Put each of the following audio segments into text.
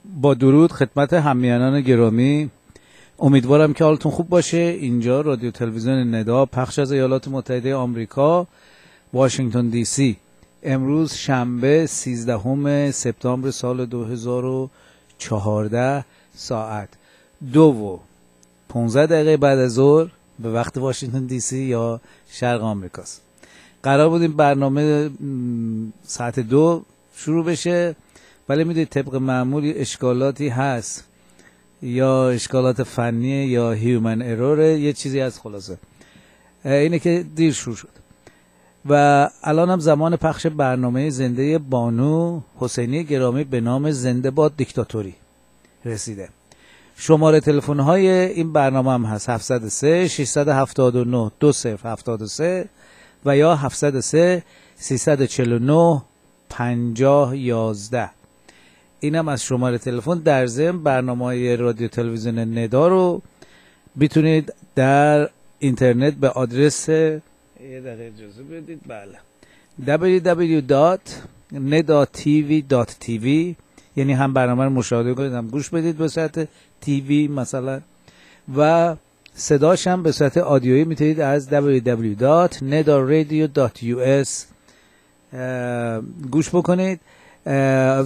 با درود خدمت همیهنان گرامی، امیدوارم که حالتون خوب باشه. اینجا رادیو تلویزیون ندا، پخش از ایالات متحده آمریکا، واشنگتن دی سی. امروز شنبه 13 سپتامبر سال 2014 ساعت 2:15 بعد از ظهر به وقت واشنگتن دی سی یا شرق آمریکاست. قرار بود این برنامه ساعت 2 شروع بشه، ولی میدونید طبق معمول اشکالاتی هست، یا اشکالات فنی یا هیومن ارور، یه چیزی از خلاصه اینه که دیر شروع شد. و الان هم زمان پخش برنامه زنده بانو حسینی گرامی به نام زنده باد دیکتاتوری رسیده. شماره تلفن های این برنامه هم هست 703 679 2073 و یا 703 349 5011. اینم از شماره تلفن. در ضمن برنامه‌های رادیو تلویزیون ندا رو میتونید در اینترنت به آدرس یه دقیقه اجازه بدید، بله، www.nedatv.tv، یعنی هم برنامه رو مشاهده کنید هم گوش بدید به صورت تیوی مثلا، و صداش هم به صورت آدیویی میتونید از www.nedaradio.us گوش بکنید.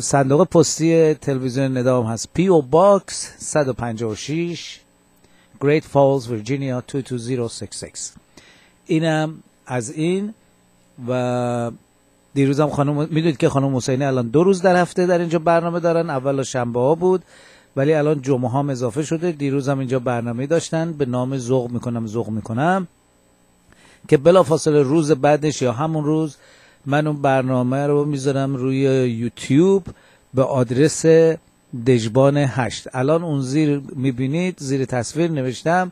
صندوق پستی تلویزیون ندا هم هست PO Box 156 Great Falls Virginia 22066. اینم از این. و دیروز هم خانم، میدونید که خانم حسینی الان 2 روز در هفته در اینجا برنامه دارن. اول شنبه ها بود ولی الان جمعه ها اضافه شده. دیروز هم اینجا برنامه داشتن به نام ذوق میکنم که بلافاصله روز بعدش یا همون روز من اون برنامه رو میذارم روی یوتیوب به آدرس دژبان 8. الان اون زیر میبینید، زیر تصویر نوشتم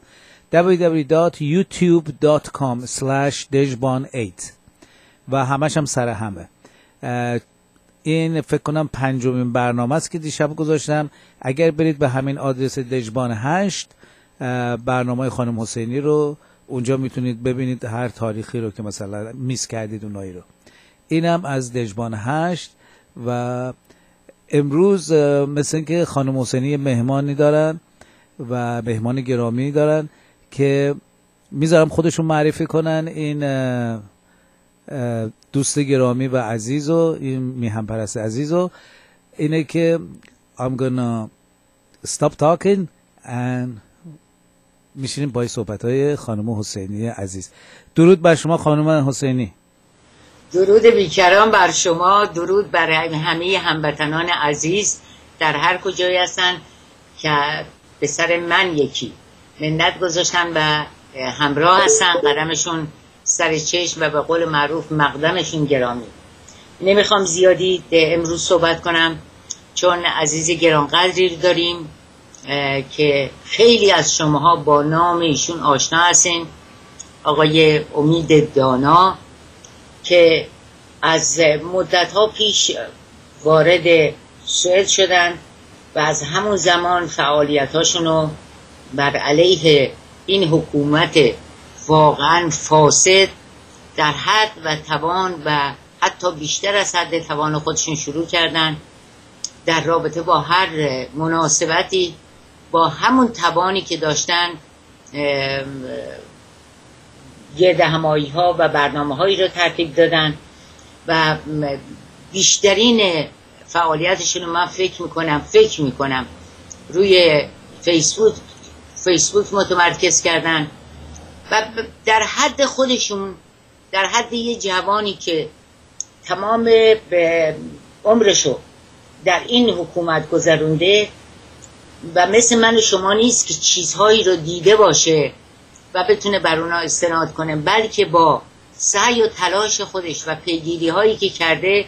www.youtube.com/dejban8 و همش هم سر همه. این فکر کنم 5مین برنامه است که دیشب گذاشتم. اگر برید به همین آدرس دژبان 8 برنامه خانم حسینی رو اونجا میتونید ببینید، هر تاریخی رو که مثلا میس کردید اونایی رو. اینم از دژبان 8. و امروز مثل که خانم حسینی مهمانی دارن و مهمان گرامی دارن که میذارم خودشون معرفی کنن. این دوست گرامی و عزیز و این میهم پرست عزیز و اینه که I'm gonna stop talking and میشینیم با صحبت‌های خانم حسینی عزیز. درود بر شما خانم حسینی. درود بیکران بر شما، درود بر همه هموطنان عزیز در هر کجایی هستن که به سر من یکی منت گذاشتن و همراه هستن، قدمشون سر چشم و به قول معروف مقدمشون گرامی. نمیخوام زیادی امروز صحبت کنم چون عزیز گرانقدری داریم که خیلی از شماها با نام ایشون آشنا هستین، آقای امید دانا، که از مدت‌ها پیش وارد سوئد شدن و از همون زمان فعالیتاشونو بر علیه این حکومت واقعا فاسد در حد و توان و حتی بیشتر از حد توان خودشون شروع کردن. در رابطه با هر مناسبتی با همون توانی که داشتن گردهمایی ها و برنامه هایی رو ترتیب دادن و بیشترین فعالیتشون رو من فکر میکنم روی فیسبوک متمرکز کردن و در حد خودشون، در حد یه جوانی که تمام عمرشو در این حکومت گذرونده و مثل من و شما نیست که چیزهایی رو دیده باشه و بتونه بر اونا استناد کنه، بلکه با سعی و تلاش خودش و پیگیری هایی که کرده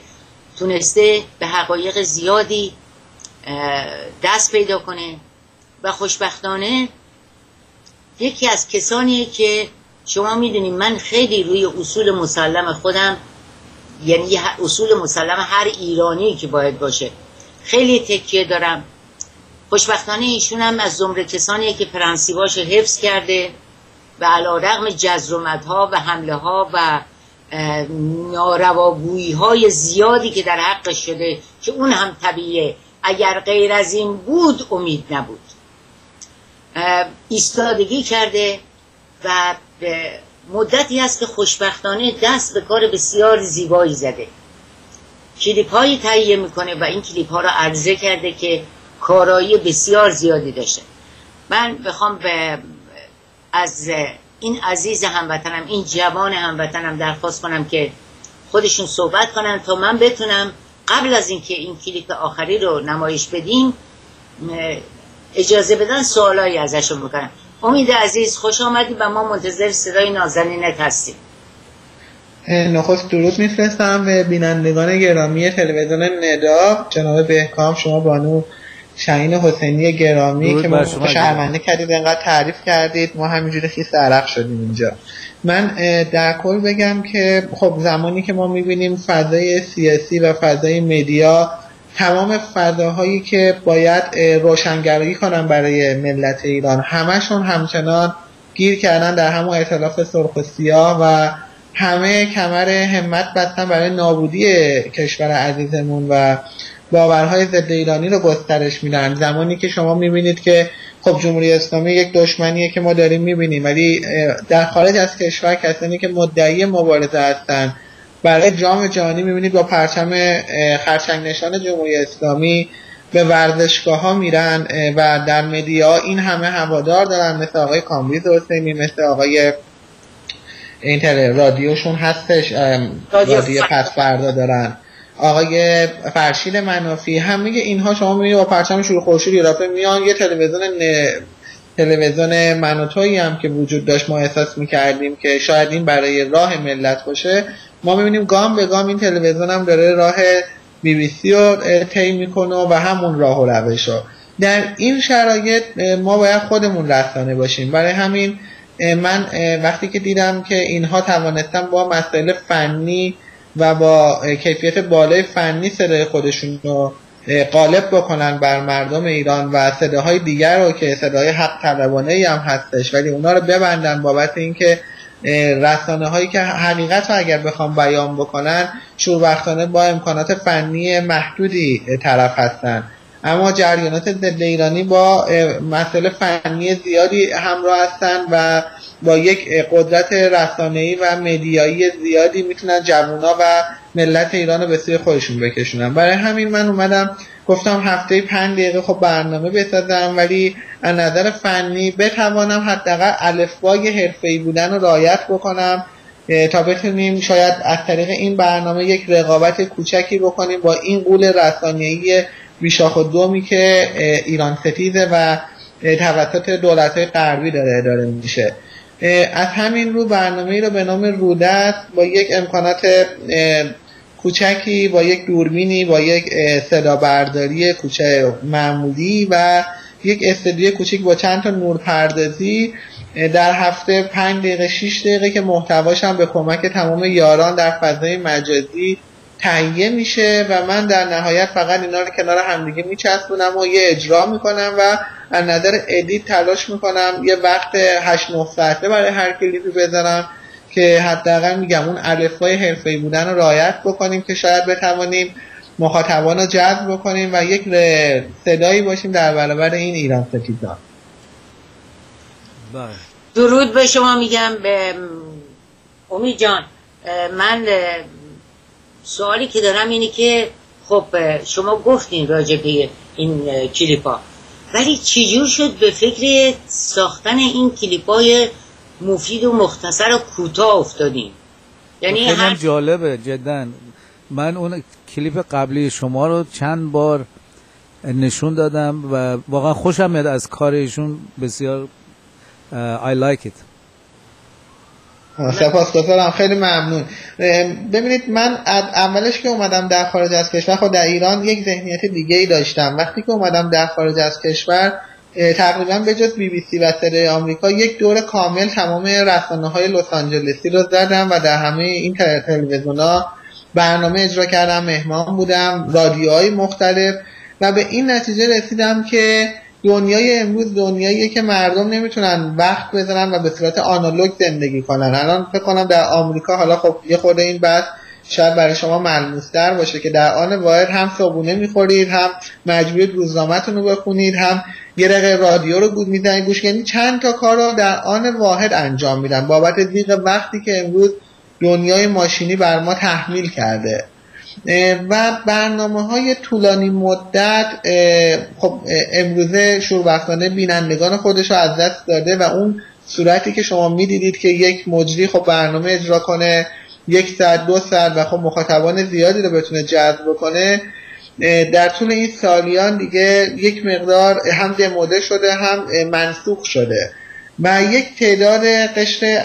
تونسته به حقایق زیادی دست پیدا کنه و خوشبختانه یکی از کسانیه که شما میدونید من خیلی روی اصول مسلم خودم، یعنی اصول مسلم هر ایرانی که باید باشه، خیلی تکیه دارم. خوشبختانه ایشون هم از زمره کسانیه که پرنسیباشو حفظ کرده و علیرغم جزرومت‌ها و حمله‌ها و نارواگویی‌های زیادی که در حقش شده که اون هم طبیعیه، اگر غیر از این بود امید نبود. ایستادگی کرده و مدتی است که خوشبختانه دست به کار بسیار زیبایی زده، کلیپ هایی تهیه میکنه و این کلیپ ها را عرضه کرده که کارایی بسیار زیادی داشته. من بخوام از این عزیز هموطنم، این جوان هموطنم درخواست کنم که خودشون صحبت کنن تا من بتونم قبل از اینکه این کلیپ آخری رو نمایش بدیم اجازه بدن سوالایی ازشون بکنم. امید عزیز خوش آمدی و ما منتظر صدای نازنینت هستیم. نخست درود میفرستم به بینندگان گرامی تلویزیون ندا، جناب بهکام، شما بانو شاهین حسینی گرامی که ما شرمنده کردید، انقدر تعریف کردید، ما همینجوری خیس عرق شدیم اینجا. من در کل بگم که خب زمانی که ما میبینیم فضای سیاسی و فضای مدیا، تمام فضاهایی که باید روشنگری کنن برای ملت ایران، همشون همچنان گیر کردن در همون ائتلاف سرخ و سیاه و همه کمر همت بستن برای نابودی کشور عزیزمون و باورهای ضد ایرانی رو گسترش میدن. زمانی که شما میبینید که خب جمهوری اسلامی یک دشمنیه که ما داریم میبینیم، ولی در خارج از کشور کسانی که مدعی مبارزه هستن برای جام جهانی میبینید با پرچم خرچنگ نشان جمهوری اسلامی به ورزشگاه ها میرن و در مدیا این همه هوادار دارن، مثل آقای کامبیز حسینی، مثل آقای اینتر رادیوشون هستش، رادیو پس فردا دارن، آقای فرشید منافی، همه اینها شما میبینید با پرچم شور خورشید یه میان. یه تلویزیون منوتویی هم که وجود داشت ما احساس میکردیم که شاید این برای راه ملت باشه، ما میبینیم گام به گام این تلویزیون هم داره راه BBC رو طی میکنه و همون راه و روشو. در این شرایط ما باید خودمون رسانه باشیم. برای همین من وقتی که دیدم که اینها توانستن با مسائل فنی و با کیفیت بالای فنی صدای خودشون رو غالب بکنن بر مردم ایران و صداهای دیگر رو که صدای حق طلبانه‌ای هم هستش ولی اونا رو ببندن بابت اینکه رسانه هایی که حقیقت رو اگر بخوام بیان بکنن شوربختانه با امکانات فنی محدودی طرف هستن، اما جریانات ضد ایرانی با مسائل فنی زیادی همراه هستن و با یک قدرت رسانه‌ای و مدیایی زیادی میتونن جوونا و ملت ایران رو به سوی خودشون بکشونن. برای همین من اومدم گفتم هفته 5 دقیقه خب برنامه بسازم، ولی از نظر فنی بتوانم حداقل الفبای حرفه‌ای بودن رو رعایت بکنم تا بتونیم شاید از طریق این برنامه یک رقابت کوچکی بکنیم با این غول رسانه‌ای بیشاخ و دومی که ایران ستیزه و توسط دولت‌های غربی داره اداره میشه. از همین رو برنامه‌ای رو به نام روده با یک امکانات کوچکی، با یک دوربینی، با یک صدا برداری کوچک معمولی و یک استودیو کوچک با چند تا نورپردازی در هفته 5 دقیقه 6 دقیقه که محتواش هم به کمک تمام یاران در فضای مجازی تهیه میشه و من در نهایت فقط اینا رو کنار همدیگه میچسبونم و یه اجرا میکنم و از نظر ادیت تلاش میکنم یه وقت 8-9 ساعته برای هر کلیپی بذارم که حداقل میگم اون الفبای حرفه‌ای بودن رو رعایت بکنیم که شاید بتوانیم مخاطبان رو جذب بکنیم و یک صدایی باشیم در برابر این ایران ستیزان. درود به شما میگم. به امید جان، من سوالی که دارم اینه که خب شما گفتین راجع به این کلیپا، ولی چجور شد به فکر ساختن این کلیپای مفید و مختصر و کوتاه افتادین؟ یعنی خیلی جالبه جدا. من اون کلیپ قبلی شما رو چند بار نشون دادم و واقعا خوشم میاد از کارشون، بسیار I like it. سپاسگزارم، خیلی ممنون. ببینید من اولش که اومدم در خارج از کشور، خود در ایران یک ذهنیت دیگه‌ای داشتم. وقتی که اومدم در خارج از کشور تقریبا به جز BBC و صدای آمریکا یک دور کامل تمام رسانه‌های لس آنجلسی رو زدم و در همه این تلویزیون‌ها برنامه اجرا کردم، مهمان بودم، رادیوهای مختلف و به این نتیجه رسیدم که دنیای امروز دنیاییه که مردم نمیتونن وقت بذارن و به صورت آنالوگ زندگی کنن. الان فکر کنم در آمریکا، حالا خب یه خورده این بحث شاید برای شما ملموس‌تر باشه که در آن واحد هم صبحونه میخورید، هم مجبورید روزنامه‌تون رو بخونید، هم یه دقیقه رادیو رو گوش میدن گوش، یعنی چند تا کار رو در آن واحد انجام میدن بابت ضیق وقتی که امروز دنیای ماشینی بر ما تحمیل کرده. و برنامه‌های طولانی مدت خب امروزه شوربختانه بینندگان خودش رو از دست داده و اون صورتی که شما میدیدید که یک مجری خب برنامه اجرا کنه 1 ساعت 2 ساعت و خب مخاطبان زیادی رو بتونه جذب بکنه، در طول این سالیان دیگه یک مقدار هم دموده شده هم منسوخ شده و یک تعداد قشر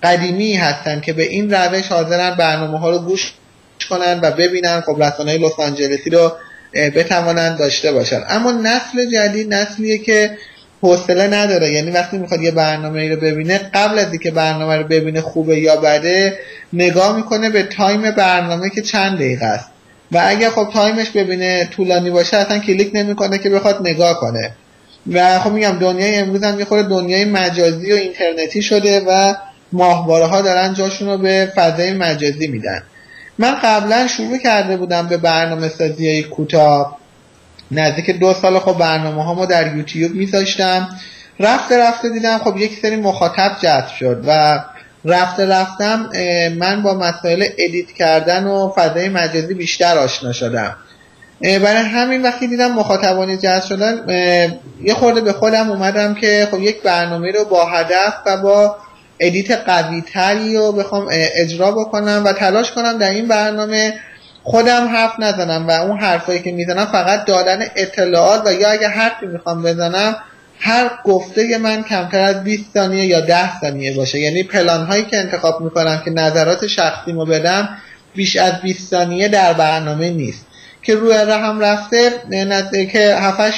قدیمی هستن که به این روش حاضرن برنامه ها رو گوش کنن و ببینن، خب رسانه‌های لس آنجلسی رو بتوانن داشته باشن. اما نسل جدید نسلیه که حوصله نداره، یعنی وقتی میخواد یه برنامه رو ببینه قبل از اینکه برنامه رو ببینه خوبه یا بده نگاه میکنه به تایم برنامه که چند دقیقه است و اگر خب تایمش ببینه طولانی باشه اصلا کلیک نمیکنه که بخواد نگاه کنه. و خب میگم دنیای امروز هم یه خورده دنیای مجازی و اینترنتی شده و ماهواره ها دارن جاشون رو به فضای مجازی میدن. من قبلا شروع کرده بودم به برنامه سازی کوتاه، نزدیک 2 سال خب برنامه هامو در یوتیوب میذاشتم، رفته دیدم خب یک سری مخاطب جذب شد و رفتم من با مسائل ادیت کردن و فضای مجازی بیشتر آشنا شدم. برای همین وقتی دیدم مخاطبانی جذب شدن یه خورده به خودم اومدم که خب یک برنامه رو با هدف و با ادیت قوی تری رو بخوام اجرا بکنم و تلاش کنم در این برنامه خودم حرف نزنم و اون حرفایی که میزنم فقط دادن اطلاعات و یا اگه حرفی میخوام بزنم هر گفته من کمتر از 20 ثانیه یا 10 ثانیه باشه، یعنی پلان هایی که انتخاب میکنم که نظرات شخصیمو بدم بیش از 20 ثانیه در برنامه نیست که روی راه رفته نزدیک 7-8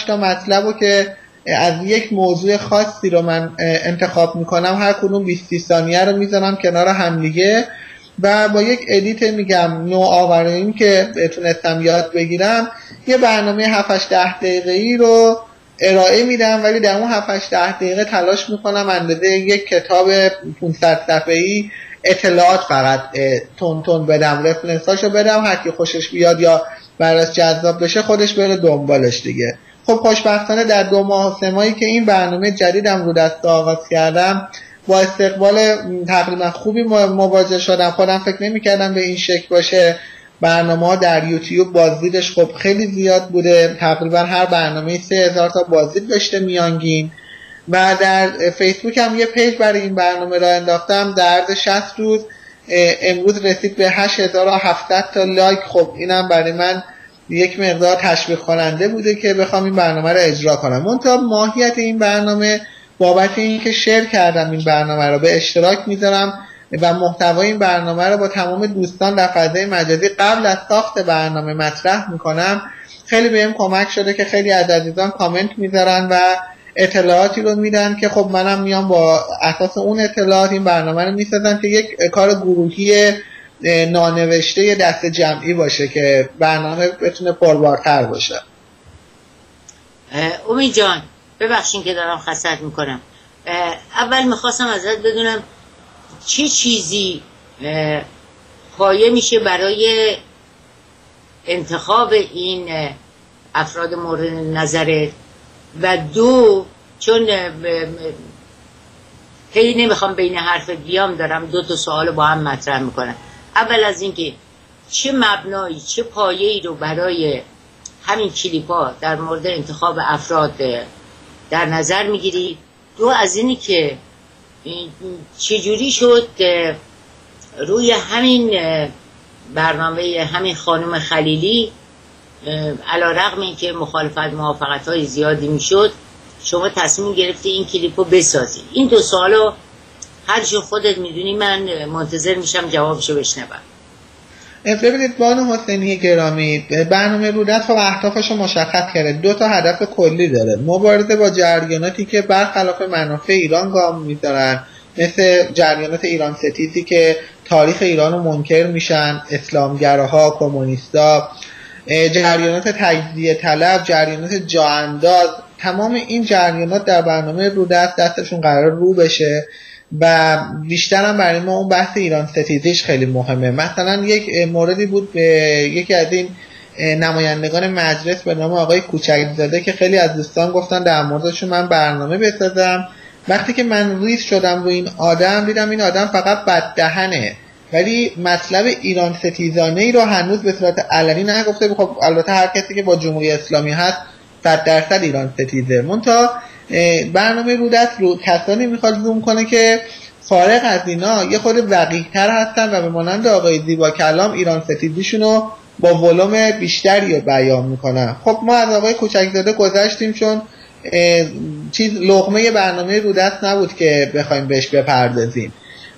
تا مطلبو که از یک موضوع خاصی رو من انتخاب میکنم هر کدوم 20 ثانیه رو میذارم کنار همدیگه و با یک ادیت میگم نوآوریم که تونستم یاد بگیرم یه برنامه 7-8 دقیقه‌ای رو ارائه میدم، ولی در اون 7-8 دقیقه تلاش میکنم اندازه یک کتاب 500 صفحه‌ای اطلاعات فقط تون بدم، رفرنساشو بدم، هر کی خوشش بیاد یا براش جذاب بشه خودش بره دنبالش دیگه. خب خوشبختانه در 2 ماه و 3 ماهی که این برنامه جدیدم رو دست آغاز کردم با استقبال تقریبا خوبی مواجه شدم. خودم فکر نمی‌کردم به این شکل باشه. برنامه‌ها در یوتیوب بازدیدش خب خیلی زیاد بوده، تقریبا هر برنامه 3000 تا بازدید داشته میانگین و در فیسبوک هم یه پیج برای این برنامه را انداختم در عرض 60 روز امروز رسید به 8700 تا لایک. خب اینم برای من یک مقدار تشویق کننده بوده که بخوام این برنامه رو اجرا کنم. منتها ماهیت این برنامه بابت اینکه شیر کردم این برنامه رو به اشتراک میذارم و محتوای این برنامه رو با تمام دوستان در فضای مجازی قبل از ساخت برنامه مطرح میکنم، خیلی بهم کمک شده که خیلی از عزیزان کامنت میذارن و اطلاعاتی رو میدن که خب منم میام با اساس اون اطلاعات این برنامه رو میسازم که یک کار گروهی نانوشته دست جمعی باشه که برنامه بتونه پربارتر باشه. امید جان ببخشین که دارم خسارت میکنم. اول میخواستم ازت بدونم چه چیزی پایه میشه برای انتخاب این افراد مورد نظرت و 2 چون خیلی نمیخوام بین حرف بیام دارم 2 تا سوال با هم مطرح میکنم. اول از اینکه چه مبنایی چه پایه‌ای رو برای همین کلیپ‌ها در مورد انتخاب افراد در نظر میگیری؟ 2 از اینی که چجوری شد روی همین برنامه همین خانم خلیلی علیرغم اینکه مخالفت موافقت‌های زیادی میشد شما تصمیم گرفتی این کلیپو بسازی؟ این 2 سوالو هر چی خودت میدونی من منتظر میشم جوابشو بشنوم. ببینید بانو حسینی گرامی، برنامه رودت خب اهدافشو مشخص کرده. 2 تا هدف کلی داره: مبارزه با جریاناتی که برخلاف منافع ایران گام می‌دارن، مثل جریانات ایران ستیزی که تاریخ ایرانو منکر میشن، اسلامگراها، کمونیستا، جریانات تجزیه طلب، جریانات جاانداز. تمام این جریانات در برنامه رودت دستشون قرار رو بشه و بیشتر هم برای ما اون بحث ایران ستیزیش خیلی مهمه. مثلا یک موردی بود به یکی از این نمایندگان مجلس به نام آقای کوچکزاده که خیلی از دوستان گفتن در موردشون من برنامه بسازم. وقتی که من ریز شدم رو این آدم، دیدم این آدم فقط بددهنه ولی مطلب ایران ستیزانه ای رو هنوز به صورت علنی نگفته. خب البته هر کسی که با جمهوری اسلامی هست 100% ایران ستیزه. منتها برنامه رودست رو کسانی میخواد زوم کنه که فارغ از اینا یه خود وقیح‌تر هستن و به مانند آقای زیبا کلام ایران ستیزیشون رو با ولوم بیشتری رو بیان میکنن. خب ما از آقای کوچکزاده گذشتیم چون لقمه برنامه رودست نبود که بخوایم بهش بپردازیم.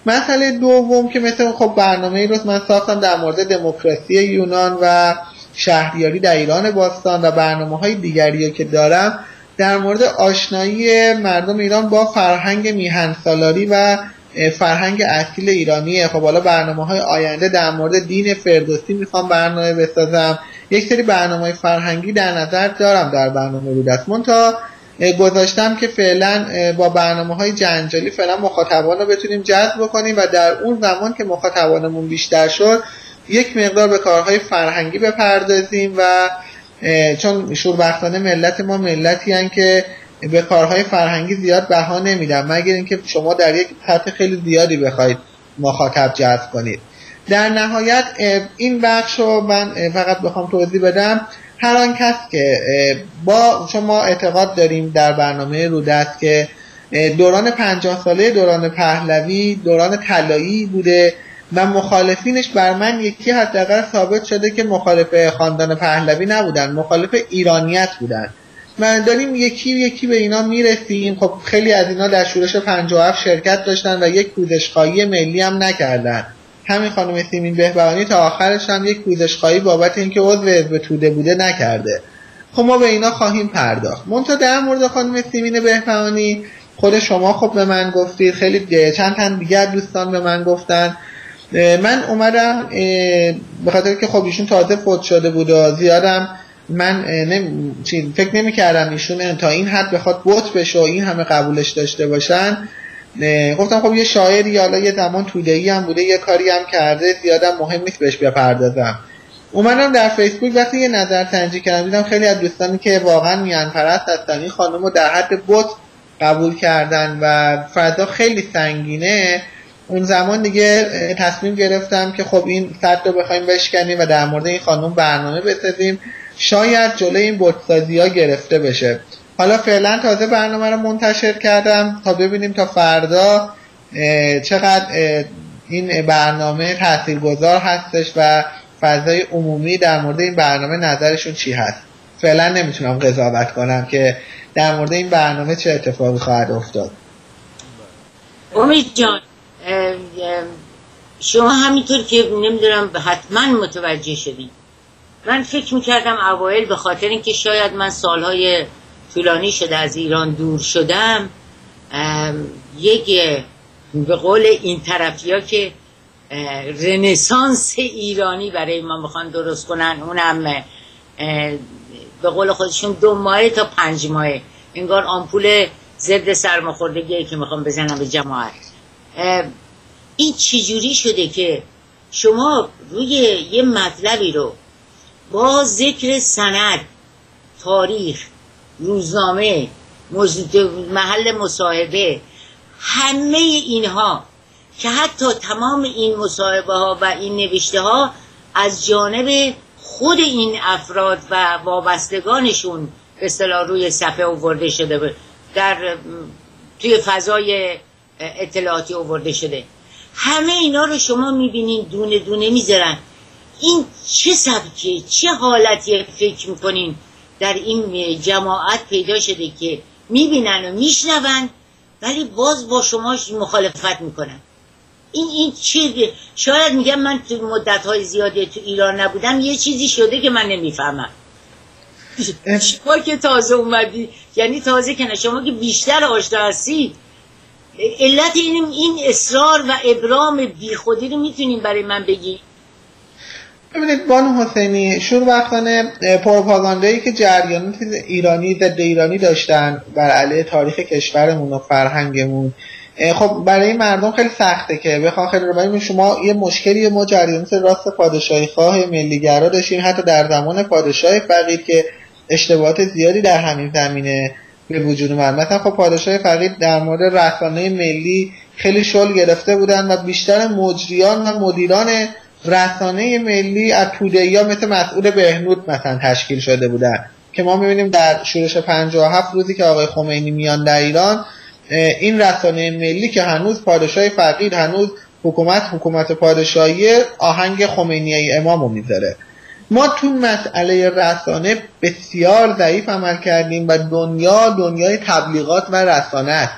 مسئله دوم که مثل خب برنامه رو من ساختم در مورد دموکراسی یونان و شهریاری در ایران باستان و برنامه‌های دیگری که دارم در مورد آشنایی مردم ایران با فرهنگ میهنسالاری و فرهنگ اصیل ایرانیه. خب حالا برنامه‌های آینده در مورد دین فردوسی میخوام برنامه بسازم. یک سری برنامه‌های فرهنگی در نظر دارم در برنامه رودست. منتها گذاشتم که فعلا با برنامه‌های جنجالی فعلا مخاطبان رو بتونیم جذب بکنیم و در اون زمان که مخاطبانمون بیشتر شد یک مقدار به کارهای فرهنگی بپردازیم و چون شوربختانه ملت ما ملتی هستن که به کارهای فرهنگی زیاد بها نمیدن مگر اینکه شما در یک سطح خیلی زیادی بخواید مخاطب جذب کنید. در نهایت این بخش رو من فقط بخوام توضیح بدم، هر آن کس که با شما اعتقاد داریم در برنامه رودست که دوران 50 ساله دوران پهلوی دوران طلایی بوده و مخالفینش بر من یکی حداقل ثابت شده که مخالف خاندان پهلوی نبودن، مخالف ایرانیت بودن. من داریم یکی به اینا میرسیم. خب خیلی از اینا در شورش 57 شرکت داشتن و یک پوزشخواهی ملی هم نکردن. همین خانم سیمین بهبهانی تا آخرش هم یک پوزشخواهی بابت اینکه عضو حزب توده بوده نکرده. خب ما به اینا خواهیم پرداخت. منتها در مورد خانم سیمین بهبهانی خود شما خب به من گفتید، خیلی چند تن دیگر دوستان به من گفتن. من اومدم به خاطر که خب ایشون تازه فوت شده بود و زیادم من فکر نمی کردم ایشون تا این حد بخواد بوت بشه و این همه قبولش داشته باشن. گفتم خب یه شاعری حالا یه زمان توده‌ای هم بوده یه کاری هم کرده زیادم مهم نیست بهش بپردازم. اومدم در فیسبوک وقتی یه نظر سنجی کردم دیدم خیلی از دوستانی که واقعا میان پرست هستن این خانم رو در حد بوت قبول کردن و فضا خیلی سنگینه. اون زمان دیگه تصمیم گرفتم که خب این سد رو بخوایم بشکنیم و در مورد این خانم برنامه بسازیم، شاید جلوی این بوتسازی ها گرفته بشه. حالا فعلا تازه برنامه رو منتشر کردم تا ببینیم تا فردا چقدر این برنامه تاثیرگذار هستش و فضای عمومی در مورد این برنامه نظرشون چی هست. فعلا نمیتونم قضاوت کنم که در مورد این برنامه چه اتفاقی خواهد افتاد. امید جان شما همینطور که نمیدونم حتما متوجه شدید. من فکر میکردم اوایل به خاطر اینکه شاید من سالهای طولانی شده از ایران دور شدم یک به قول این طرفیا که رنسانس ایرانی برای ما میخوان درست کنن، اونم به قول خودشون 2 ماه تا 5 ماه، انگار آمپول ضد سرماخوردگی که میخوام بزنم به جماعت. این چجوری شده که شما روی یه مطلبی رو با ذکر سند، تاریخ، روزنامه، محل مصاحبه، همه اینها که حتی تمام این مصاحبه ها و این نوشته ها از جانب خود این افراد و وابستگانشون به اصطلاح روی صفحه آورده شده، توی فضای اطلاعاتی آورده شده، همه اینا رو شما میبینین دونه دونه میذارن. این چه سبکه، چه حالتی فکر میکنین در این جماعت پیدا شده که میبینن و میشنون ولی باز با شما مخالفت میکنن؟ این چیه؟ شاید میگم من تو مدتهای زیادی تو ایران نبودم، یه چیزی شده که من نمیفهمم. شما که تازه اومدی، یعنی تازه که نه، شما که بیشتر آشنا هستی، علت این اصرار و ابرام بی خودی رو میتونین برای من بگی؟ ببینید بانو حسینی، شوربختانه پروپاگاندایی که جریانات ایرانی ضد ایرانی داشتن بر علیه تاریخ کشورمون و فرهنگمون، خب برای مردم خیلی سخته که بخوان خیلی رو شما یه مشکلی ما جریانات راست پادشاهی خواه ملیگرا داشتیم حتی در زمان پادشاه فقید که اشتباهات زیادی در همین زمینه به وجود اومد. مثلا خب پادشاه فقید در مورد رسانه ملی خیلی شل گرفته بودن و بیشتر مجریان و مدیران رسانه ملی از توده‌ای‌ها مثل مسعود بهنود مثلا تشکیل شده بودن که ما می‌بینیم در شورش 57 روزی که آقای خمینی میان در ایران، این رسانه ملی که هنوز پادشاه فقید، هنوز حکومت پادشاهی، آهنگ خمینی‌ای امامو میذاره. ما تو مسئله رسانه بسیار ضعیف عمل کردیم و دنیای تبلیغات و رسانه است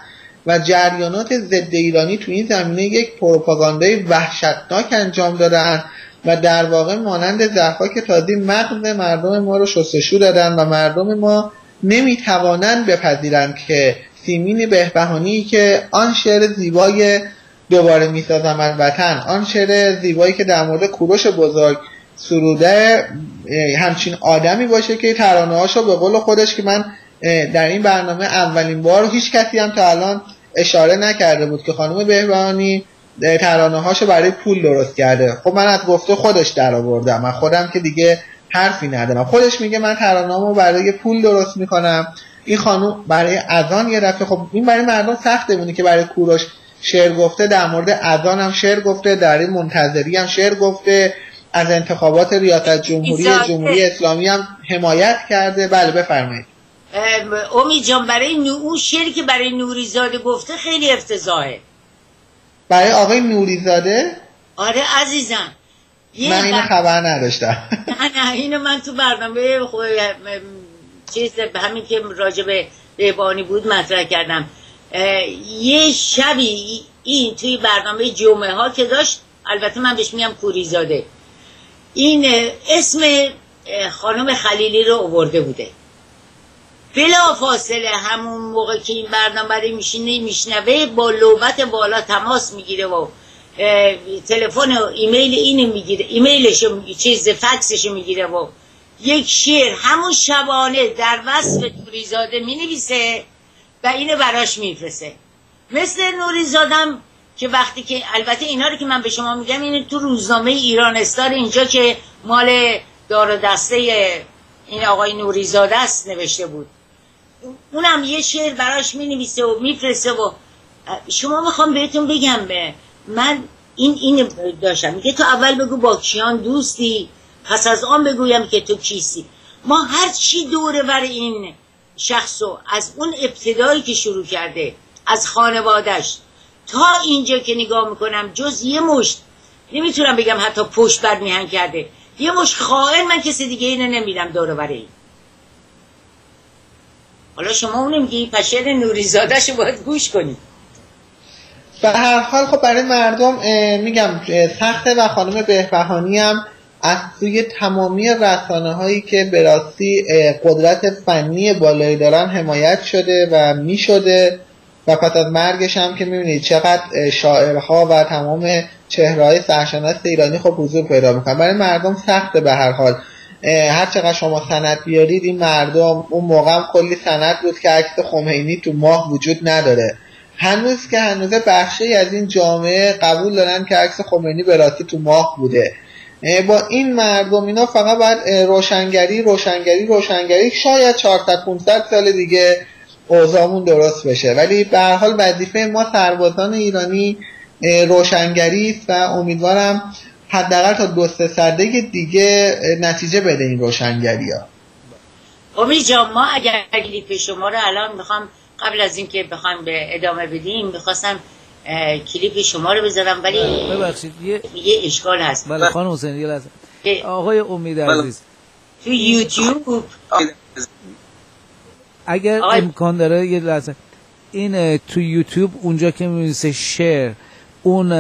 و جریانات ضد ایرانی تو این زمینه یک پروپاگاندای وحشتناک انجام دادن و در واقع مانند زهرا که تازی مغز مردم ما رو شستشو دادن و مردم ما نمیتوانند بپذیرند که سیمین بهبهانی که آن شعر زیبای دوباره میسازم از وطن، آن شعر زیبایی که در مورد کوروش بزرگ سروده، همچین آدمی باشه که ترانه‌هاشو به قول خودش که من در این برنامه اولین بار هیچ کسی هم تا الان اشاره نکرده بود که خانم بهبهانی ترانه‌هاشو برای پول درست کرده. خب من از گفته خودش در آوردم، من خودم که دیگه حرفی ندارم. خودش میگه من ترانه‌هامو برای پول درست میکنم. این خانم برای اذان یه دفعه، خب این برای مردم سخته مونه که برای کوروش شعر گفته، در مورد اذان هم شعر گفته، در این منتظری هم شعر گفته، از انتخابات ریاست جمهوری اسلامی هم حمایت کرده. بله بفرمایید. امید جان برای اون شعری که برای نوریزاده گفته خیلی افتضاحه. برای آقای نوریزاده؟ آره عزیزم، من اینو خبر نداشتم. نه اینو من تو برنامه چیز همین که راجع به بهبهانی بود مطرح کردم. یه شبی این توی برنامه جمعه ها که داشت، البته من بهش میگم کوریزاده، این اسم خانم خلیلی رو آورده بوده. بلا فاصله همون موقع که این برنامه رو میشنوه با لوبت بالا تماس میگیره و تلفن و ایمیل اینو میگیره، ایمیلش چیز فکسش میگیره و یک شعر همون شبانه در وصف نوریزاده مینویسه و اینو براش میفرسته. مثل نوریزادم که وقتی که البته اینا رو که من به شما میگم اینو تو روزنامه ایران استار اینجا که مال دار و دسته این آقای نوریزاده است نوشته بود، اونم یه شعر براش مینویسه و میفرسته و شما میخوام بهتون بگم من این داشتم میگه تو اول بگو با کیان دوستی، پس از آن بگویم که تو کیستی. ما هر چی دوره بر این شخصو از اون ابتدایی که شروع کرده از خانوادش تا اینجا که نگاه میکنم جز یه مشت، نمیتونم بگم حتی پشت بر میهن کرده، یه مشت خائن من کسی دیگه اینو نمیدم دوره بر این. حالا شما اونو میگی پشر نوریزادهشو باید گوش کنید. به هر حال خب برای مردم میگم سخته و خانم بهبهانی هم از توی تمامی رسانه هایی که به راستی قدرت فنی بالایی دارن حمایت شده و میشده و پس از مرگش هم که میبینید چقدر شاعرها و تمام چهره‌های سرشناس ایرانی خب حضور پیدا میکنن. برای مردم سخته به هر حال. هر چقدر شما سند بیارید این مردم، اون موقع هم کلی سند بود که عکس خمینی تو ماه وجود نداره، هنوز که هنوز بخشی از این جامعه قبول دارن که عکس خمینی به راستی تو ماه بوده. با این مردم اینا فقط باید روشنگری شاید 400-500 سال دیگه اوضاعمون درست بشه، ولی به هر حال وظیفه ما سربازان ایرانی روشنگری است و امیدوارم حداقل تا 2-3 سده دیگه نتیجه بده این روشنگری ها. امید جان ما اگر کلیپ شما رو الان میخوام قبل از اینکه بخوام به ادامه بدیم میخواستم کلیپ شما رو بذارم ولی ببخشید یه اشکال هست. بله خانم حسین یه لحظه. آقای امید عزیز تو یوتیوب اگر امکان داره یه لحظه این تو یوتیوب اونجا که می‌نویسه شیر اون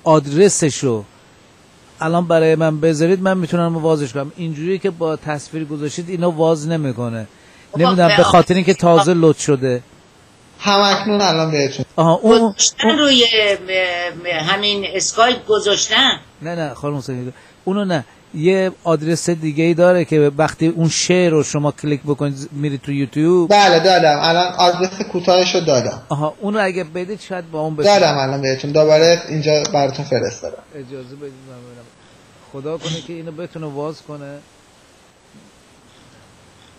آدرسشو الان برای من بذارید من میتونم وازش کنم. اینجوری که با تصویر گذاشتید اینو واز نمیکنه. نمیدونم به خاطر اینکه تازه لود شده. همکنون الان بهتون اون روی همین اسکایپ گذاشتن. نه خانم حسین اونو نه، یه آدرس دیگه ای داره که وقتی اون شعر رو شما کلیک بکنید میرید تو یوتیوب؟ بله دادم، الان آدرس کوتاهش رو دادم. آها، اون رو اگه بدید شاید با اون دادم الان بهتون، دوباره اینجا براتون فرستادم. اجازه بدید من ببینم. خدا کنه که اینو بتونه واز کنه.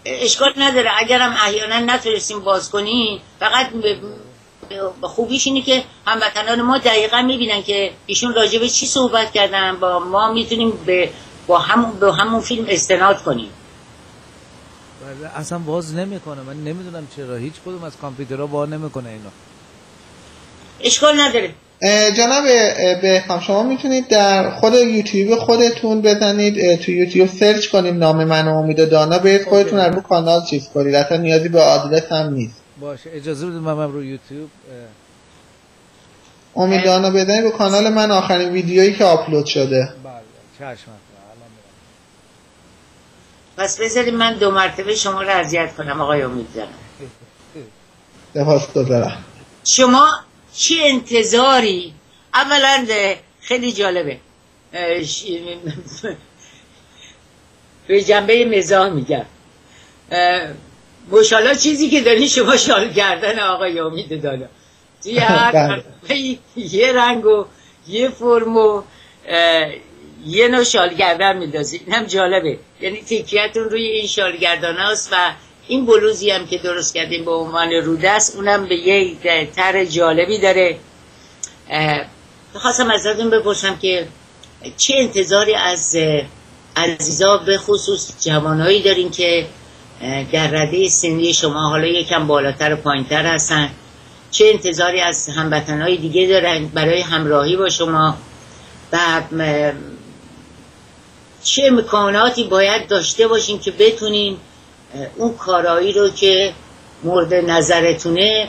اشکال نداره اگرم احیانا نتونستیم باز کنیم، فقط خوبیش اینه که هموطنان ما دقیقا میبینن که ایشون راجع به چی صحبت کردن، با ما میتونیم با همون فیلم استناد کنیم. اصلا باز نمیکنه، من نمیدونم چرا هیچ کدوم از کامپیوترها باز نمیکنه اینو. اشکال نداره. جناب بهکام، شما میتونید در خود یوتیوب خودتون بزنید، تو یوتیوب سرچ کنید نام من و امید و دانا، برید خودتون رو کانال چیز کنید، اصلا نیازی به آدرس هم نیست. باشه اجازه بدید من رو یوتیوب امید دانا بزنید به کانال من، آخرین ویدیویی که آپلود شده. بله چشم. پس بذارید من 2 مرتبه شما رو اذیت کنم آقای امید جان. سپاسگزارم. شما چه انتظاری؟ اولا خیلی جالبه، به جنبه مزاح میگم، ماشاءالله چیزی که داری شما شال کردن آقای امید دانا، توی هر یه رنگ و یه فرم و یه نوع شالگردن میندازی، اینم جالبه. یعنی تکیه‌تون روی این شالگردان هاست و این بلوزی هم که درست کردیم به عنوان رودست، اونم به یه طر جالبی داره. خواستم ازتون بپرسم که چه انتظاری از عزیزا به خصوص جوانهایی دارین که در رده سنی شما حالا یکم بالاتر و پایینتر هستن؟ چه انتظاری از هموطنهای دیگه دارن برای همراهی با شما؟ و چه امکاناتی باید داشته باشین که بتونین اون کارایی رو که مورد نظرتونه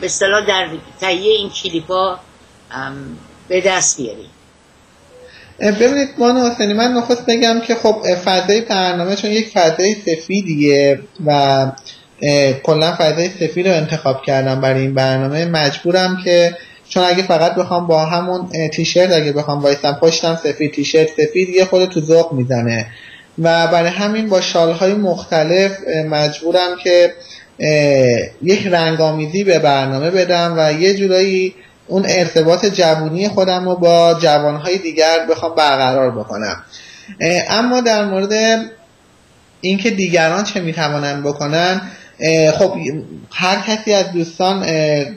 به اصطلاح در تهیه این کلیپا به دست بیارین؟ ببینید بانو حسینی، من نخست بگم که خب فضای برنامه چون یک فضای سفیدیه و کلا فضای سفید رو انتخاب کردم برای این برنامه، مجبورم که چون اگه فقط بخوام با همون تیشرت اگه بخوام وایسم پشتم سفید تیشرت سفید یه خود تو ذوق میزنه و برای همین با شالهای مختلف مجبورم که یک رنگامیزی به برنامه بدم و یه جورایی اون ارتباط جوونی خودم رو با جوانهای دیگر بخوام برقرار بکنم. اما در مورد اینکه دیگران چه میتوانن بکنن، خب هر کسی از دوستان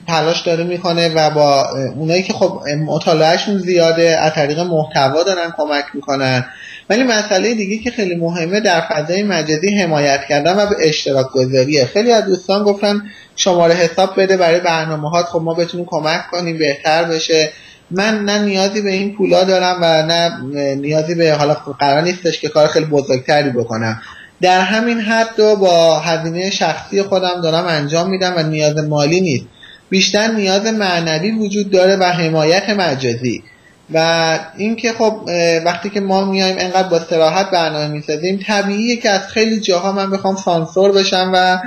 تلاش داره میکنه و با اونایی که خب مطالعهشون زیاده از طریق محتوا دارن کمک میکنن، ولی مسئله دیگه که خیلی مهمه در فضای مجازی حمایت کردن و به اشتراک گذاریه. خیلی از دوستان گفتن شماره حساب بده برای برنامه‌هات، خب ما بتونیم کمک کنیم بهتر بشه. من نه نیازی به این پولا دارم و نه نیازی به، حالا قرار نیستش که کار خیلی بزرگتری بکنم، در همین حد رو با هزینه شخصی خودم دارم انجام میدم و نیاز مالی نیست، بیشتر نیاز معنوی وجود داره و حمایت مجازی. و اینکه خب وقتی که ما میایم انقدر با صراحت برنامه میسازیم، طبیعیه که از خیلی جاها من بخوام سانسور بشم و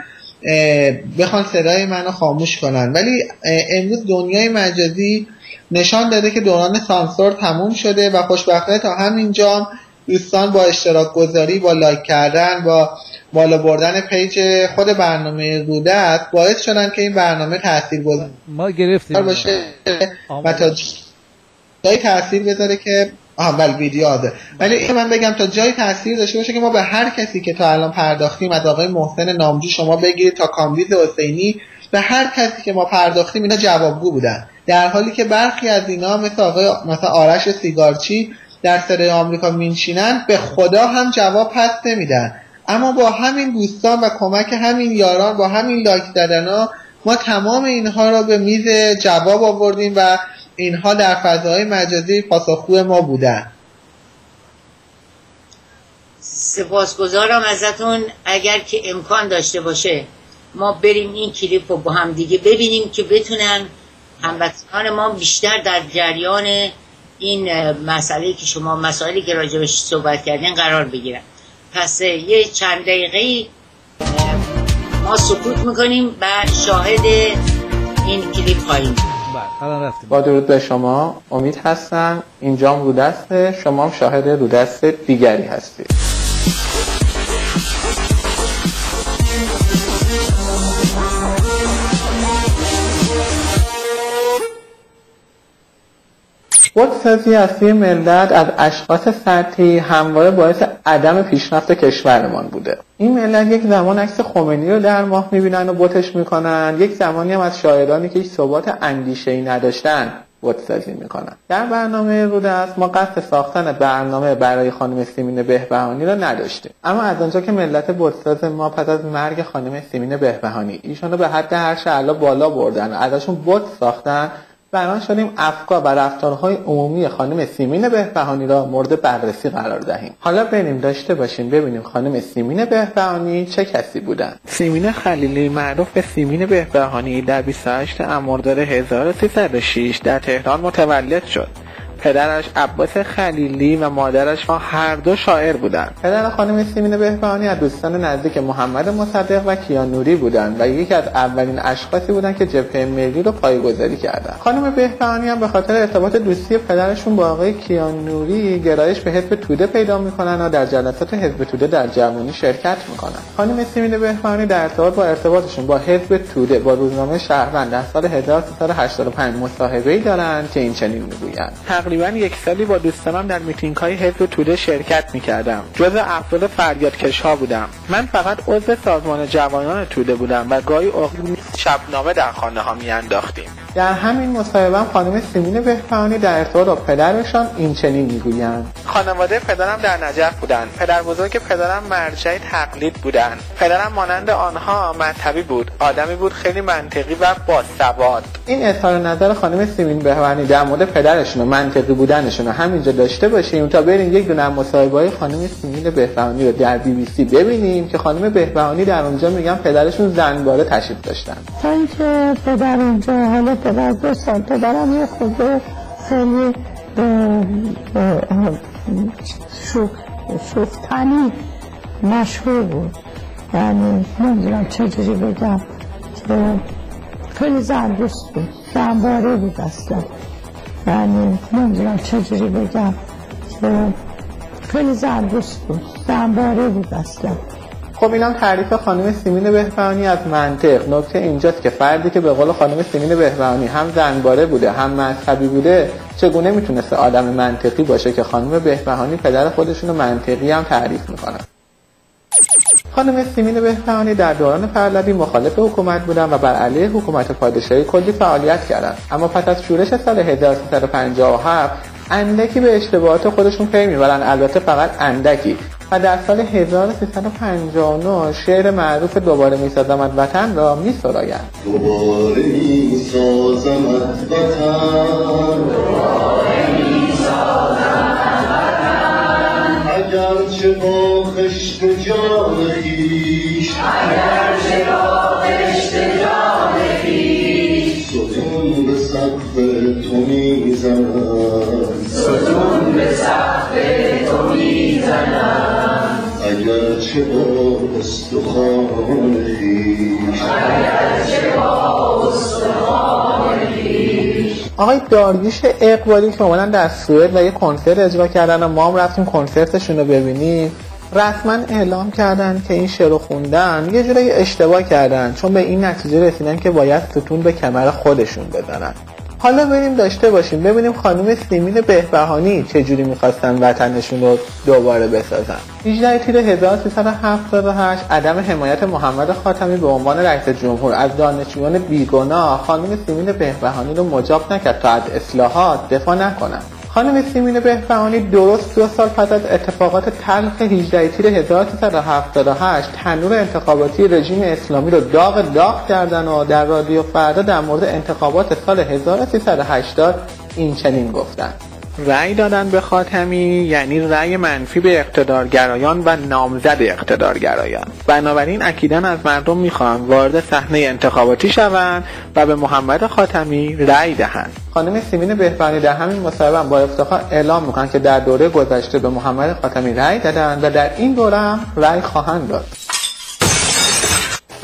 بخوان صدای منو خاموش کنن، ولی امروز دنیای مجازی نشان داده که دوران سانسور تموم شده و خوشبختانه تا همینجا دوستان با اشتراک گذاری، با لایک کردن، با بالا بردن پیج خود برنامه روده است باعث شدن که این برنامه تاثیرگذار ما گرفتیم باشه و تا جایی تاثیر بذاره که بله ویدیو آده، ولی این من بگم تا جایی تاثیر داشته باشه که ما به هر کسی که تا الان پرداختیم، از آقای محسن نامجو شما بگیرید تا کامبیز حسینی، به هر کسی که ما پرداختیم اینا جوابگو بودن، در حالی که برخی از اینا مثلا آرش سیگارچی در سرای آمریکا میشینن به خدا هم جواب پس نمیدن. اما با همین دوستان و کمک همین یاران، با همین لایک زدنا، ما تمام اینها را به میز جواب آوردیم و اینها در فضای مجازی پاسخگوی ما بودن. سپاسگزارم ازتون. اگر که امکان داشته باشه ما بریم این کلیپ رو با هم دیگه ببینیم که بتونن هموطنان ما بیشتر در جریان این مسائلی که راجبش صحبت کردین قرار بگیرن. پس یه چند دقیقه ما سکوت میکنیم و شاهد این کلیپ خواهیم. الان رفتیم. با درود به شما، امید هستم. اینجام رودست، شما هم شاهد رودست دیگری هستید. بت‌سازی اصلی ملت از اشخاص سطحی همواره باعث عدم پیشرفت کشورمان بوده. این ملت یک زمان عکس خمینی رو در ماه میبینن و بتش میکنن، یک زمانی هم از شاعرانی که هیچ ثبات اندیشه‌ای نداشتن بت‌سازی میکنن. در برنامه رودست ما قصد ساختن برنامه برای خانم سیمین بهبهانی رو نداشتیم، اما از آنجا که ملت بت‌ساز ما پس از مرگ خانم سیمین بهبهانی ایشون رو به حد هر شعلا بالا بردن و ازشون بت ساختن، بران شدیم افکار و رفتارهای عمومی خانم سیمین بهبهانی را مورد بررسی قرار دهیم. حالا بریم داشته باشیم ببینیم خانم سیمین بهبهانی چه کسی بودن. سیمین خلیلی معروف به سیمین بهبهانی در 28 مرداد 1306 در تهران متولد شد. پدرش عباس خلیلی و مادرش هر دو شاعر بودند. پدر خانم سیمین بهبهانی از دوستان نزدیک محمد مصدق و کیانوری بودند و یکی از اولین اشخاصی بودند که جبهه ملی رو پایه‌گذاری کردند. خانم بهبهانی هم به خاطر ارتباط دوستی پدرشون با آقای کیانوری گرایش به حزب توده پیدا می‌کنند و در جلسات حزب توده در جوانی شرکت می‌کنند. خانم سیمین بهبهانی در ارتباطشون با حزب توده با روزنامه شهروند در سال 1385 مصاحبه‌ای دارند که این چنین می‌گویند: تقریباً یک سالی با دوستانم در میتینگ‌های حزب توده شرکت می‌کردم. جزو افراد فریادکش‌ها بودم. من فقط عضو سازمان جوانان توده بودم و گاهی اوقات شبنامه در خانه‌ها می‌انداختیم. در همین مصاحبه خانم سیمین بهبهانی در ارتباط با پدرشان این چنین می‌گویند: خانواده پدرم در نجف بودند. پدر بزرگ پدرم مرجع تقلید بودند. پدرم مانند آنها مذهبی بود. آدمی بود خیلی منطقی و باسواد. این اظهار نظر خانم سیمین بهبهانی در مورد پدرشون و منطقی بودنشون همینجا داشته باشیم تا بریم یک دونه مصاحبه‌های خانم سیمین بهبهانی رو در BBC ببینیم که خانم بهبهانی در اونجا میگن پدرشون زنباره تشریف داشتن. تا اینکه پدر اونجا، حالا پدر 2 سال، پدرم یه خود خیلی شوختنی مشهور بود، یعنی نمیدونم چجوری بگم که خیلی زندوست بود، زنباره بود اصلا، یعنی نمیدونم چجوری بگم که خیلی زندوست بود، زنباره بود اصلا. خب اینم تعریف خانم سیمین بهبهانی از منطق. نکته اینجاست که فردی که به قول خانم سیمین بهبهانی هم زنباره بوده هم مذهبی بوده چگونه میتونسته آدم منطقی باشه که خانم بهبهانی پدر خودشون رو منطقی هم تعریف میکنن. خانم سیمین بهبهانی در دوران پهلوی مخالف حکومت بودن و بر علیه حکومت پادشاهی کلی فعالیت کردند، اما پس از شورش سال 1357 اندکی به اشتباهات خودشون پی میبرن، البته فقط اندکی، و در سال 1359 شعر معروف دوباره میسازمت وطن را میسرایند. دوباره میسازمت وطن، دوباره میسازمت وطن، اگرچه با خشت جان خویش، اگرچه با خشت جان خویش، ستون به سقف تو میزنم، ستون به سقف تو میزنم، اگرچه با استخوان خویش، اگرچه با استخوان خویش. آقای داریوش اقبالی که اومدن در سوئد و یه کنسرت اجرا کردن و ما هم رفتیم کنسرتشون رو ببینیم، رسما اعلام کردن که این شعر رو خوندن یه جورایی اشتباه کردن، چون به این نتیجه رسیدن که باید ستون به کمر خودشون بزنن. حالا بریم داشته باشیم ببینیم خانم سیمین بهبهانی چجوری میخواستن وطنشون رو دوباره بسازن. 18 تیر 1378 عدم حمایت محمد خاتمی به عنوان رئیس جمهور از دانشجویان بیگناه خانم سیمین بهبهانی رو مجاب نکرد تا از اصلاحات دفاع نکنن. خانم سیمین بهبهانی درست 2 سال پس از اتفاقات تلخ 18 تیر 1378 تنور انتخاباتی رژیم اسلامی رو داغ کردن و در رادیو فردا در مورد انتخابات سال 1380 این چنین گفتن: رأی دادن به خاتمی یعنی رأی منفی به اقتدارگرایان و نامزد اقتدارگرایان. بنابراین اکیداً از مردم میخوان وارد صحنه انتخاباتی شوند و به محمد خاتمی رأی دهند. خانم سیمین بهبهانی در همین مصاحبه با افتخار اعلام میکنن که در دوره گذشته به محمد خاتمی رأی دادند و در این دوره هم رأی خواهند داد.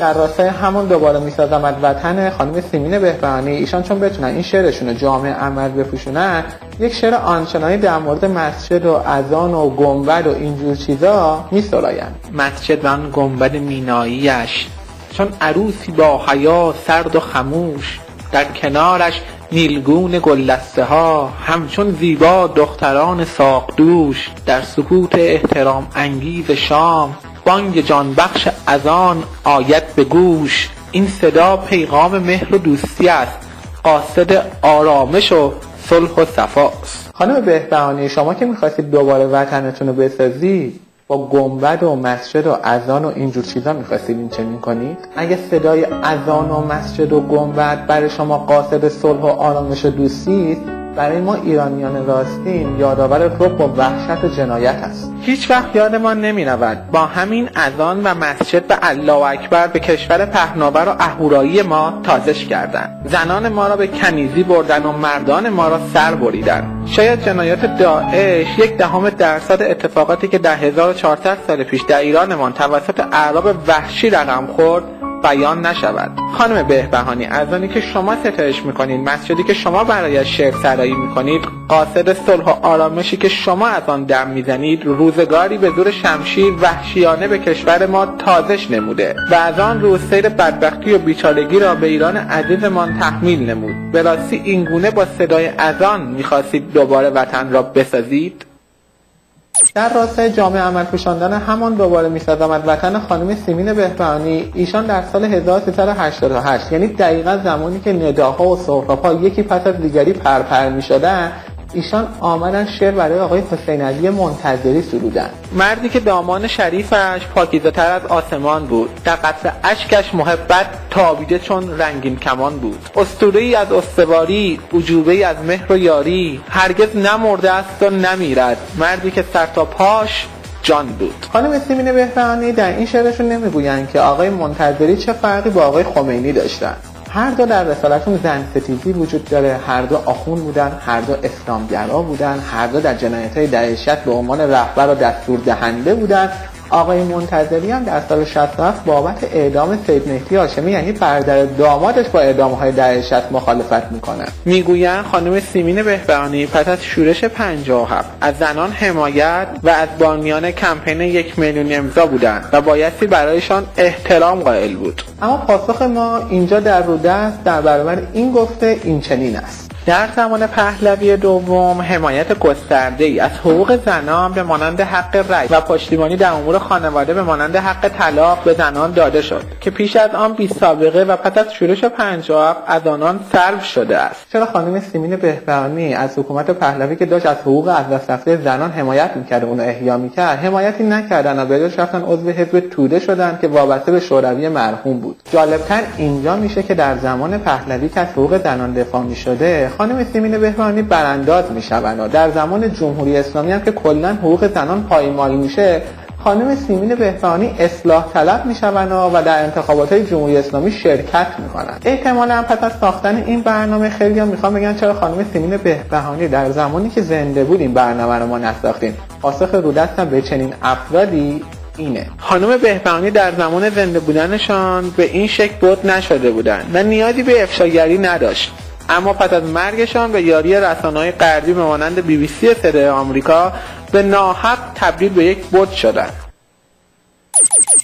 در راستای همون دوباره میسازمت وطن خانم سیمین بهبهانی، ایشان چون بتونن این شعرشون رو جامعه عمل بپوشونن، یک شعر آنچنانی در مورد مسجد و اذان و گنبد و اینجور چیزا میسراین. مسجد و آن گنبد میناییش، چون عروسی با حیا سرد و خموش، در کنارش نیلگون گلدسته ها، همچون زیبا دختران ساقدوش، در سکوت احترام انگیز شام، بانگ جان بخش اذان آید به گوش. این صدا پیغام مهر و دوستی است، قاصد آرامش و صلح و صفاست. خانم بهبهانی، شما که می‌خواستید دوباره وطنتون رو بسازید، با گنبد و مسجد و اذان و اینجور چیزا می‌خواستید این چنین کنید؟ اگه صدای اذان و مسجد و گنبد برای شما قاصد صلح و آرامش و دوستی است، برای ما ایرانیان راستین یادآور رعب و وحشت و جنایت است. هیچ وقت یادمان نمی‌رود با همین اذان و مسجد و الله اکبر به کشور پهناور و اهورایی ما تازش کردند. زنان ما را به کنیزی بردن و مردان ما را سر بریدند. شاید جنایات داعش 0.1% اتفاقاتی که در 1400 سال پیش در ایرانمان توسط اعراب وحشی رقم خورد بیان نشود. خانم بهبهانی، اذانی که شما ستایش میکنید، مسجدی که شما برایش شعر سرایی میکنید، قاصد صلح و آرامشی که شما از آن دم میزنید، روزگاری به زور شمشیر وحشیانه به کشور ما تازش نموده و از آن روز سیر بدبختی و بیچارگی را به ایران عزیزمان تحمیل نمود. به راستی این گونه با صدای اذان میخواستید دوباره وطن را بسازید؟ در راستای جامعه عمل پوشاندن همان دوباره میسازمت وطن خانم سیمین بهبهانی، ایشان در سال 1388، یعنی دقیقا زمانی که نداها و سهراب‌ها یکی پس از دیگری پرپر میشدن، ایشان آمدن شعر برای آقای حسین علی منتظری سرودن. مردی که دامان شریفش پاکیزه تر از آسمان بود، در قطر اشکش محبت تابیده چون رنگین کمان بود. اسطوره‌ای از استواری، عجوبه‌ای از مهر و یاری، هرگز نمرده است و نمیرد، مردی که سر تا پاش جان بود. خانم سیمین بهبهانی در این شعرشون نمیگویند که آقای منتظری چه فرقی با آقای خمینی داشتن. هر دو در رسالتون زن ستیزی وجود داره، هر دو آخوند بودن، هر دو اسلامگرا بودن، هر دو در جنایت‌های داعشیت به عنوان رهبر و دستور دهنده بودن. آقای منتظری هم در سال 67 بابت اعدام سید مهدی هاشمی، یعنی برادر دامادش، با اعدام‌های داعشیت مخالفت میکنه. میگویند خانم سیمین بهبهانی پس از شورش 57 از زنان حمایت و از بانیان کمپین 1 میلیون امضا بودند و بایستی برایشان احترام قائل بود. اما پاسخ ما اینجا در رودست در برابر این گفته این چنین است: در زمان پهلوی دوم حمایت گسترده‌ای از حقوق زنان به مانند حق رأی و پشتیبانی در امور خانواده به مانند حق طلاق به زنان داده شد که پیش از آن بی سابقه و پس از شورش 57 از آنان سلب شده است. چرا خانم سیمین بهبهانی از حکومت پهلوی که داشت از حقوق از دست رفته زنان حمایت می‌کرد و اون احیا می‌کرد حمایتی نکردن و به جاش رفتن عضو حزب توده شدن که وابسته به شوروی مرحوم بود؟ جالب‌تر اینجا میشه که در زمان پهلوی که از حقوق زنان دفاع می‌شده، خانم سیمین بهبهانی برانداز میشوند و در زمان جمهوری اسلامی هم که کلا حقوق زنان پایمال میشه، خانم سیمین بهبهانی اصلاح طلب میشوند و در انتخابات جمهوری اسلامی شرکت میکنند. احتمالاً پس از ساختن این برنامه خیلی‌ها میخوان بگن چرا خانم سیمین بهبهانی در زمانی که زنده بود این برنامه رو ما نساختیم. پاسخ رودست به چنین افرادی اینه: خانم بهبهانی در زمان زنده بودنشان به این شکل بود نشده بودند و نیازی به افشاگری نداشت، اما پس از مرگشان به یاری رسانه‌های غربی به مانند BBC صدای آمریکا به ناحق تبدیل به یک بت شدند.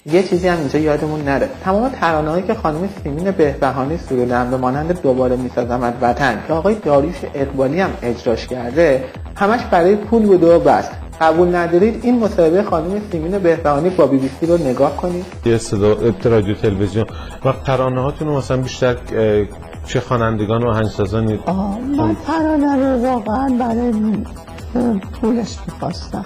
یه چیزی هم اینجا یادمون نره، تمام ترانه‌هایی که خانم سیمین بهبهانی سرودن به مانند دوباره میسازمت وطن که آقای داریوش اقبالی هم اجراش کرده، همش برای پول بوده و بس. قبول ندارید این مصاحبه خانم سیمین بهبهانی با BBC رو نگاه کنید. یه صدا رادیو تلویزیون و ترانه‌هاتون مثلا بیشتر چه خوانندگان و آهنگسازانی؟ من ترانه رو واقعا برای پولش میخواستم.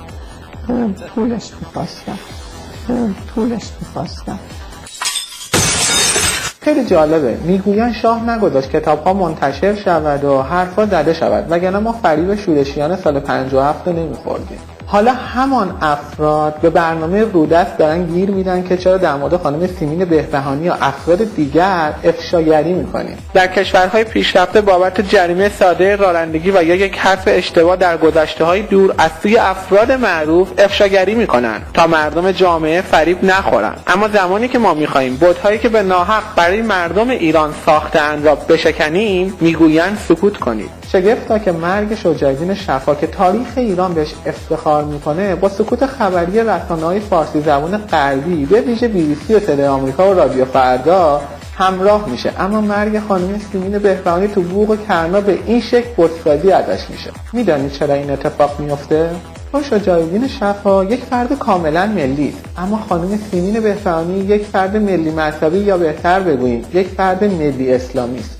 خیلی جالبه، میگویند شاه نگذاشت کتاب‌ها منتشر شود و حرفا زده شود، وگرنه ما فریب شورشیان سال 57 رو نمی‌خوردیم. حالا همان افراد به برنامه رودست دارن گیر میدن که چرا در مورد خانم سیمین بهبهانی یا افراد دیگر افشاگری میکنیم. در کشورهای پیشرفته بابت جریمه ساده رانندگی و یا یک حرف اشتباه در گذشته‌های دور از سوی افراد معروف افشاگری میکنن تا مردم جامعه فریب نخورن. اما زمانی که ما میخوایم بت‌هایی که به ناحق برای مردم ایران ساخته‌اند را بشکنیم، میگویند سکوت کنید. شگفتا که مرگ شجاع‌الدین شفا که تاریخ ایران بهش افتخار میکنه با سکوت خبری رسانه‌های فارسی زبان غربی به ویژه BBC و تله آمریکا و رادیو فردا همراه میشه، اما مرگ خانم سیمین بهبهانی تو بوق و کرنا به این شکل بت‌سازی ازش میشه. میدونید چرا این اتفاق میفته؟ چون شجاع‌الدین شفا یک فرد کاملا ملی است، اما خانم سیمین بهبهانی یک فرد ملی مذهبی یا بهتر بگوییم یک فرد ملی اسلامی است.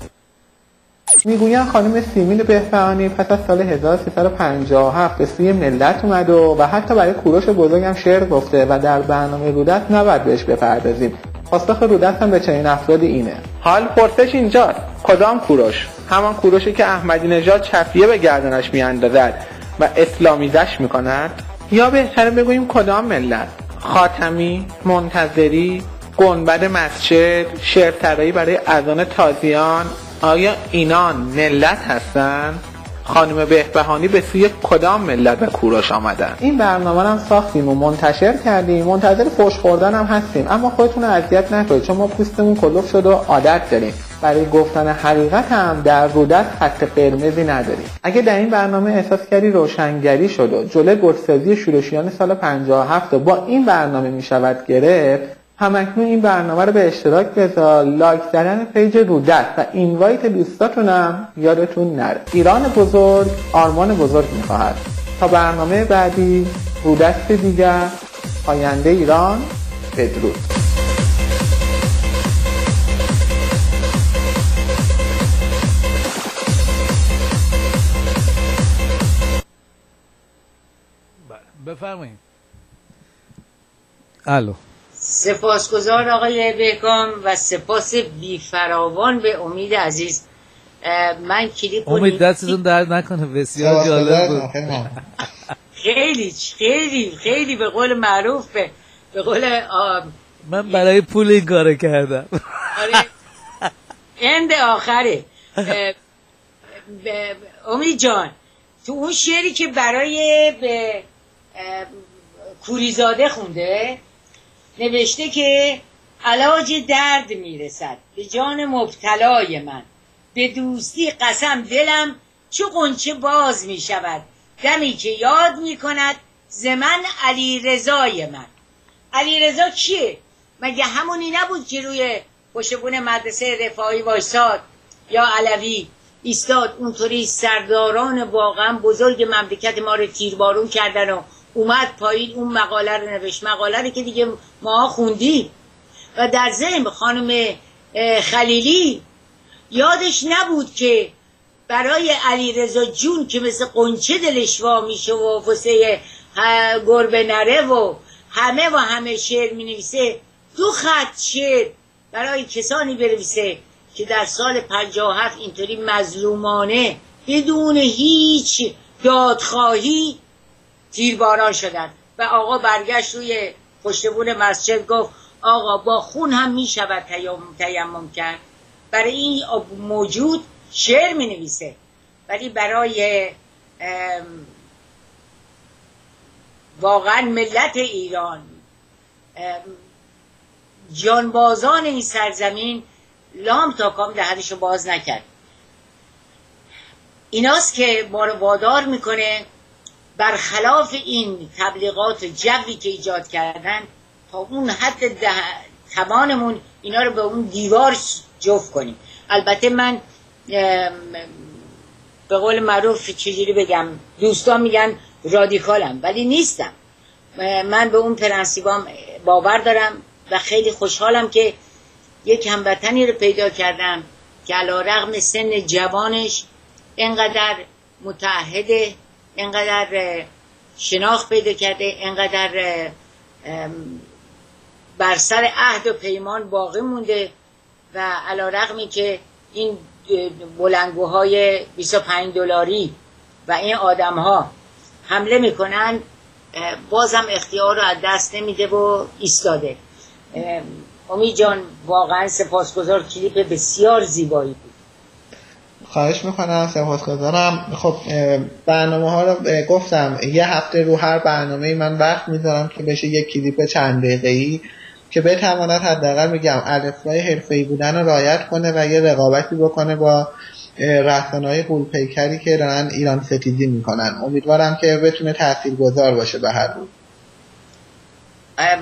میگویند خانم سیمین بهبهانی پس از سال 1357 به سوی ملت اومد و حتی برای کوروش بزرگ هم شعر گفته و در برنامه رودست نباید بهش بپردازیم. پاسخ رودست هم به چنین افرادی اینه. حال پرسش اینجاست، کدام کوروش؟ همان کوروشی که احمدی نژاد چفیه به گردنش میاندازد و اسلامیزش میکند؟ یا بهتره بگوییم کدام ملت؟ خاتمی، منتظری، گنبد مسجد، شعرسرایی برای اذان تازیان، آیا اینان ملت هستن؟ خانم بهبهانی به سوی کدام ملت و کوروش آمدن؟ این برنامه هم ساختیم و منتشر کردیم، منتظر فوش خوردن هم هستیم، اما خودتون اذیت نکنید چون ما پوستمون کلوف شد و عادت داریم. برای گفتن حقیقت هم در رودست خط قرمزی نداریم. اگه در این برنامه احساس کردی روشنگری شد و جلوی بت‌سازی شورشیان سال 57 با این برنامه میشود گرفت، همکنون این برنامه رو به اشتراک بذار، لایک زدن پیج رودست و اینوایت دوستاتونم یادتون نره. ایران بزرگ آرمان بزرگ میخواهد. تا برنامه بعدی، رودست دیگر، آینده ایران، بدرود. بفرمایید. الو. سپاسگزار آقای بهکام و سپاس بیفراوان به امید عزیز. من کلیپ امید دستتون درد نکنه، بسیار جالب بود. خیلی خیلی خیلی به قول معروف به قول من برای پول این کارو کردم. آره اند آخره. امید جان تو اون شعری که برای به کوریزاده خونده نوشته که علاج درد میرسد به جان مبتلای من، به دوستی قسم دلم چو غنچه باز میشود، دمی که یاد میکند ز من علی رضای من. علی رضا کیه؟ مگه همونی نبود که روی پشتبون مدرسه رفاعی وایساد یا علوی ایستاد؟ اونطوری سرداران واقعا بزرگ مملکت ما رو تیربارون کردن و اومد پایین اون مقاله رو نوشت، مقاله رو که دیگه ما خوندیم. و در ضمن خانم خلیلی یادش نبود که برای علیرضا جون که مثل قنچه دلش وا میشه و واسه گربه نره و همه شعر می نویسه، 2 خط شعر برای کسانی بنویسه که در سال 57 اینطوری مظلومانه بدون هیچ دادخواهی تیرباران شدن و آقا برگشت روی پشتبون مسجد گفت آقا با خون هم می شود تیمم کرد. برای این موجود شعر می نویسه، ولی برای واقعا ملت ایران، جانبازان این سرزمین، لام تا کام دهنشو باز نکرد. ایناست که ما رو وادار میکنه برخلاف این تبلیغات جوی که ایجاد کردن تا اون حد توانمون اینا رو به اون دیوار جفت کنیم. البته من به قول معروف چجوری بگم، دوستان میگن رادیکالم ولی نیستم. من به اون پرنسیبام باور دارم و خیلی خوشحالم که یک هموطنی رو پیدا کردم که علیرغم سن جوانش اینقدر متعهده، اینقدر شناخت پیدا کرده، اینقدر بر سر عهد و پیمان باقی مونده و علیرغمی که این بلندگوهای 25 دلاری و این آدم ها حمله میکنن، بازم اختیار رو از دست نمیده و ایستاده. امید جان واقعا سپاسگزار، کلیپ بسیار زیبایی بود. خواهش میکنم، سپاسگزارم. خب برنامه ها رو گفتم یه هفته رو هر برنامه من وقت میذارم که بشه یک کلیپ چند دقیقه‌ای که بتواند حداقل میگم الفبای حرفه‌ای بودن رو رعایت کنه و یه رقابتی بکنه با رسانه‌های غول‌پیکری که دارن ایران ستیزی میکنن. امیدوارم که بتونه تاثیرگذار باشه به هر روز.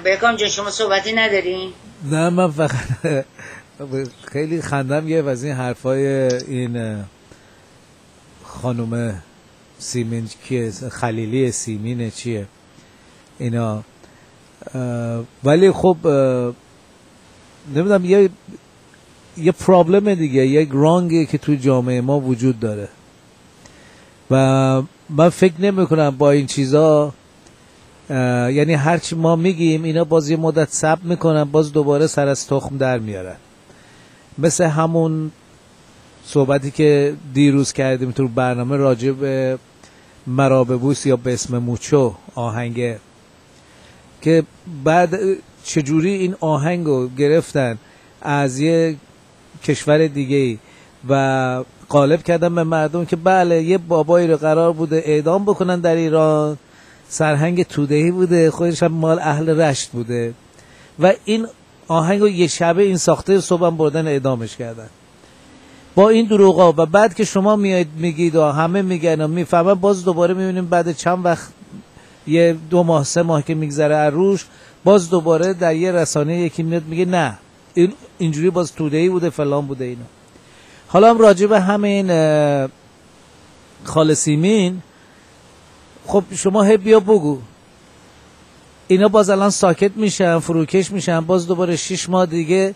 بهکام جان شما صحبتی ندارین؟ نه من فقط خیلی خندم گرفت از این حرفای این خانم سیمین کیه، خلیلی سیمینه چیه اینا، ولی خب نمیدونم یه پرابلم دیگه، یک رانگی که توی جامعه ما وجود داره و من فکر نمی کنم با این چیزا، یعنی هرچی ما میگیم اینا باز یه مدت صبر میکنن، باز دوباره سر از تخم در میارن. مثل همون صحبتی که دیروز کردیم تو برنامه راجع به مراببوس یا به اسم موچو آهنگه، که بعد چجوری این آهنگ رو گرفتن از یه کشور دیگه و قالب کردن به مردم که بله یه بابایی رو قرار بوده اعدام بکنن در ایران، سرهنگ تودهی بوده، خودش هم مال اهل رشت بوده و این آهنگ رو یه شبه این ساخته، صبح هم بردن اعدامش کردن با این دروغا. و بعد که شما میایید میگید و همه میگن و میفهمن، باز دوباره میبینیم بعد چند وقت یه 2 ماه 3 ماه که میگذره از روش، باز دوباره در یه رسانه یکی میاد میگه نه این اینجوری باز تودهی بوده فلان بوده اینا. حالا هم راجع به همین خاله سیمین، خب شما هی بیا بگو، اینا باز الان ساکت میشن، فروکش میشن، باز دوباره 6 ماه دیگه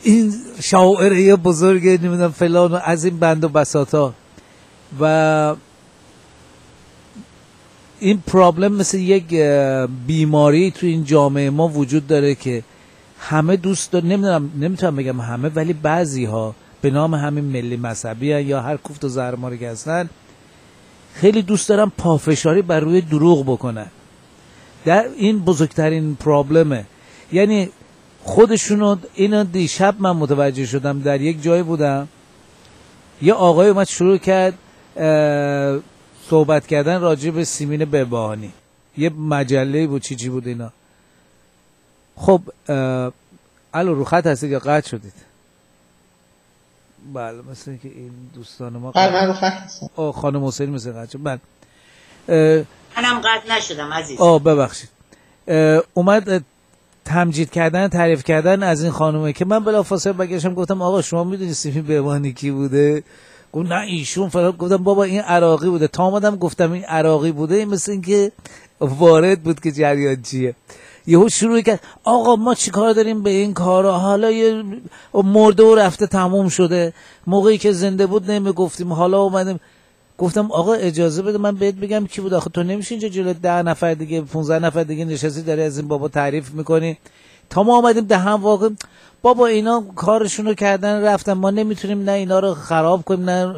این شاعره بزرگ نمیدونم فلان و از این بند و بساطا. و این پرابلم مثل یک بیماری تو این جامعه ما وجود داره که همه دوست دارن، نمیتونم بگم همه، ولی بعضی ها به نام همین ملی مذهبی یا هر کوفت و زهرماری که هستن خیلی دوست دارن پافشاری بر روی دروغ بکنن. در این بزرگترین پرابلمه. یعنی خودشونو اینا دیشب من متوجه شدم، در یک جای بودم یه آقای اومد شروع کرد صحبت کردن راجع به سیمین بهبهانی، یه مجله بود چی بود اینا. خب الو رو خط هستی که قطع شدید؟ بله مثل که این دوستان ما من رو خط هستم. خانم حسینی مثل قطع شد. منم قطع نشدم عزیز. ببخشید. اومد تمجید کردن، تعریف کردن از این خانومه که من بلافاصله برگشتم گفتم آقا شما میدونی سیمین بهبهانی کی بوده؟ گفت نه ایشون فلان. گفتم بابا این عراقی بوده. تا اومدم گفتم این عراقی بوده، این مثل این که وارد بود که جریان چیه. یهو شروع کرد آقا ما چیکار داریم به این کارا، حالا یه مرده و رفته تموم شده، موقعی که زنده بود نمیگفتیم، حالا اومدیم. گفتم آقا اجازه بده من بهت بگم کی بود. آخه تو نمیشه اینجا جلوی 10 نفر دیگه 15 نفر دیگه نشستی داری از این بابا تعریف میکنی. تا ما اومدیم دهن واقع بابا اینا کارشونو کردن رفتن، ما نمیتونیم نه اینا رو خراب کنیم نه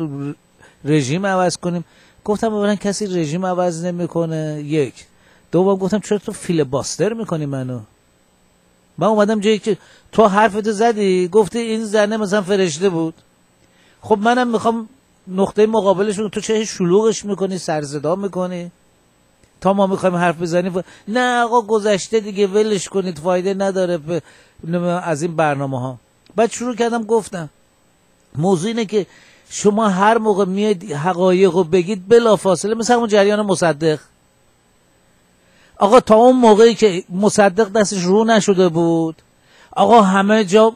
رژیم عوض کنیم. گفتم اولا کسی رژیم عوض نمیکنه، یک. دوم گفتم چرا تو فیلباستر میکنی منو؟ من اومدم جایی که تو حرفتو زدی گفتی این زنه مثلا فرشته بود، خب منم میخوام نقطه مقابلش رو، تو چه شلوغش میکنی، سرصدا میکنی تا ما میخوایم حرف بزنیم. نه آقا گذشته دیگه ولش کنید فایده نداره از این برنامه ها. بعد شروع کردم گفتم موضوع اینه که شما هر موقع میاد حقایق رو بگید بلافاصله مثل همون جریان مصدق. آقا تا اون موقعی که مصدق دستش رو نشده بود آقا همه جا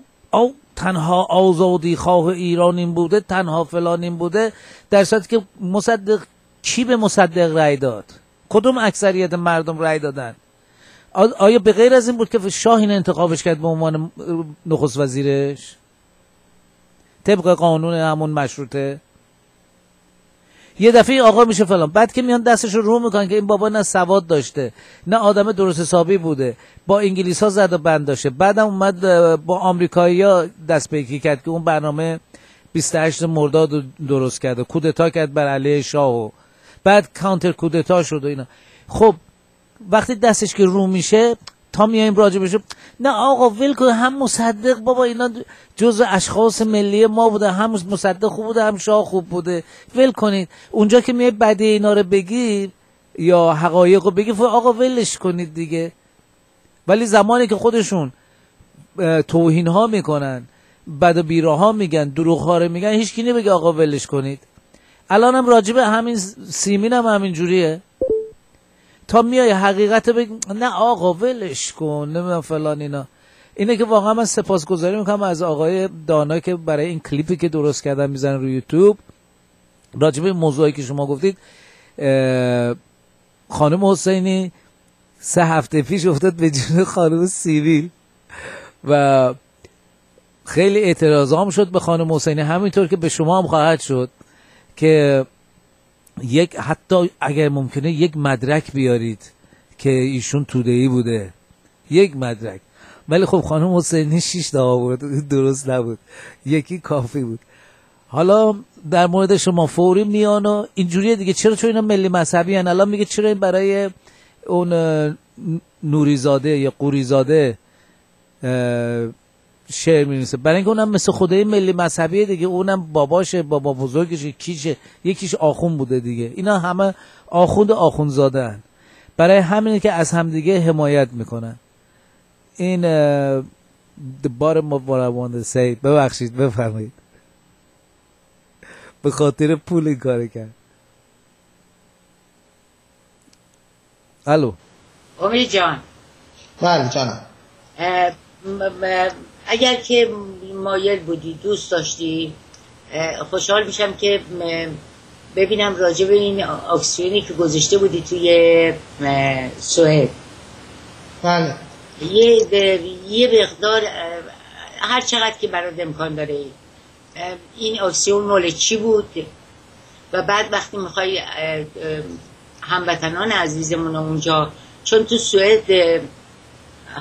تنها آزادی خواه ایران این بوده، تنها فلان این بوده، در صورتی که مصدق کی به مصدق رأی داد؟ کدوم اکثریت مردم رأی دادن؟ آیا به غیر از این بود که شاه این انتخابش کرد به عنوان نخست وزیرش طبق قانون همون مشروطه؟ یه دفعه آقا میشه فلان، بعد که میان دستش رو میکنن که این بابا نه سواد داشته نه آدم درست حسابی بوده، با انگلیس ها زد و بند داشته، بعدم اومد با آمریکایی ها دست به یکی کرد که اون برنامه 28 مرداد رو درست کرد و کودتا کرد بر علیه شاه و بعد کانتر کودتا شد و اینا. خب وقتی دستش که رو میشه تا میایم راجع بشه، نه آقا ول کن، هم مصدق بابا اینا جزء اشخاص ملی ما بوده، هم مصدق خوب بوده هم شاه خوب بوده، ول کنید. اونجا که میای بدی اینا رو بگی یا حقایق رو بگی آقا ولش کنید دیگه. ولی زمانی که خودشون توهین ها میکنن، بد و بیراه ها میگن، دروغ ها رو میگن، هیچ کی نمیگه آقا ولش کنید. الان هم راجب همین سیمین هم همین جوریه، تا میای حقیقت بگی نه آقا ولش کن نمیدونم فلان اینا. اینه که واقعا من سپاسگزاری میکنم از آقای دانا که برای این کلیپی که درست کردن میزنن روی یوتیوب راجب این موضوعی که شما گفتید. خانم حسینی 3 هفته پیش افتاد به جون خانم سیبیل و خیلی اعتراضام شد به خانم حسینی، همینطور که به شما هم خواهد شد که یک حتی اگر ممکنه یک مدرک بیارید که ایشون توده‌ای بوده، یک مدرک. ولی خب خانم حسینی 6 تا آورد، درست نبود، یکی کافی بود. حالا در مورد شما فوری میان و اینجوریه دیگه. چرا؟ چون اینا ملی مذهبی هن. الان میگه چرا این برای اون نوریزاده یا قوریزاده شعر می‌نویسه؟ برای اینکه اونم مثل خدای ملی مذهبیه دیگه، اونم باباشه، بابا بزرگش کیشه، یکیش آخوند بوده دیگه. اینا همه آخوند و آخوندزاده هن. برای همینه که از همدیگه حمایت میکنن. این the bottom of what I want to say. ببخشید بفرمایید. به خاطر پول این کار کرد. الو امید جان. بله جانم. اگر که مایل بودی، دوست داشتی، خوشحال میشم که ببینم راجع به این اکسیونی که گذاشته بودی توی سوئد. بله. یه مقدار هر چقدر که برات امکان داره این اکسیون مال چی بود، و بعد وقتی میخوای هموطنان عزیزمون اونجا، چون تو سوئد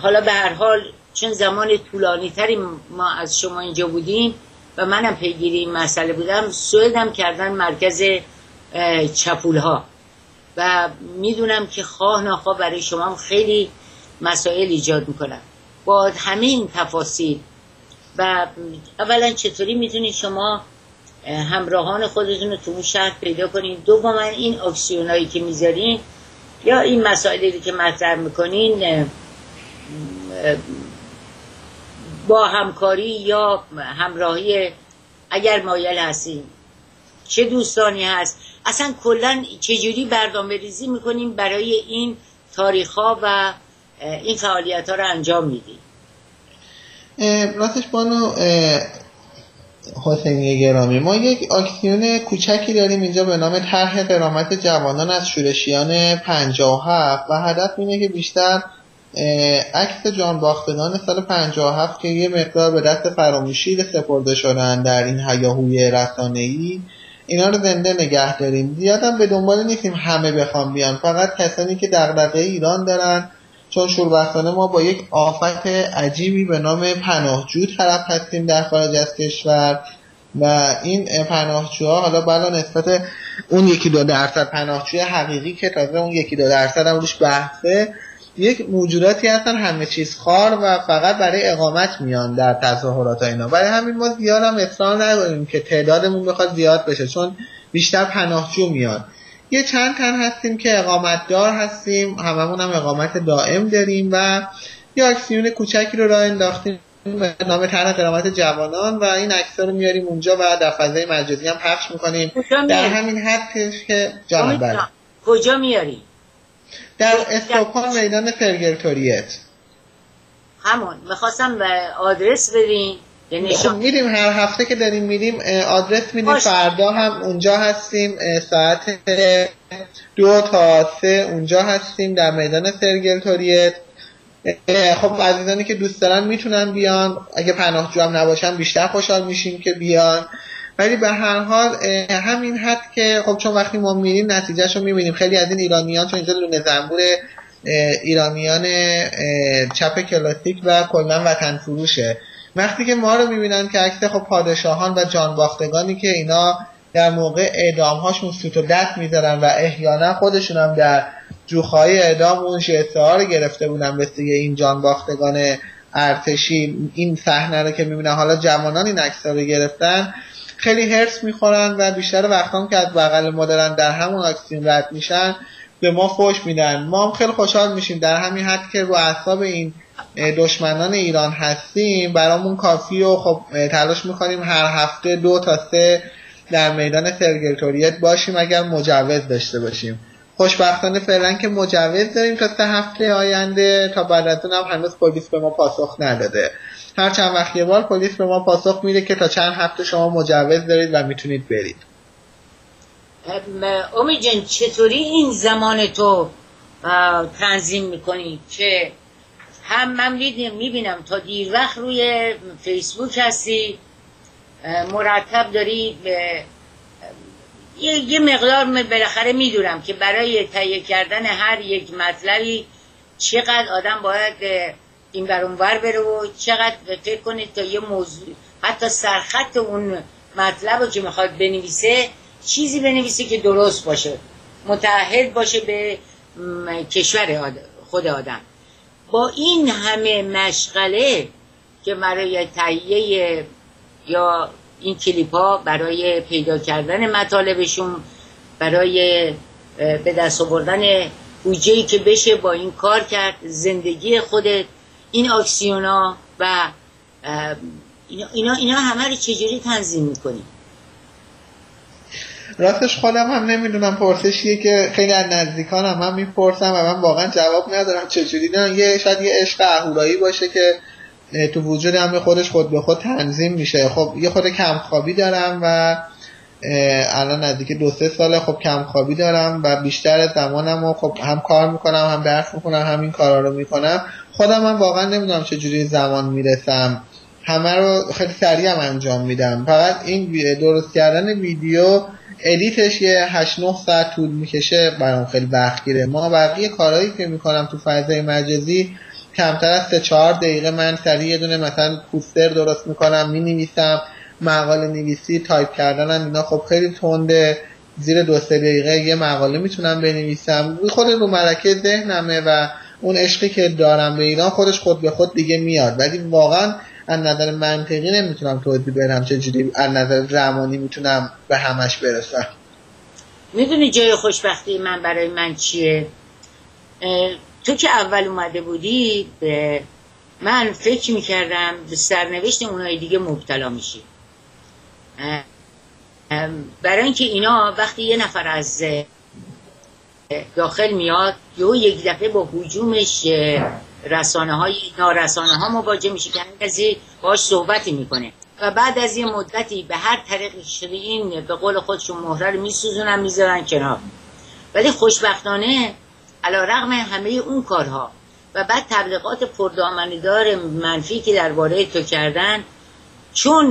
حالا به هر حال چون زمان طولانی تری ما از شما اینجا بودیم و منم پیگیری این مسئله بودم، سوئد هم کردن مرکز چپول ها و میدونم که خواه ناخواه برای شما هم خیلی مسائل ایجاد میکنن با همین تفاصیل. و اولا چطوری میتونید شما همراهان خودتون رو تو اون شهر پیدا کنین؟ دوما این اکسیونایی که میذارین یا این مسائلی که مطرح میکنین با همکاری یا همراهی اگر مایل هستین، چه دوستانی هست، اصلا کلا چجوری برنامه ریزی میکنین برای این تاریخ ها و این فعالیت ها رو انجام میدین؟ راستش بانو حسینی گرامی، ما یک اکسیون کوچکی داریم اینجا به نام طرح غرامت جوانان از شورشیان 57 و هدف اینه که بیشتر عکس جانباختگان سال 57 که یه مقدار به دست فراموشی سپرده شدن در این هیاهوی رسانه‌ای، اینا رو زنده نگه داریم. زیادم به دنبال نیستیم همه بخوام بیان، فقط کسانی که دغدغه ایران دارن، چون شوربختانه ما با یک آفت عجیبی به نام پناهجو طرف هستیم در خارج از کشور و این پناهجوها حالا بالا نسبت اون 1-2% پناهجوی حقیقی که تازه اون 1-2% هم روش بحثه، یک موجوداتی هستن همه چیز خوار و فقط برای اقامت میان در تظاهرات اینا. برای همین ما زیاد هم اصرار نداریم که تعدادمون بخواد زیاد بشه، چون بیشتر پناهجو میاد. یه چند تن هستیم که اقامت دار هستیم، هممون هم اقامت دائم داریم و یه اکسیون کوچکی رو راه انداختیم به نام طرح غرامت جوانان و این عکس‌ها رو میاریم اونجا و در فضای مجازی هم پخش میکنیم. در همین حدش که جانب کجا میاری؟ در استکهلم میدان سرگلتوریت. همون میخواستم آدرس بدین. خب میریم هر هفته که داریم میریم آدرس میدیم. فردا هم اونجا هستیم ساعت 2 تا 3 اونجا هستیم در میدان سرگلتوریت. خب عزیزانی که دوست دارن میتونن بیان، اگه پناهجو هم نباشن بیشتر خوشحال میشیم که بیان. ولی به هر حال همین حد که خب چون وقتی ما میریم نتیجهشو میبینیم. خیلی از این ایرانیان چون اینجا لونه زنبور ایرانیان چپ کلاسیک و کلا وطن فروشه، وقتی که ما رو میبینن که عکس خب پادشاهان و جانباختگانی که اینا در موقع اعدام‌هاشون سوت و دست میذارن و احیانا خودشون هم در جوخهای اعدام اون شعار رو گرفته بودن به سوی این جانباختگان ارتشی، این صحنه رو که میبینن حالا جوانان این عکس‌ها رو گرفتن، خیلی هرس میخورن و بیشتر وقتا که از بغل ما دارن در همون اکسیون رد میشن به ما فوش میدن. ما هم خیلی خوشحال میشیم در همین حد که رو اعصاب این دشمنان ایران هستیم برامون کافی و خب تلاش میکنیم هر هفته 2 تا 3 در میدان سرگرتوریت باشیم اگر مجوز داشته باشیم. خوشبختانه فعلا که مجوز داریم تا 3 هفته آینده، تا بعد از اون هم هنوز پلیس به ما پاسخ نداده. هر چند وقت یه بار پلیس به ما پاسخ میده که تا چند هفته شما مجوز دارید و میتونید برید. امید جان چطوری این زمان تو تنظیم میکنی که هم من میبینم تا دیر وقت روی فیسبوک هستی، مرتب داری یه مقدار بالاخره میدونم که برای تهیه کردن هر یک مطلبی چقدر آدم باید این بر اون ور بره و چقدر فکر کنید تا یه موضوع حتی سرخط اون مطلب رو که میخواد بنویسه چیزی بنویسه که درست باشه، متعهد باشه به کشور خود آدم. با این همه مشغله که برای تهیه یا این کلیپ ها، برای پیدا کردن مطالبشون، برای به دست آوردن بودجه‌ای که بشه با این کار کرد، زندگی خودت، این اکسیون ها و اینا همه رو چجوری تنظیم میکنی؟ راستش خودم هم نمیدونم، پرسشیه که خیلی از نزدیکانم من میپرسم و من واقعا جواب ندارم چجوری. شاید یه عشق اهورایی باشه که تو وجودم خودش خود به خود تنظیم میشه. خب یه خود کمخوابی دارم و الان نزدیک 2-3 ساله خب کمخوابی دارم و بیشتر زمانم خب هم کار میکنم هم درس میکنم هم این کارا رو میکنم. خودم هم واقعا نمیدونم چجوری زمان میرسم، همه رو خیلی سریع هم انجام میدم. فقط این درست کردن ویدیو ادیتش یه 8-9 ساعت طول میکشه، برام خیلی وقت گیره. ما بقیه کارهایی که میکنم تو فضای مجازی کمتر از 3-4 دقیقه من سریع یه دونه مثلا پوستر درست میکنم، مینویسم، مقاله نویسی، تایپ کردنم اینا خب خیلی تنده، زیر 2-3 دقیقه یه مقاله میتونم بنویسم. خود رو ملکه ذهنمه و اون عشقی که دارم به ایران خودش خود به خود دیگه میاد، ولی واقعا از نظر منطقی نمیتونم توضیح بدم چجوری از نظر زمانی میتونم به همش برسم. میدونی جای خوشبختی من برای من چیه؟ تو که اول اومده بودی من فکر میکردم به سرنوشت اونای دیگه مبتلا میشی، برای اینکه اینا وقتی یه نفر از داخل میاد یک دفعه با هجومش نارسانه ها مواجه میشه که کسی باهاش صحبتی میکنه و بعد از یه مدتی به هر طریقی شده این به قول خودشون مهره رو میسوزونن میذارن کنار. ولی خوشبختانه علیرغم همه اون کارها و بعد تبلیغات پردامنیدار منفی که درباره تو کردن، چون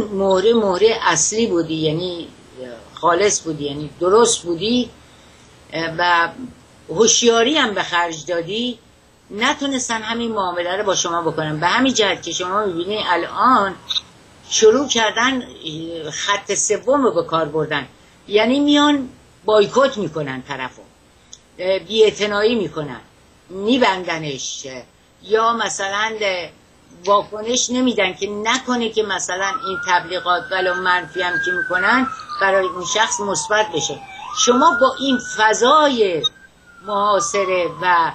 مهره اصلی بودی، یعنی خالص بودی، یعنی درست بودی و هوشیاری هم به خرج دادی، نتونستن همین معامله رو با شما بکنن. به همین جهت که شما میبینی الان شروع کردن خط سوم رو به کار بردن، یعنی میان بایکوت میکنن طرفو، بی‌اعتنایی میکنن، میبندنش، یا مثلا واکنش نمیدن که نکنه که مثلا این تبلیغات ولو منفی هم که میکنن برای اون شخص مثبت بشه. شما با این فضای محاصره و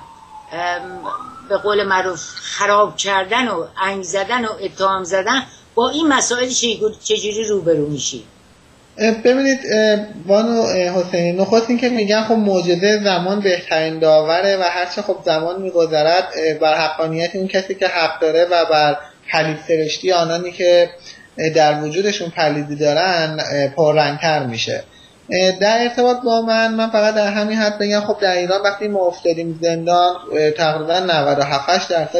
به قول معروف خراب کردن و انگ زدن و اتهام زدن با این مسائل چجوری روبرو میشی؟ ببینید بانو حسینی، نخست این که میگن خب معجزه زمان بهترین داوره و هرچه خب زمان میگذرد بر حقانیت اون کسی که حق داره و بر پلید سرشتی آنانی که در وجودشون پلیدی دارن پررنگتر میشه. در ارتباط با من فقط در همین حد بگم خب در ایران وقتی ما افتادیم زندان تقریبا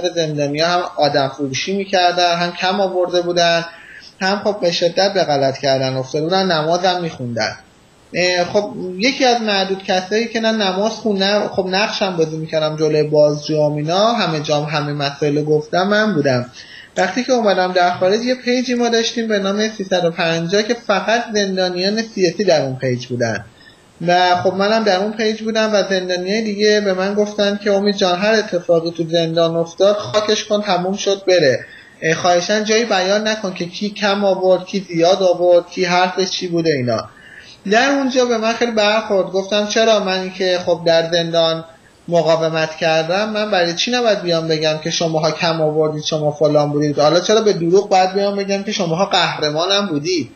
97% زندانی‌ها هم آدم فروشی میکردن، هم کم آورده بودن هم خب به شدت به غلط کردن افتاده بودن، نماز هم میخوندن. خب یکی از معدود کسایی که نه نماز خوندن، خب نقشم بازی میکردم جلوی بازجو اینا، همه جام همه مسائل گفتم من بودم. وقتی که اومدم در خارج یه پیجی ما داشتیم به نام 350 که فقط زندانیان سیاسی در اون پیج بودن و خب منم در اون پیج بودم و زندانیای دیگه به من گفتن که امید جان هر اتفاقی تو زندان افتاد خاکش کن تموم شد بره، خواهشاً جایی بیان نکن که کی کم آورد کی زیاد آورد کی حرفش چی بوده اینا. در اونجا به من خیلی برخورد، گفتم چرا من که خب در زندان مقاومت کردم من برای چی نباید بیام بگم که شماها کم آوردید شما فلان بودید، حالا چرا به دروغ باید بیام بگم که شماها قهرمانم بودید؟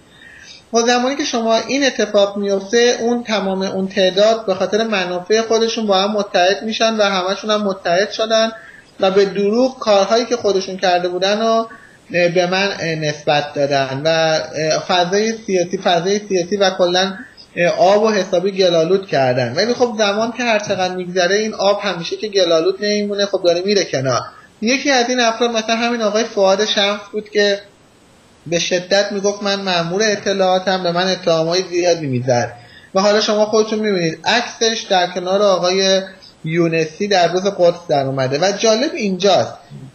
و زمانی که شما این اتفاق میفته اون تمام اون تعداد به خاطر منافع خودشون با هم متحد میشن و همشون هم متحد شدن و به دروغ کارهایی که خودشون کرده بودن و به من نسبت دادن و فضای سیاسی و کلا آب و حسابی گلالود کردن. ولی خب زمان که هر چقدر میگذره این آب همیشه که گلالود نمیمونه، خب داره میره کنار. یکی از این افراد مثلا همین آقای فؤاد شمس بود که به شدت میگفت من مأمور اطلاعاتم، به من اتهامای زیادی میزد و حالا شما خودتون میبینید عکسش در کنار آقای یونسی در روز قدس در اومده. و جالب اینجاست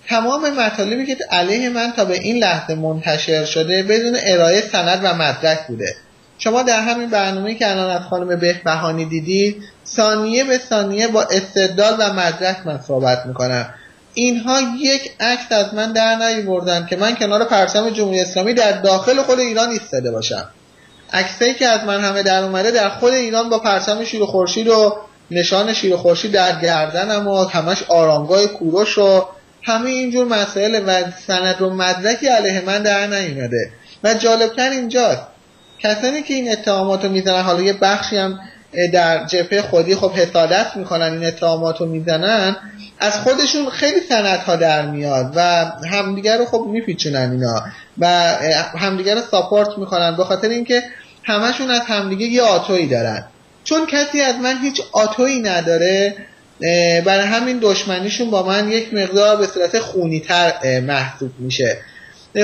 تمام مطالبی که علیه من تا به این لحظه منتشر شده بدون ارائه سند و مدرک بوده. شما در همین برنامه‌ای که الان از خانم بهبهانی دیدید ثانیه به ثانیه با استدلال و مدرک من صحبت میکنم. اینها یک عکس از من در نیاوردن که من کنار پرچم جمهوری اسلامی در داخل خود ایران ایستاده باشم. عکسایی که از من همه در اومده در خود ایران با پرچم شیر و خورشید و نشان شیر و خورشید در گردنم و همش آرامگاه کوروش و همه اینجور مسائل و سند و مدرکی علیه من در نیومده. و جالبتر اینجاست کسانی که این اتهاماتو میزنن، حالا یه بخشی هم در جبهه خودی خب حسادت میکنن این اتهاماتو میزنن، از خودشون خیلی سندها در میاد و همدیگر رو خب میپیچونن اینا و همدیگر رو ساپورت میکنن به خاطر اینکه همشون از همدیگه یه آتویی دارن. چون کسی از من هیچ آتویی نداره برای همین دشمنیشون با من یک مقدار به صورت خونی‌تر محسوب میشه.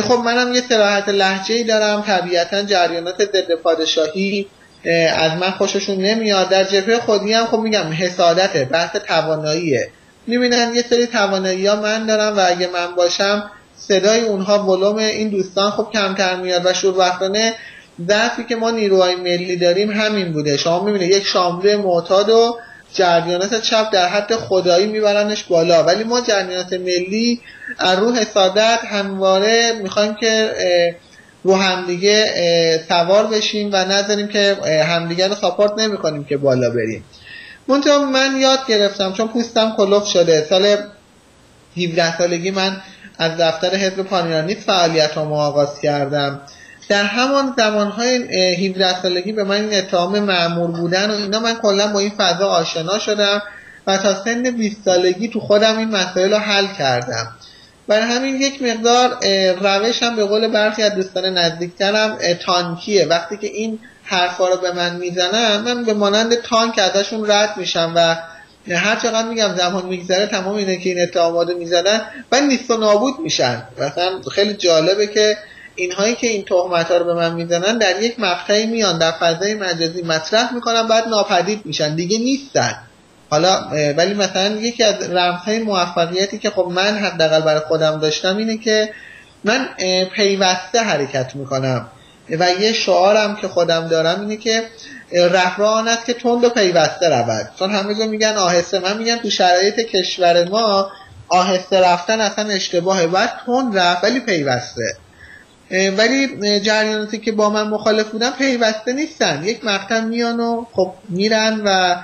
خب منم یه صراحت لهجه‌ای دارم، طبیعتاً جریانات ضد پادشاهی از من خوششون نمیاد. در جبهه خودی هم خب میگم حسادته، بحث تواناییه. میبینن یه سری توانایی‌ها من دارم و اگه من باشم صدای اونها ولوم این دوستان خب کمتر میاد و شوربختانه ضعفی که ما نیروهای ملی داریم همین بوده. شما میبینید یک شاملو معتاد و جریانات چپ در حد خدایی میبرنش بالا، ولی ما جریانات ملی از رو حسادت همواره میخوایم که رو همدیگه سوار بشیم و نذاریم که همدیگه رو ساپورت نمی کنیم که بالا بریم. منطقه من یاد گرفتم چون پوستم کلوف شده. سال 17 سالگی من از دفتر حزب پانیرانیست فعالیتامو آغاز کردم. در همان زمانهای 17 سالگی به من این اتهام مأمور بودن و اینا، من کلا با این فضا آشنا شدم و تا سن 20 سالگی تو خودم این مسائل رو حل کردم. برای همین یک مقدار روشم به قول برخی از دوستان نزدیکترم تانکیه. وقتی که این حرفا رو به من میزنن من به مانند تانک ازشون رد میشم و هر چقدر میگم زمان میگذره تمام اینه که این اتهامات رو میزنن و نیست و نابود میشن. مثلا خیلی جالبه که اینهایی که این تهمت‌ها رو به من میزنن در یک مقطعی میان در فضای مجازی مطرح میکنن بعد ناپدید میشن دیگه نیستن. حالا ولی مثلا یکی از رمزهای موفقیتی که خب من حداقل برای خودم داشتم اینه که من پیوسته حرکت میکنم و یه شعارم که خودم دارم اینه که رهرو آن است که تند و پیوسته رود. چون همه جا میگن آهسته، من میگم تو شرایط کشور ما آهسته رفتن اصلا اشتباهه، باید تند رفت ولی پیوسته. ولی جریاناتی که با من مخالف بودن پیوسته نیستن، یک مقطع میان و خب میرن و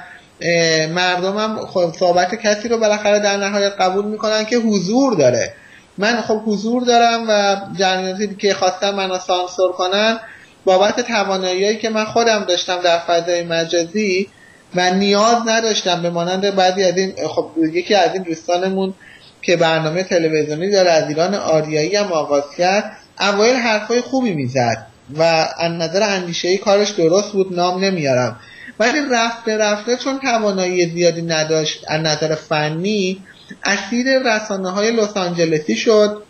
مردم هم خب صحبت کسی رو بالاخره در نهایت قبول میکنن که حضور داره. من خب حضور دارم و جریاناتی که خواستن منو سانسور کنن بابت توانایی‌هایی که من خودم داشتم در فضای مجازی و نیاز نداشتم به مانند بعضی از این خب یکی از این دوستانمون که برنامه تلویزیونی داره از ایران آریایی هم آغاز کرد، اوایل حرفای خوبی میزد و از نظر اندیشه‌ای کارش درست بود، نام نمیارم، ولی رفته چون توانایی زیادی نداشت از نظر فنی اسیر رسانه‌های لس آنجلسی شد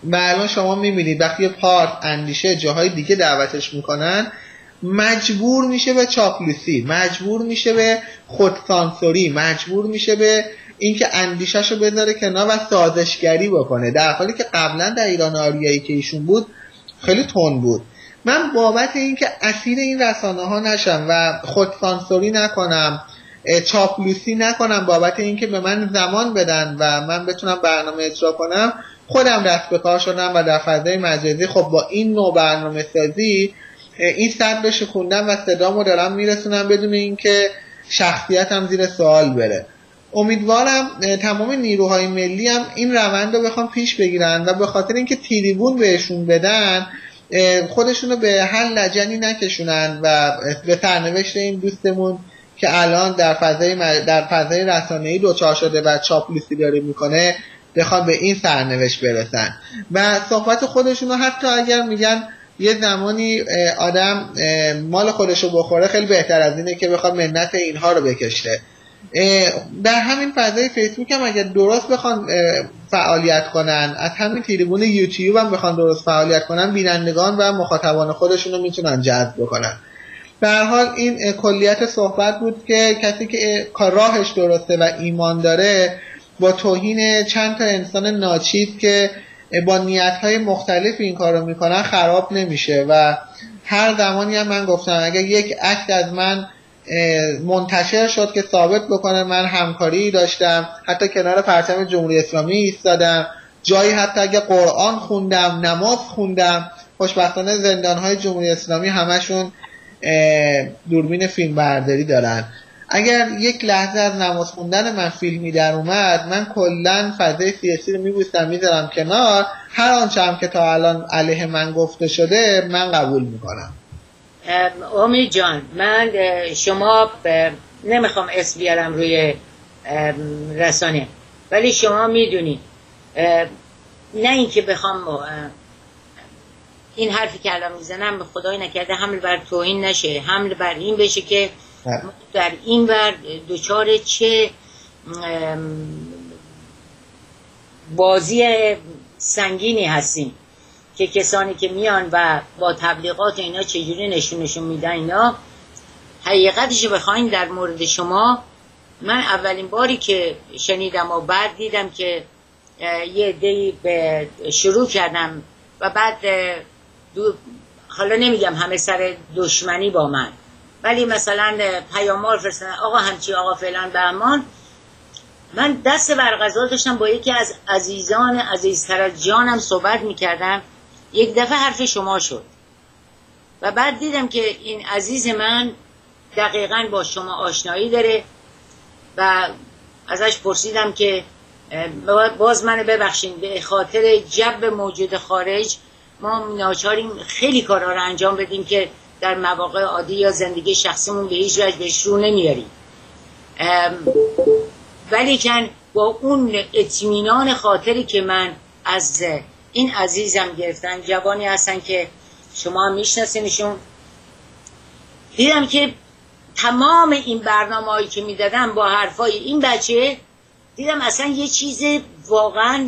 و الان شما میبینید وقتی پارت اندیشه جاهای دیگه دعوتش میکنن مجبور میشه به چاپلوسی، مجبور میشه به خودسانسوری، مجبور میشه به اینکه اندیشه‌شو بذاره کنار و سازشگری بکنه، در حالی که قبلا در ایران آریایی که ایشون بود خیلی تند بود. من بابت اینکه اسیر این رسانه ها نشم و خودسانسوری نکنم، چاپلوسی نکنم، بابت اینکه به من زمان بدن و من بتونم برنامه اجرا کنم، خودم دست به کار شدم و در فضای مجازی خب با این نوع برنامه سازی این سطح شکوندم و صدامو دارم میرسونم بدون اینکه شخصیتم زیر سوال بره. امیدوارم تمام نیروهای ملی هم این روند رو بخوام پیش بگیرن و به خاطر اینکه تریبون بهشون بدن خودشونو به هر لجنی نکشونن و به سرنوشت این دوستمون که الان در فضای رسانه‌ای دوچار شده و چاپلوسی داره میکنه بخوان به این سرنوشت برسن و صحبت خودشونو حتی اگر میگن یه زمانی آدم مال خودشو بخوره خیلی بهتر از اینه که بخواد منت اینها رو بکشه. در همین فضای فیسبوک هم اگر درست بخوان فعالیت کنن، از همین تریبون یوتیوب هم بخوان درست فعالیت کنن، بینندگان و مخاطبان خودشون رو میتونن جذب بکنن. به هر حال این کلیت صحبت بود که کسی که راهش درسته و ایمان داره با توهین چند تا انسان ناچیز که با نیت‌های مختلف این کارو میکنن خراب نمیشه و هر زمانی هم من گفتم اگر یک عکس از من منتشر شد که ثابت بکنه من همکاری داشتم، حتی کنار پرچم جمهوری اسلامی ایستادم، جایی حتی اگه قرآن خوندم، نماز خوندم، خوشبختانه زندان‌های جمهوری اسلامی همشون دوربین فیلم برداری دارن، اگر یک لحظه از نماز خوندن من فیلمی در اومد من کلا فضای سیاسی رو میبوستم میذارم کنار، هر آنچه هم که تا الان علیه من گفته شده من قبول میکنم. امید جان، من شما نمیخوام اسم بیارم روی رسانه، ولی شما میدونی نه اینکه بخوام این حرفی که الان میزنم خدای نکرده حمل بر توهین نشه، حمل بر این بشه که در این ور دوچار چه بازی سنگینی هستیم که کسانی که میان و با تبلیغات اینا چجوری نشون میدن اینا. حقیقتش بخواین در مورد شما، من اولین باری که شنیدم و بعد دیدم که یه عده‌ای به شروع کردم و بعد حالا نمیگم همه سر دشمنی با من، ولی مثلا پیاموار فرستادن آقا همچی، آقا فلان بهمان. من دست بر غذا داشتم با یکی از عزیزان عزیزتر از جانم صحبت میکردم، یک دفعه حرف شما شد و بعد دیدم که این عزیز من دقیقاً با شما آشنایی داره و ازش پرسیدم که باز منو ببخشین به خاطر جب موجود خارج ما ناچاریم خیلی کارها رو انجام بدیم که در مواقع عادی یا زندگی شخصیمون به هیچ وجه بهش رو نمیاریم، ولی کن با اون اطمینان خاطری که من از این عزیزم گرفتن، جوانی هستن که شما هم میشناسینشون، دیدم که تمام این برنامه‌هایی که میدادم با حرفای این بچه، دیدم اصلا یه چیز واقعا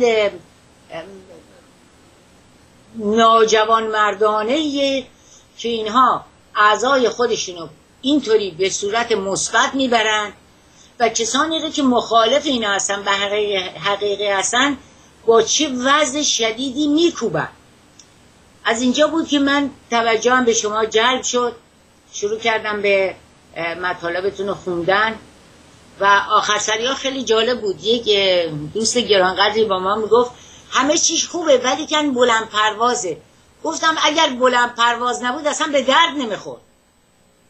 ناجوان مردانه‌ایه که اینها اعضای خودشونو اینطوری به صورت مثبت میبرن و کسانی رو که مخالف اینا هستن، به حقیقی هستن، با چه وضع شدیدی میکوبن. از اینجا بود که من توجهم به شما جلب شد، شروع کردم به مطالبتون رو خوندن و آخر سری ها خیلی جالب بود. یک دوست گرانقدری با ما میگفت همه چیش خوبه ولی کن بلند پروازه. گفتم اگر بلند پرواز نبود اصلا به درد نمیخورد.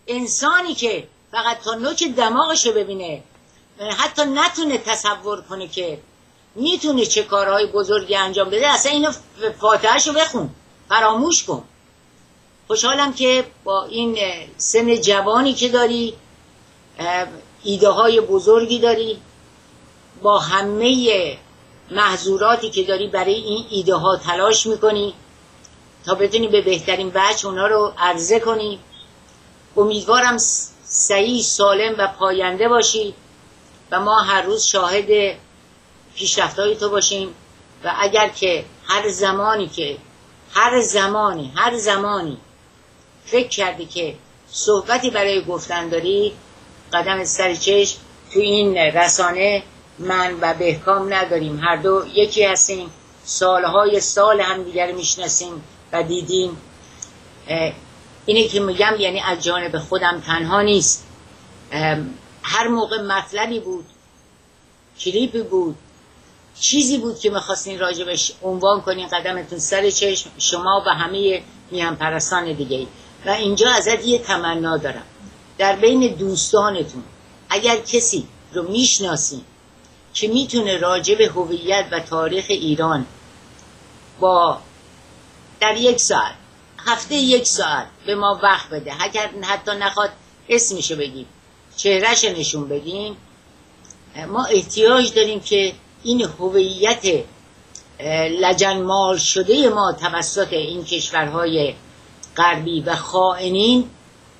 انسانی که فقط تا نوک دماغشو ببینه، حتی نتونه تصور کنه که میتونه چه کارهای بزرگی انجام بده، اصلا اینو فاتحه‌شو بخون، فراموش کن. خوشحالم که با این سن جوانی که داری، ایده های بزرگی داری، با همه محظوراتی که داری برای این ایده ها تلاش میکنی تا بتونی به بهترین وجه اونا رو عرضه کنی. امیدوارم صحیح، سالم و پاینده باشی و ما هر روز شاهد پیشرفت‌های تو باشیم و اگر که هر زمانی فکر کردی که صحبتی برای گفتن داری، قدم سر چشم. تو این رسانه من و بهکام نداریم، هر دو یکی هستیم، سالهای سال هم دیگر میشناسیم و دیدیم. اینه که میگم یعنی از جانب خودم تنها نیست. هر موقع مطلبی بود، کلیپی بود، چیزی بود که میخواستین راجبش عنوان کنین، قدمتون سر چشم شما و همه میهن پرستان دیگه. و اینجا ازت یه تمنا دارم، در بین دوستانتون اگر کسی رو میشناسین که میتونه راجب هویت و تاریخ ایران با در 1 ساعت، هفته 1 ساعت به ما وقت بده، اگر حتی نخواد اسمشو بگیم، چهرهش نشون بدیم، ما احتیاج داریم که این هویت لجنمال شده ما توسط این کشورهای غربی و خائنین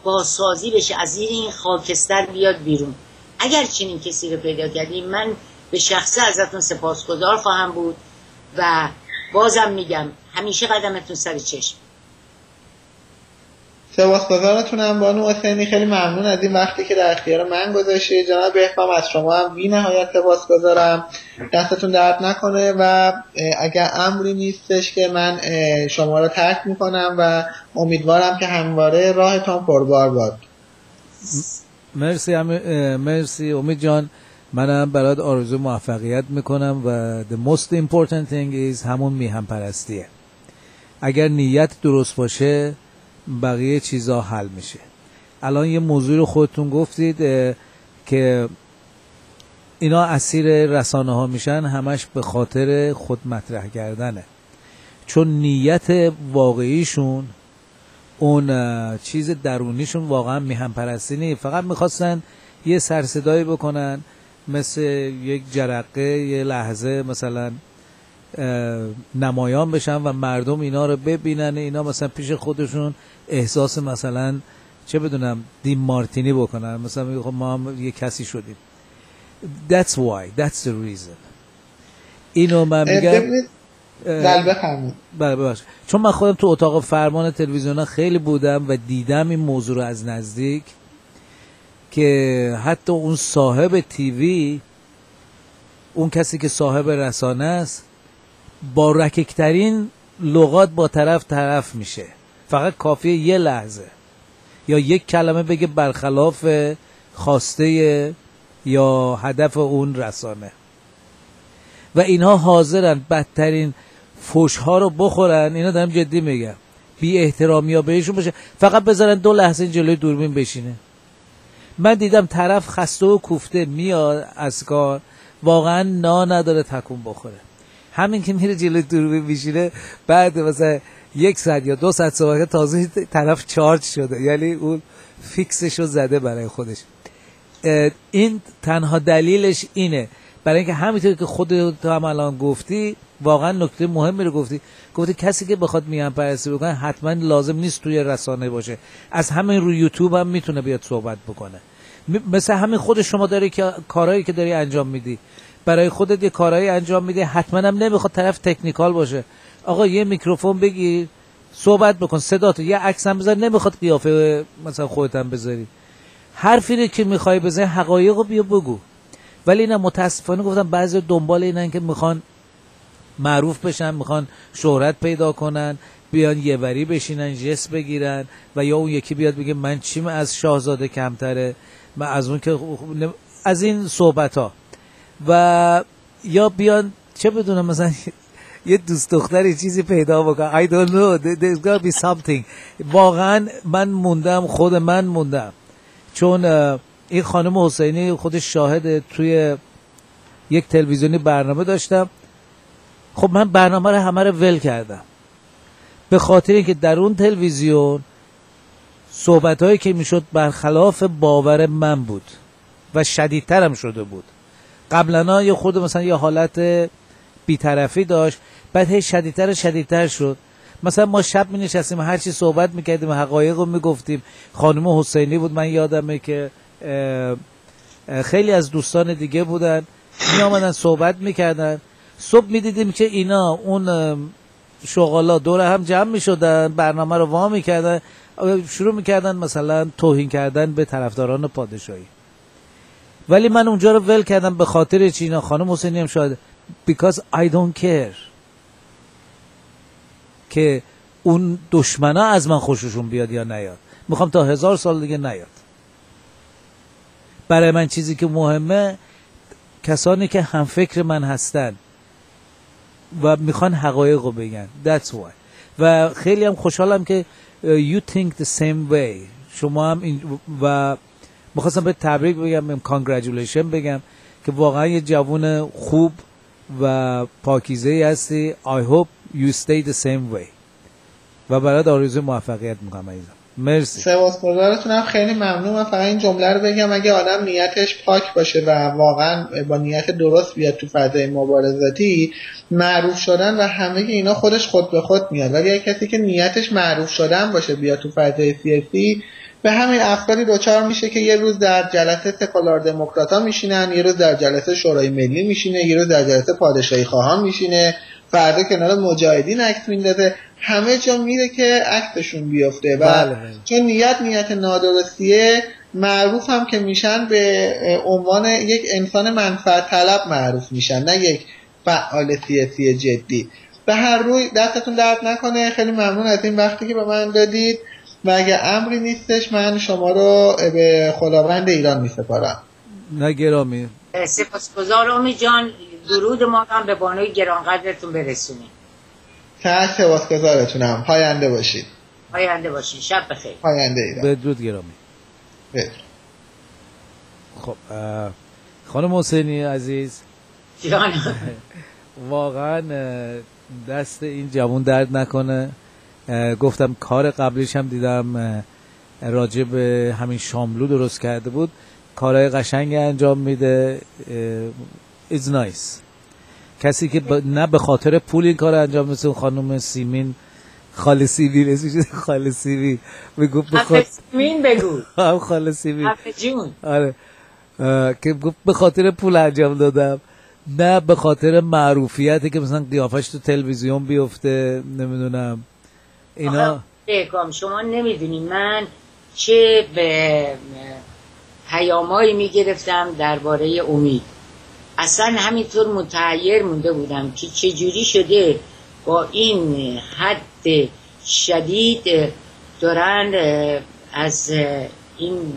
بازسازی بشه، از این خاکستر بیاد بیرون. اگر چنین کسی رو پیدا کردیم، من به شخصه ازتون سپاسگزار خواهم بود و بازم میگم همیشه قدمتون سر چشم. سپاسگزارتونم بانو حسینی، خیلی ممنون از این وقتی که در اختیار من گذاشتید. جناب بهکام از شما هم بی نهایت سپاسگزارم، دستتون درد نکنه و اگر امری نیستش که من شما رو ترک میکنم و امیدوارم که همواره راهتان پربار باد. مرسی امید جان، منم برات آرزو موفقیت میکنم و the most important thing is همون میهن پرستیه. اگر نیت درست باشه بقیه چیزا حل میشه. الان یه موضوع رو خودتون گفتید که اینا اسیر رسانه ها میشن، همش به خاطر خود مطرح کردنه، چون نیت واقعیشون اون چیز درونیشون واقعا میهن پرستی نیست. فقط میخواستن یه سرصدایی بکنن، مثل یک جرقه یه لحظه مثلا نمایان بشن و مردم اینا رو ببینن، اینا مثلا پیش خودشون احساس مثلا چه بدونم دیم مارتینی بکنن، مثلا میگه خب ما هم یه کسی شدیم. That's why, that's the reason. اینو من میگم. بله ببخشید، چون من خودم تو اتاق فرمان تلویزیون خیلی بودم و دیدم این موضوع رو از نزدیک، که حتی اون صاحب تیوی، اون کسی که صاحب رسانه است، با رکیکترین لغات با طرف میشه، فقط کافیه یه لحظه یا یک کلمه بگه برخلاف خواسته یا هدف اون رسانه و اینها حاضرن بدترین فوشها رو بخورن. اینا دارم جدی میگم، بی احترامی ها بهشون باشه، فقط بذارن 2 لحظه جلوی دوربین بشینه. من دیدم طرف خسته و کوفته میاد از کار، واقعا نداره تکون بخوره، همین که میره جلوی دوربین میشینه، بعد مثلا 1 ساعت یا 2 ساعت صحبت تازه طرف چارج شده، یعنی اون فیکسشو زده برای خودش. این تنها دلیلش اینه، برای اینکه همینطور که خودت هم الان گفتی، واقعا نکته مهمی رو گفتی کسی که بخواد میهن پرستی بکنه حتما لازم نیست توی رسانه باشه، از همین روی یوتیوب هم میتونه بیاد صحبت بکنه. مثل همین خود شما داری که کارهایی که داری انجام میدی، برای خودت یه کارهایی انجام میدی، حتما هم نمیخواد طرف تکنیکال باشه. آقا یه میکروفون بگیر صحبت بکن، صداتو یه عکس هم بذار، نمیخواد قیافه مثلا خودت هم بذاری، حرفی که میخوای بزنی حقایقو بیا بگو. ولی اینا متاسفانه گفتم بعضی دنبال اینن که میخوان معروف بشن، میخوان شهرت پیدا کنن، بیان یه وری بشینن جس بگیرن و یا اون یکی بیاد بگه من چیم از شاهزاده کمتره، من از اون که از این صحبت ها، و یا بیان چه بدونم مثلا یه دوست دختری چیزی پیدا بکنه. I don't know, there's gotta be something. واقعا من موندم، خود من موندم، چون این خانم حسینی خودش شاهده، توی یک تلویزیونی برنامه داشتم، خب من برنامه رو همه رو ول کردم به خاطر اینکه در اون تلویزیون صحبت‌هایی که میشد برخلاف باور من بود و شدیدتر هم شده بود. قبلا یه خود مثلا یه حالت بی‌طرفی داشت، بعد هی شدیدتر شد. مثلا ما شب می نشستیم هر چی صحبت میکردیم، حقایق رو میگفتیم. خانم حسینی بود، من یادمه که خیلی از دوستان دیگه بودن، می آمدن صحبت میکردن. صبح میدیدیم که اینا اون شغالا دور هم جمع میشدن، برنامه رو وا میکردن، شروع میکردن مثلا توهین کردن به طرفداران پادشاهی. ولی من اونجا رو ول کردم به خاطر چینا. خانم حسینی هم شاید because I don't care که اون دشمنا از من خوششون بیاد یا نیاد. میخوام تا 1000 سال دیگه نیاد. برای من چیزی که مهمه کسانی که هم فکر من هستن و میخوان حقایق رو بگن. That's why. و خیلی هم خوشحالم که you think the same way. شما هم و میخواستم به تبریک بگم، congratulation بگم که واقعا یه جوون خوب و پاکیزه هستی. I hope you stay the same way و برات آرزوی موفقیت میکنم عزیزم. مرسی. سپاسگزارتونم، خیلی ممنون. من فقط این جمله رو بگم، اگه آدم نیتش پاک باشه و واقعا با نیت درست بیاد تو فضای مبارزاتی، معروف شدن و همه اینا خودش خود به خود میاد. ولی اگه کسی که نیتش معروف شدن باشه بیاد تو فضای سیاسی، به همین افکاری دوچار میشه که یه روز در جلسه سکولار دموکراتا میشینن، یه روز در جلسه شورای ملی میشینه، یه روز در جلسه پادشاهی خواهان میشینه، فردا کنار مجاهدین عکس میندازه، همه جا میره که عکسشون بیفته و چون نیت نادرستیه، معروف هم که میشن به عنوان یک انسان منفعت طلب معروف میشن، نه یک فعال سیاسی جدی. به هر روی دستتون درد نکنه، خیلی ممنون از این وقتی که به من دادید و اگه امری نیستش من شما رو به خداوند ایران میسپارم. نه گرامی، سپاسگزار امید جان. درود ما هم به بانوی گرانقدرتون برسونید. سپاسگزارتونم. پاینده باشید. پاینده باشید. شب بخیر. پاینده ایران. بدرود گرامی. خب خانم حسینی عزیز جان واقعا دست این جوان درد نکنه. گفتم کار قبلیش هم دیدم راجع به همین شاملو درست کرده بود، کارهای قشنگ انجام میده. It's nice. کسی که نه به خاطر پول این کار انجام میده. اون خانم سیمین خاله سیمین خاله سیمین بگو سیمین بگو خاله سیمین جون. آره که به خاطر پول انجام دادم، نه به خاطر معروفیتی که مثلا قیافش تو تلویزیون بیفته. نمیدونم اینا. شما نمیدونی من چه به پیامایی میگرفتم درباره امید. اصلا همینطور متحیر مونده بودم که چجوری شده با این حد شدید دارن از این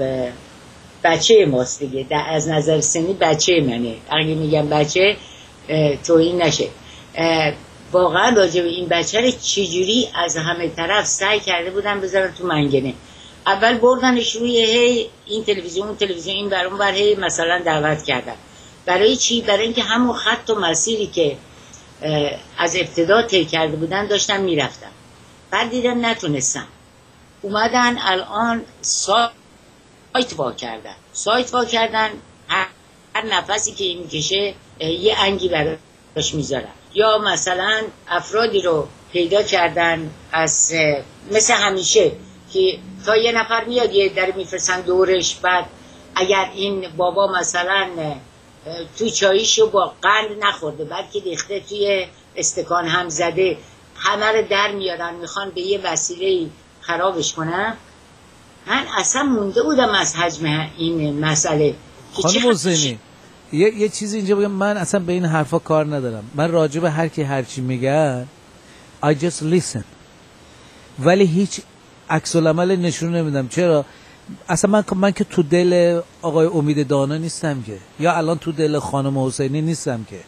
بچه ماست دیگه، از نظر سنی بچه منه، اگه میگم بچه توهین نشه. واقعا راجع به این بچه رو چجوری از همه طرف سعی کرده بودن بذارن تو منگنه. اول بردنش روی هی این تلویزیون این برون بر هی مثلا دعوت کردن. برای چی؟ برای اینکه همون خط و مسیری که از ابتدا طی کرده بودن داشتن میرفتن. بعد دیدن نتونستن، اومدن الان سایت وا کردن. هر نفسی که این میکشه یه انگی براش میذارن. یا مثلا افرادی رو پیدا کردن از مثل همیشه که تا یه نفر میاد یه در میفرستن دورش، بعد اگر این بابا مثلا توی چاییشو با قند نخورده بعد که ریخته توی استکان هم زده، همه رو در میارن میخوان به یه وسیله خرابش کنن. من اصلا مونده بودم از حجم این مسئله. خانم حسینی یه چیزی اینجا بگم، من اصلا به این حرفا کار ندارم. من راجع به هر کی هر چی میگن I just listen، ولی هیچ عکس العمل نشون نمیدم. چرا؟ اصلا من که تو دل آقای امید دانا نیستم که، یا الان تو دل خانم حسینی نیستم که،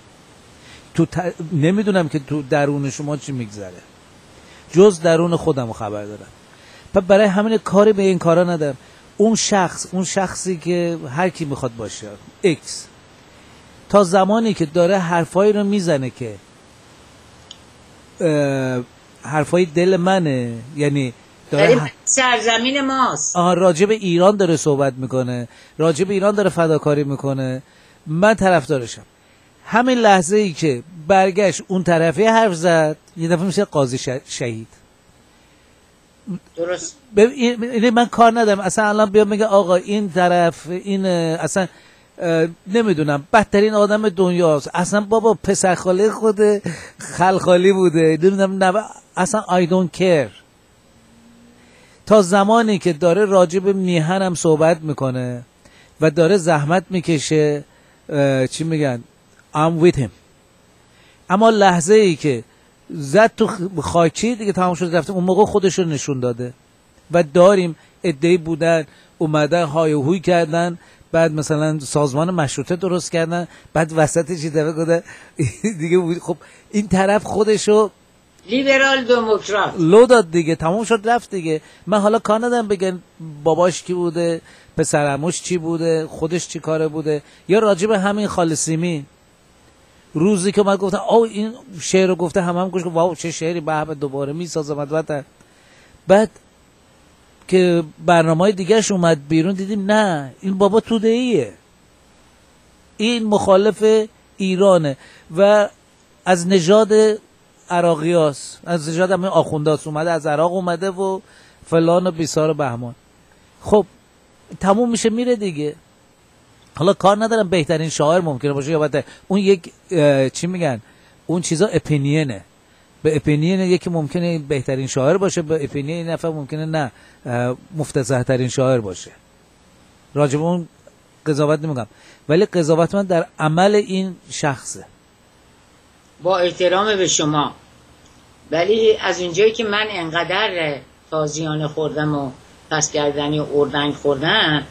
نمیدونم که تو درون شما چی میگذره، جز درون خودم خبر دارم. برای همین کاری به این کارا ندارم. اون شخصی که هر کی میخواد باشه ایکس، تا زمانی که داره حرفایی رو میزنه که حرفای دل منه، یعنی داره سرزمین ماست، راجع به ایران داره صحبت میکنه، راجع به ایران داره فداکاری میکنه، من طرفدارشم. همین لحظه ای که برگشت اون طرفی حرف زد، یه دفعه میشه قاضی شهید. درست. من کار ندارم اصلا الان بیام میگه آقا این طرف این اصلا نمیدونم بدترین آدم دنیاست، اصلا بابا پسر خاله خود خلخالی بوده، نمیدونم اصلا I don't care. تا زمانی که داره راجب میهنم صحبت میکنه و داره زحمت میکشه، چی میگن، I'm with him. اما لحظه ای که زد تو خاکی دیگه تمام شد رفته. اون موقع خودش رو نشون داده و داریم عده‌ای بودن اومدن های و هوی کردن، بعد مثلا سازمان مشروطه درست کردن، بعد وسطش یه دفعه گفته دیگه خب این طرف خودشو لیبرال دموکرات لو داد دیگه، تمام شد رفت دیگه. من حالا کار ندارم بگن باباش کی بوده، پسرعموش چی بوده، خودش چی کاره بوده، یا راجب همین خالصیمی روزی که من گفتم این شعر رو گفته هم گوش واو چه شعری، به دوباره میسازم. بعد که برنامه‌های دیگه‌اش اومد بیرون دیدیم نه این بابا توده‌ایه، این مخالف ایرانه و از نژاد عراقیاست، از نژاد همین آخونداست، اومده از عراق اومده و فلان و بیسار و بهمان. خب تموم میشه میره دیگه. حالا کار ندارم بهترین شاعر ممکنه باشه یا بهتر، اون یک چی میگن اون چیزا اپینینه، به اپینین یکی ممکنه بهترین شاعر باشه، به اپینین این نفر ممکنه نه مفتضح ترین شاعر باشه. راجب اون قضاوت نمیگم، ولی قضاوت من در عمل این شخصه. با احترام به شما، ولی از اونجایی که من انقدر تازیانه خوردم و پس گردنی و اردنگ خوردم،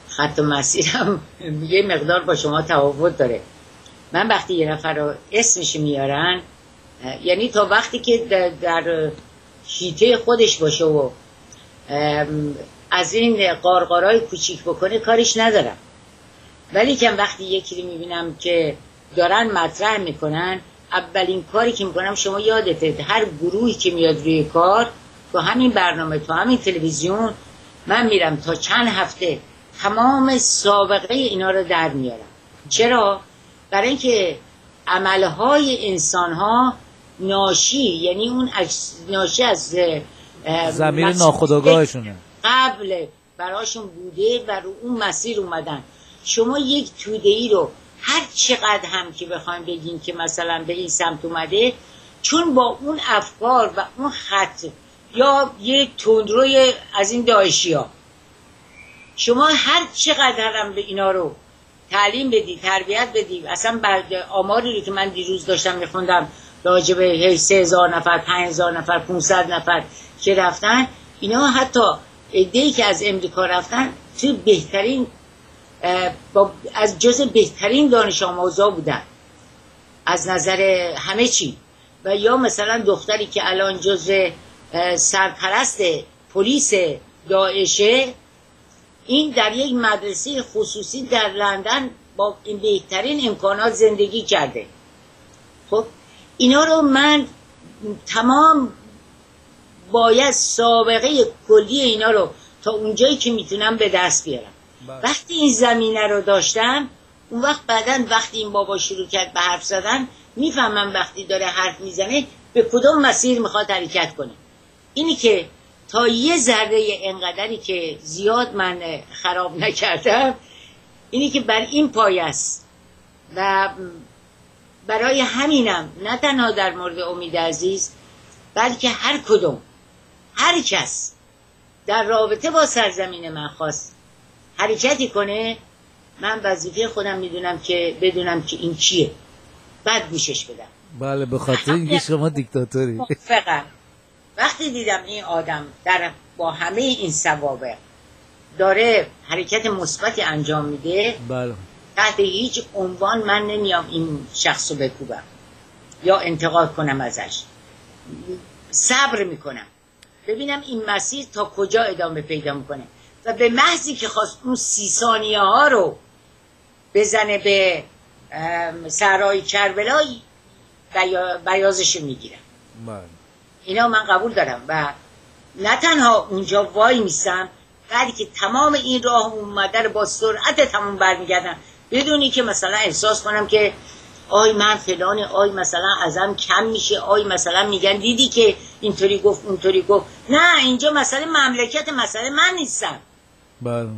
خط و مسیرم یه مقدار با شما تفاوت داره. من وقتی یه نفر رو اسمش میارن، یعنی تا وقتی که در حیطه خودش باشه و از این قارقارای کوچیک بکنه کارش ندارم. ولی که وقتی یکی رو میبینم که دارن مطرح میکنن، اولین کاری که میکنم، شما یادته هر گروهی که میاد روی کار تو همین برنامه تو همین تلویزیون، من میرم تا چند هفته تمام سابقه اینا رو در میارم. چرا؟ برای اینکه عملهای انسانها یعنی اون ناشی از ضمیر ناخودآگاهشونه قبل براشون بوده و رو اون مسیر اومدن. شما یک توده‌ای رو هر چقدر هم که بخوایم بگیم که مثلا به این سمت اومده، چون با اون افکار و اون خط یا یه تندروی از این داعشی ها، شما هر چقدر هم به اینا رو تعلیم بدی، تربیت بدی، اصلا بعد آماری رو که من دیروز داشتم میخوندم راجع به 3000 نفر، 5000 نفر، 500 نفر که رفتن، اینا حتی عده‌ای که از امریکا رفتن توی بهترین از جز بهترین دانش آموزا بودن از نظر همه چی. و یا مثلا دختری که الان جز سرپرست پلیس داعشه، این در یک مدرسه خصوصی در لندن با این بهترین امکانات زندگی کرده. خب اینا رو من تمام باید سابقه کلی اینا رو تا اونجایی که میتونم به دست بیارم. وقتی این زمینه رو داشتم، اون وقت بعدن وقتی این بابا شروع کرد به حرف زدن، میفهمم وقتی داره حرف میزنه به کدوم مسیر میخواد حرکت کنه. اینی که تا یه ذره انقدری که زیاد من خراب نکردم، اینی که بر این پای است و برای همینم نه تنها در مورد امید عزیز، بلکه هر کس در رابطه با سرزمین من خواست حرکتی کنه، من وظیفه خودم میدونم که بدونم که این کیه، بعد گوشش بدم. بله، به خاطر اینکه شما دیکتاتوری. فقط وقتی دیدم این آدم با همه این سوابق داره حرکت مثبتی انجام میده، بله، تحت هیچ عنوان من نمیام این شخصو بکوبم یا انتقاد کنم ازش. صبر میکنم ببینم این مسیر تا کجا ادامه پیدا میکنه و به محضی که خواست اون 30 ثانیه ها رو بزنه به صحرای کربلا، بیازش میگیرم. اینا من قبول دارم و نه تنها اونجا وای میستم، بلکه تمام این راه اومده رو با سرعت تمام برمیگردم، بدونی که مثلا احساس کنم که آی من فلانه، آی مثلا ازم کم میشه، آی مثلا میگن دیدی که اینطوری گفت اونطوری گفت. نه، اینجا مسئله مملکت، مسئله من نیستم. بله.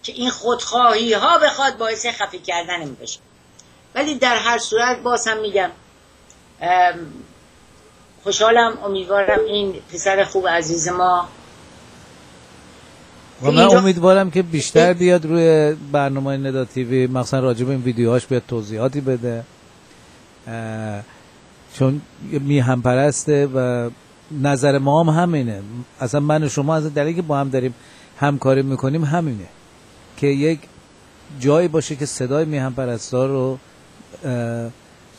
که این خودخواهی ها بخواد باعث خفه کردنم بشه. ولی در هر صورت باز هم میگم خوشحالم، امیدوارم این پسر خوب عزیز ما و من امیدوارم که بیشتر بیاد روی برنامه ندا تیوی، مثلا راجع به این ویدیوهاش بیاد توضیحاتی بده، چون میهم پرسته و نظر ما هم همینه. اصلا من و شما از دلیلی که با هم داریم همکاری میکنیم همینه که یک جایی باشه که صدای میهم پرستار رو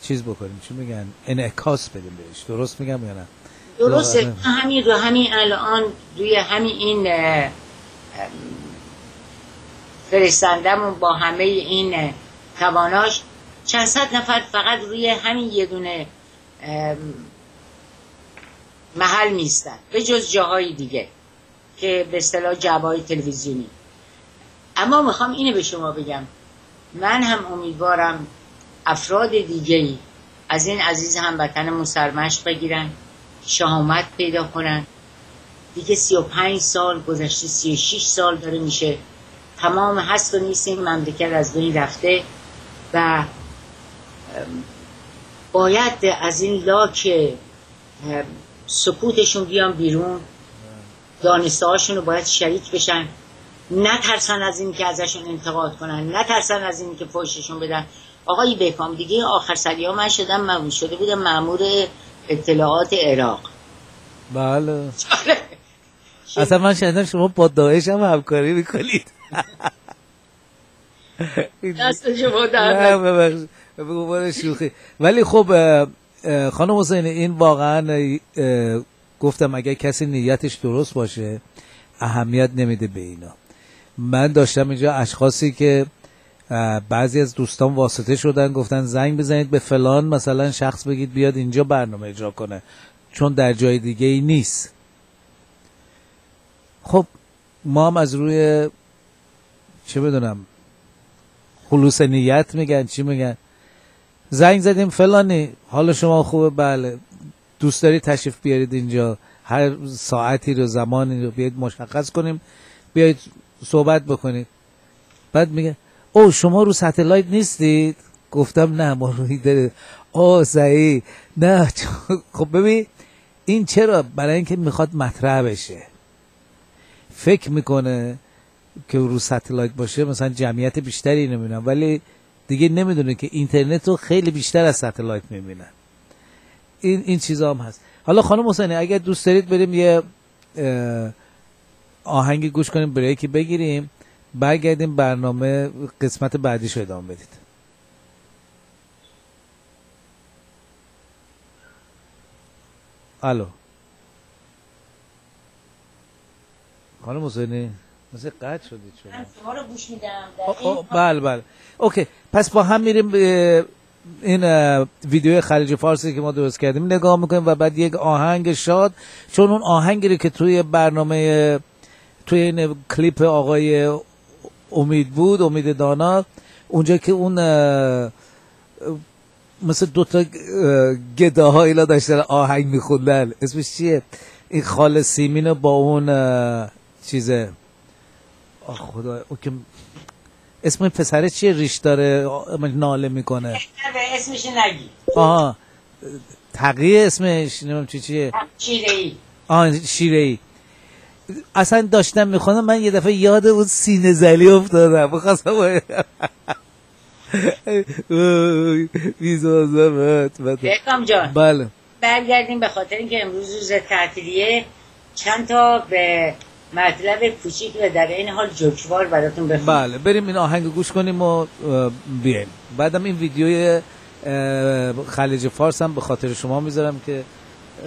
چیز بکنیم، چی میگن، انعکاس بدیم بهش. درست میگم یا نه؟ درسته. همین الان روی همین این فرستندمون با همه این تواناش چند صد نفر فقط روی همین یه دونه محل نیستن، به جز جاهای دیگه که به اصطلاح جعبه‌های تلویزیونی. اما میخوام اینو به شما بگم، من هم امیدوارم افراد دیگه‌ای از این عزیز هموطنمون سرمشق بگیرن، شهامت پیدا کنن. دیگه 35 سال گذشته، 36 سال داره میشه تمام هست و نیست این مملکت از بین رفته و باید از این لاک سکوتشون بیان بیرون، دانسته هاشون رو باید شریک بشن، نترسن از این که ازشون انتقاد کنن، نترسن از این که فحششون بدن. آقای بکام دیگه آخر سالیا من شده بودم مأمور اطلاعات عراق. بله اصلا من شنیدم شما با داعش هم همکاری میکنید. دست شما در به عنوان شوخی. ولی خب خانم حسینی، این واقعا گفتم اگر کسی نیتش درست باشه اهمیت نمیده به اینا. من داشتم اینجا اشخاصی که بعضی از دوستان واسطه شدن، گفتن زنگ بزنید به فلان مثلا شخص بگید بیاد اینجا برنامه اجرا کنه چون در جای دیگه ای نیست. خب ما هم از روی چه بدونم خلوص نیت میگن چی میگن، زنگ زدیم فلانی حالا شما خوبه، بله دوست داری تشریف بیارید اینجا، هر ساعتی رو زمانی رو بیاید مشخص کنیم بیاید صحبت بکنید. بعد میگه او شما رو ستلایت نیستید؟ گفتم نه ما روی داره. صحیح نه. خب ببین این چرا؟ برای اینکه میخواد مطرح بشه، فکر میکنه که رو ستلایت باشه مثلا جمعیت بیشتری نمیبینن، ولی دیگه نمیدونه که اینترنت رو خیلی بیشتر از ستلایت میبینن. این چیزا هم هست. حالا خانم حسینی اگر دوست دارید بریم یه آهنگی گوش کنیم، بریکی بگیریم، برگردیم برنامه قسمت بعدیش رو ادامه بدید. الو خانم حسینی مثل قطع شدید شما. من شما رو گوش میدم. بله اوکی، پس با هم میریم این ویدیو خلیج فارسی که ما درست کردیم نگاه میکنیم و بعد یک آهنگ شاد، چون اون آهنگی که توی برنامه توی این کلیپ آقای امید بود، امید دانا، اونجا که اون مثل دوتا گداها ایلا داشتن آهنگ میخوندن، اسمش چیه؟ این خال سیمینو با اون چیزه، خدا او که اسم این پسره چیه؟ ریش داره ناله میکنه، اسمش نگی. تقیه اسمش، نمیم چیه؟ شیره‌ای. شیره‌ای. اصلا داشتم میخوندم من یه دفعه یاد اون سینه زلی افتادم، بخواستم بیزازمت. بکام جان بله برگردیم، به خاطر اینکه امروز روز تعطیلیه چند تا به مطلب کوچیک و در این حال جوکوار براتون بخونم. بله بریم این آهنگ گوش کنیم و بیایم. بعدم این ویدیوی خلیج فارس هم به خاطر شما میذارم که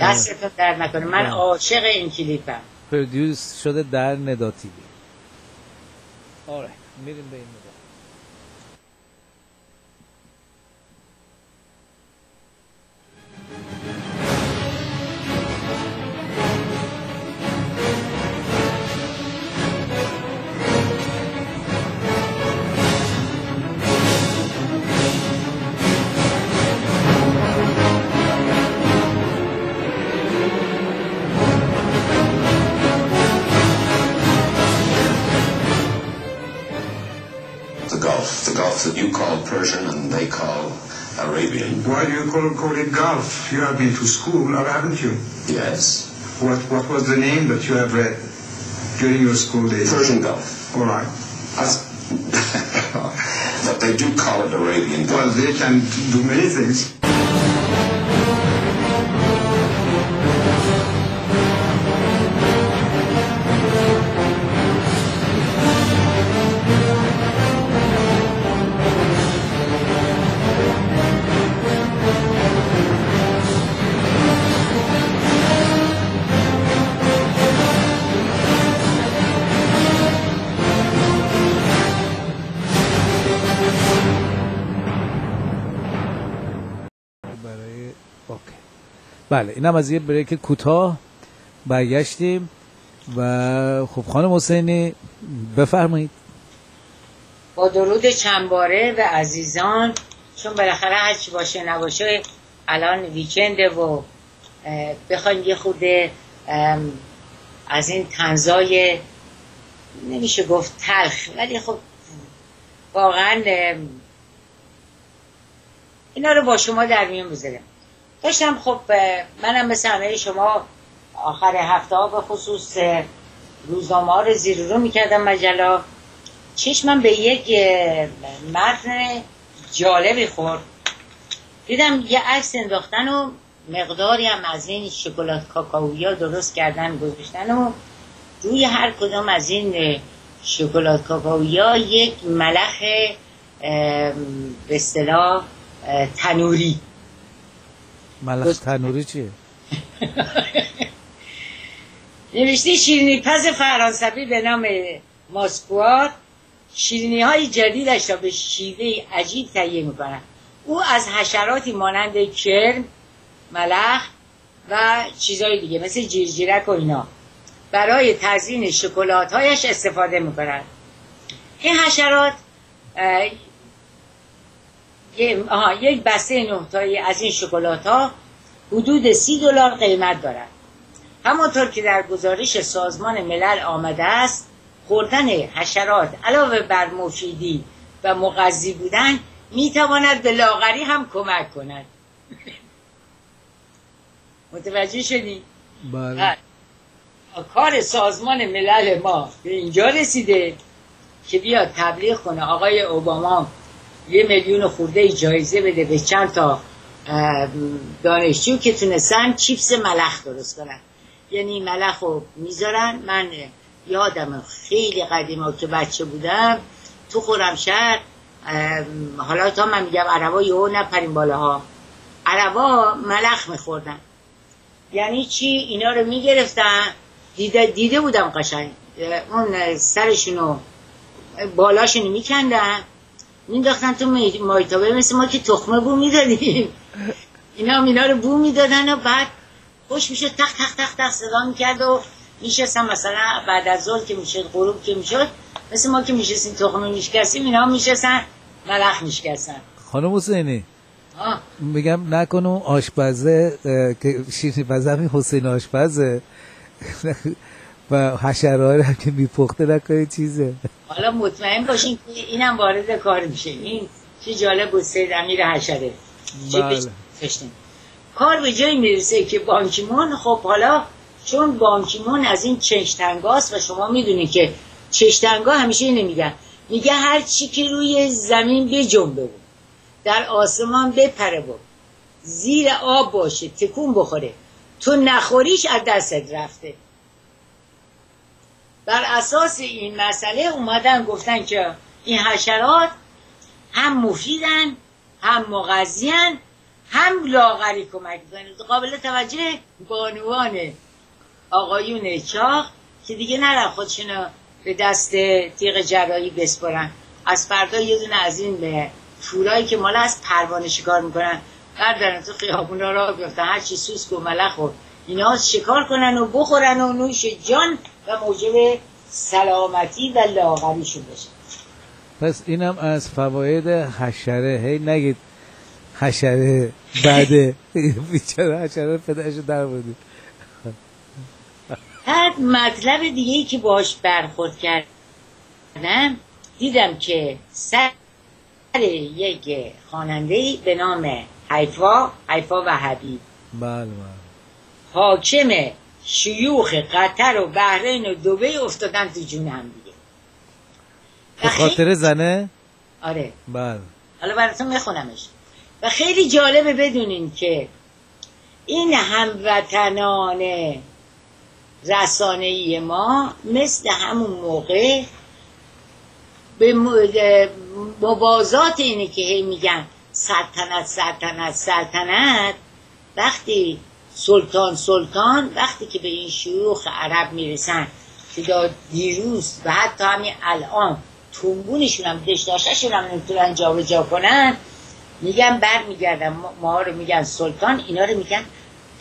دستتون در نکنه. من عاشق این کلیپم. پرودیوس شده در ندا تیوی. میریم به این ندا. Gulf that you call Persian and they call Arabian. Why do you call it Gulf? You have been to school, haven't you? Yes. What was the name that you have read during your school days? Persian Gulf. All right. But they do call it Arabian Gulf. Well, they can do many things. بله اینم از یه بریک کوتاه برگشتیم و خب خانم حسینی بفرمایید. با درود چند باره به عزیزان، چون بالاخره هرچی باشه نباشه الان ویکنده و بخوایم یه خورده از این طنزای نمیشه گفت تلخ ولی خب واقعا اینا رو با شما در میون بذارم. داشتم خب منم مثل همه شما آخر هفته ها به خصوص روزنامه ها رو زیر رو میکردم مجله، چشمم به یک متن جالبی خورد، دیدم یه عکس انداختن و مقداری هم از این شکلات کاکائویی ها درست کردن گذاشتن و روی هر کدام از این شکلات کاکائویی ها یک ملخ به اصطلاح تنوری. ملخ تنوری چیه؟ نوشته شیرینی پز فرانسوی به نام ماسکوات شیرینی های جدیدش را به شیوه عجیب تهیه میکنند. او از حشراتی مانند کرم، ملخ و چیزهای دیگه مثل جیرجیرک و اینا برای تزیین شکلات هایش استفاده میکنند. این حشرات یک بسته 9 تایی از این شکلات ها حدود $30 قیمت دارد. همانطور که در گزارش سازمان ملل آمده است، خوردن حشرات علاوه بر مفیدی و مغذی بودن میتواند به لاغری هم کمک کند. متوجه شدی؟ بله. کار سازمان ملل ما به اینجا رسیده که بیاد تبلیغ کنه آقای اوباما 1 میلیون خورده جایزه بده به چند تا دانشجو که تونستن چیپس ملخ درست کنن. یعنی ملخ رو میذارن. من یادم خیلی قدیما که بچه بودم تو خرمشهر، حالا تا من میگم عربا یهو نپریم بالاها، عربا ملخ میخوردن. یعنی چی؟ اینا رو میگرفتن، دیده بودم قشنگ، اون سرشونو بالاشونو میکندن مینداختن تو مایتابه، مثل ما که تخمه بو میدادیم اینا رو بو میدادن و بعد خوش میشد تق تق تق تق صدا میکرد و میشستن مثلا بعد از ظهر که میشد غروب که میشد مثل ما که میشستیم تخمه میشکستیم اینا میشستن ملخ میشکستن. خانم حسینی بگم نکنم آشپزه که شیرینی پزه همین حسین آشپزه و حشره‌ها هم که میپخته نکنه چیزه. حالا مطمئن باشین که اینم وارد کار میشه. این چه جالب بود سید امیر حشره. بله. کار به جایی میرسه که بانکیمون، خب حالا چون بانکیمون از این چشتنگاست و شما میدونید که چشتنگا همیشه اینو میگه هر چی که روی زمین بجنبه بود، در آسمان بپره بود، زیر آب باشه، تکون بخوره، تو نخوریش از دستت رفته. بر اساس این مسئله اومدن گفتن که این حشرات هم مفیدن، هم مغذیان، هم لاغری کمک میکنن. قابل توجه بانوان آقایون چاق که دیگه نرن خودشونو به دست تیغ جراحی بسپارن، از فردا یه دونه از این فولایی که مال از پروانه شکار میکنن بردارن تو خیابونا راه بیفتن، هرچی سوسک و ملخ و اینا شکار کنن و بخورن و نوش جان و موجب سلامتی و لاغریشون بشه. پس اینم از فواید حشره. هی نگید حشره بعده بیچاره حشره پدرشو در بودید. هر مطلب دیگه ای که باش برخورد کردم دیدم که یک خواننده‌ای به نام حیفا وهبی، بله. حاکم شیوخ قطر و بحرین و دبی افتادن تو جون هم دیگه به خاطر زنه. آره بله. حالا براتون میخونمش. و خیلی جالبه بدونین که این هموطنان رسانه‌ای ما مثل همون موقع به موازات اینه که هی میگن سلطنت، وقتی سلطان وقتی که به این شیوخ عرب میرسن که دیروز و حتی همین الان تنبونشون هم دشتاششون هم نمیتونن جا کنن، میگن بر میگردن ما رو میگن سلطان، اینا رو میگن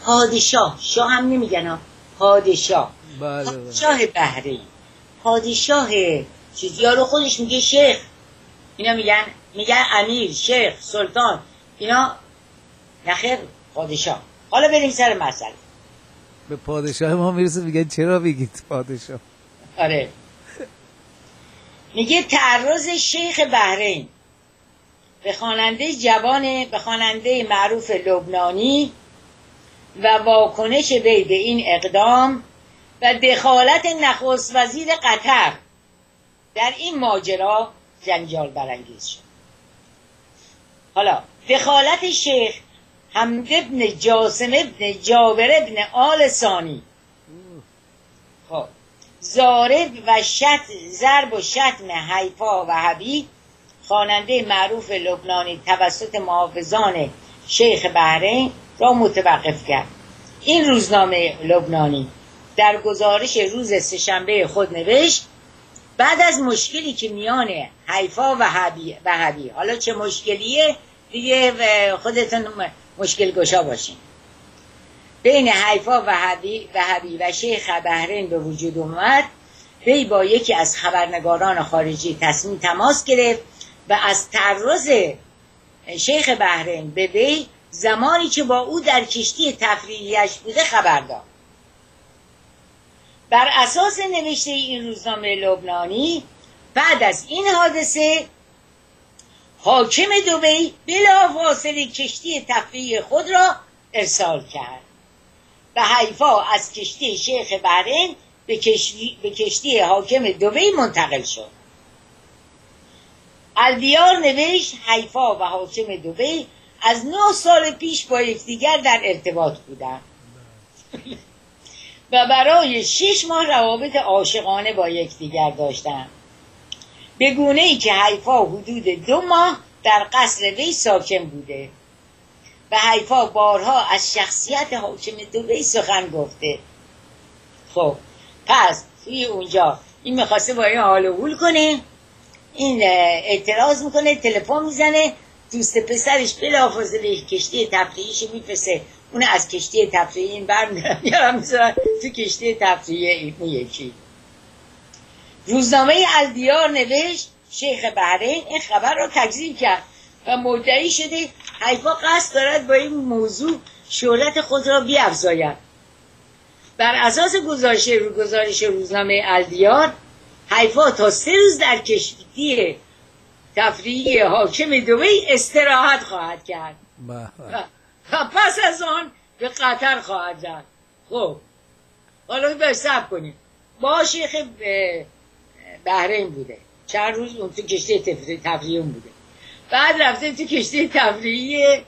پادشاه. شاه هم نمیگن پادشاه. پادشاه بحرین، پادشاه چیزی ها رو خودش میگه شیخ، اینا میگن امیر، شیخ، سلطان، اینا نخیر پادشاه. حالا بریم سر مسئله. به پادشاه ما میرسه میگن چرا بگید پادشاه؟ آره. میگه تعرض شیخ بحرین به خواننده معروف لبنانی و واکنش وی به این اقدام و دخالت نخست وزیر قطر در این ماجرا جنجال برانگیز شد. حالا دخالت شیخ حمد ابن جاسم ابن جابر ابن آل ثانی، خب ضارب و ضرب و شتم حیفا وهبی خواننده معروف لبنانی توسط محافظان شیخ بحرین را متوقف کرد. این روزنامه لبنانی در گزارش روز سه‌شنبه خود نوشت بعد از مشکلی که میان حیفا و وهبی، حالا چه مشکلیه دیگه خودتون مشکل گشا باشین، بین حیفا وهبی و شیخ بحرین به وجود اومد، وی با یکی از خبرنگاران خارجی تماس گرفت و از تعرض شیخ بحرین به وی زمانی که با او در کشتی تفریحیش بوده خبر داد. بر اساس نوشته این روزنامه لبنانی بعد از این حادثه حاکم دبی بلافاصله کشتی تفریحی خود را ارسال کرد و حیفا از کشتی شیخ بحرین به کشتی حاکم دبی منتقل شد. الدیار نوشت حیفا و حاکم دبی از 9 سال پیش با یکدیگر در ارتباط بودند و برای 6 ماه روابط عاشقانه با یکدیگر داشتند، به گونه‌ای که حیفا حدود 2 ماه در قصر وی ساکن بوده و حیفا بارها از شخصیت حاکم دبی سخن گفته. خب پس توی اونجا این میخواسته با این حال و حول کنه، این اعتراض میکنه، تلفن میزنه، دوست پسرش بلافاصله کشتی تفریحیش میفرسته، اون از کشتی تفریحی این برمیارم میذارن تو کشتی تفریحی اون یکی. روزنامه الدیار نوشت شیخ بحرین این خبر را تکذیب کرد و مدعی شده حیفا قصد دارد با این موضوع شهرت خود را بیفزاید. بر اساس گزارش روزنامه الدیار حیفا تا 3 روز در کشتی تفریحی حاکم دبی استراحت خواهد کرد و پس از آن به قطر خواهد رفت. خب حالا باید صبر کنیم. با شیخ بحرین بوده چند روز اون تو کشتی تفریحی اون بوده، بعد رفته تو کشتی تفریحی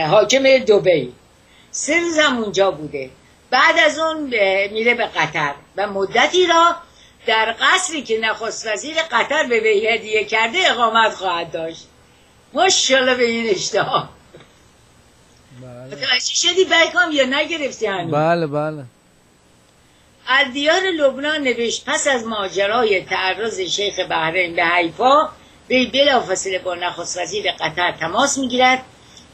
حاکم دبی 3 روز هم اونجا بوده، بعد از اون میره به قطر و مدتی را در قصری که نخست وزیر قطر به وی هدیه کرده اقامت خواهد داشت. ماشاءالله به این اشتها. متوجه شدی بیکام یا نگرفتی هنوز؟ بله. الدیار لبنان نوشت پس از ماجرای تعرض شیخ بحرین به حیفا وی بلافاصله با نخست وزیر قطر تماس میگیرد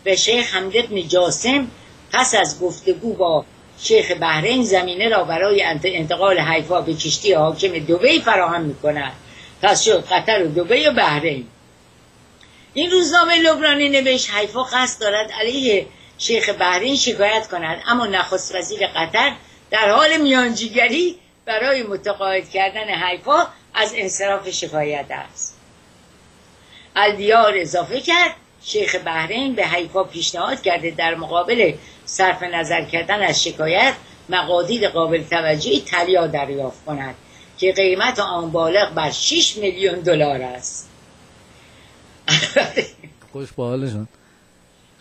و شیخ حمد ابن جاسم پس از گفتگو با شیخ بحرین زمینه را برای انتقال حیفا به کشتی حاکم دبی فراهم میکند. پس شد قطر و دبی و بحرین. این روزنامه لبنانی نوشت حیفا قصد دارد علیه شیخ بحرین شکایت کند، اما نخست وزیر قطر در حال میانجیگری برای متقاعد کردن حیفا از انصراف شکایت است. الدیار اضافه کرد شیخ بحرین به حیفا پیشنهاد کرده در مقابل صرف نظر کردن از شکایت مقادیر قابل توجهی طلا دریافت کند که قیمت آن بالغ بر 6 میلیون دلار است. خوش با حالشون.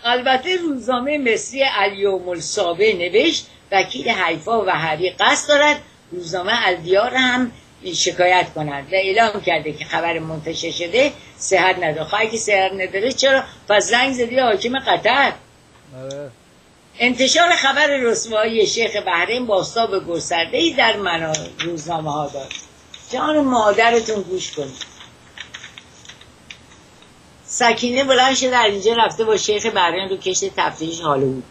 البته روزنامه مصری الیوم السابع نوشت وکیل حیفا و حری قصد دارد روزنامه الدیار هم شکایت کند و اعلام کرده که خبر منتشر شده صحت نداره. اگه صحت نداره چرا پس زنگ زدی حاکم قطر؟ انتشار خبر رسوایی شیخ بحرین بازتاب گسترده‌ای در روزنامه ها داد. جان مادرتون گوش کنید. سکینه بلند شده در اینجا رفته با شیخ بحرین رو کشت تفتیش هالوود.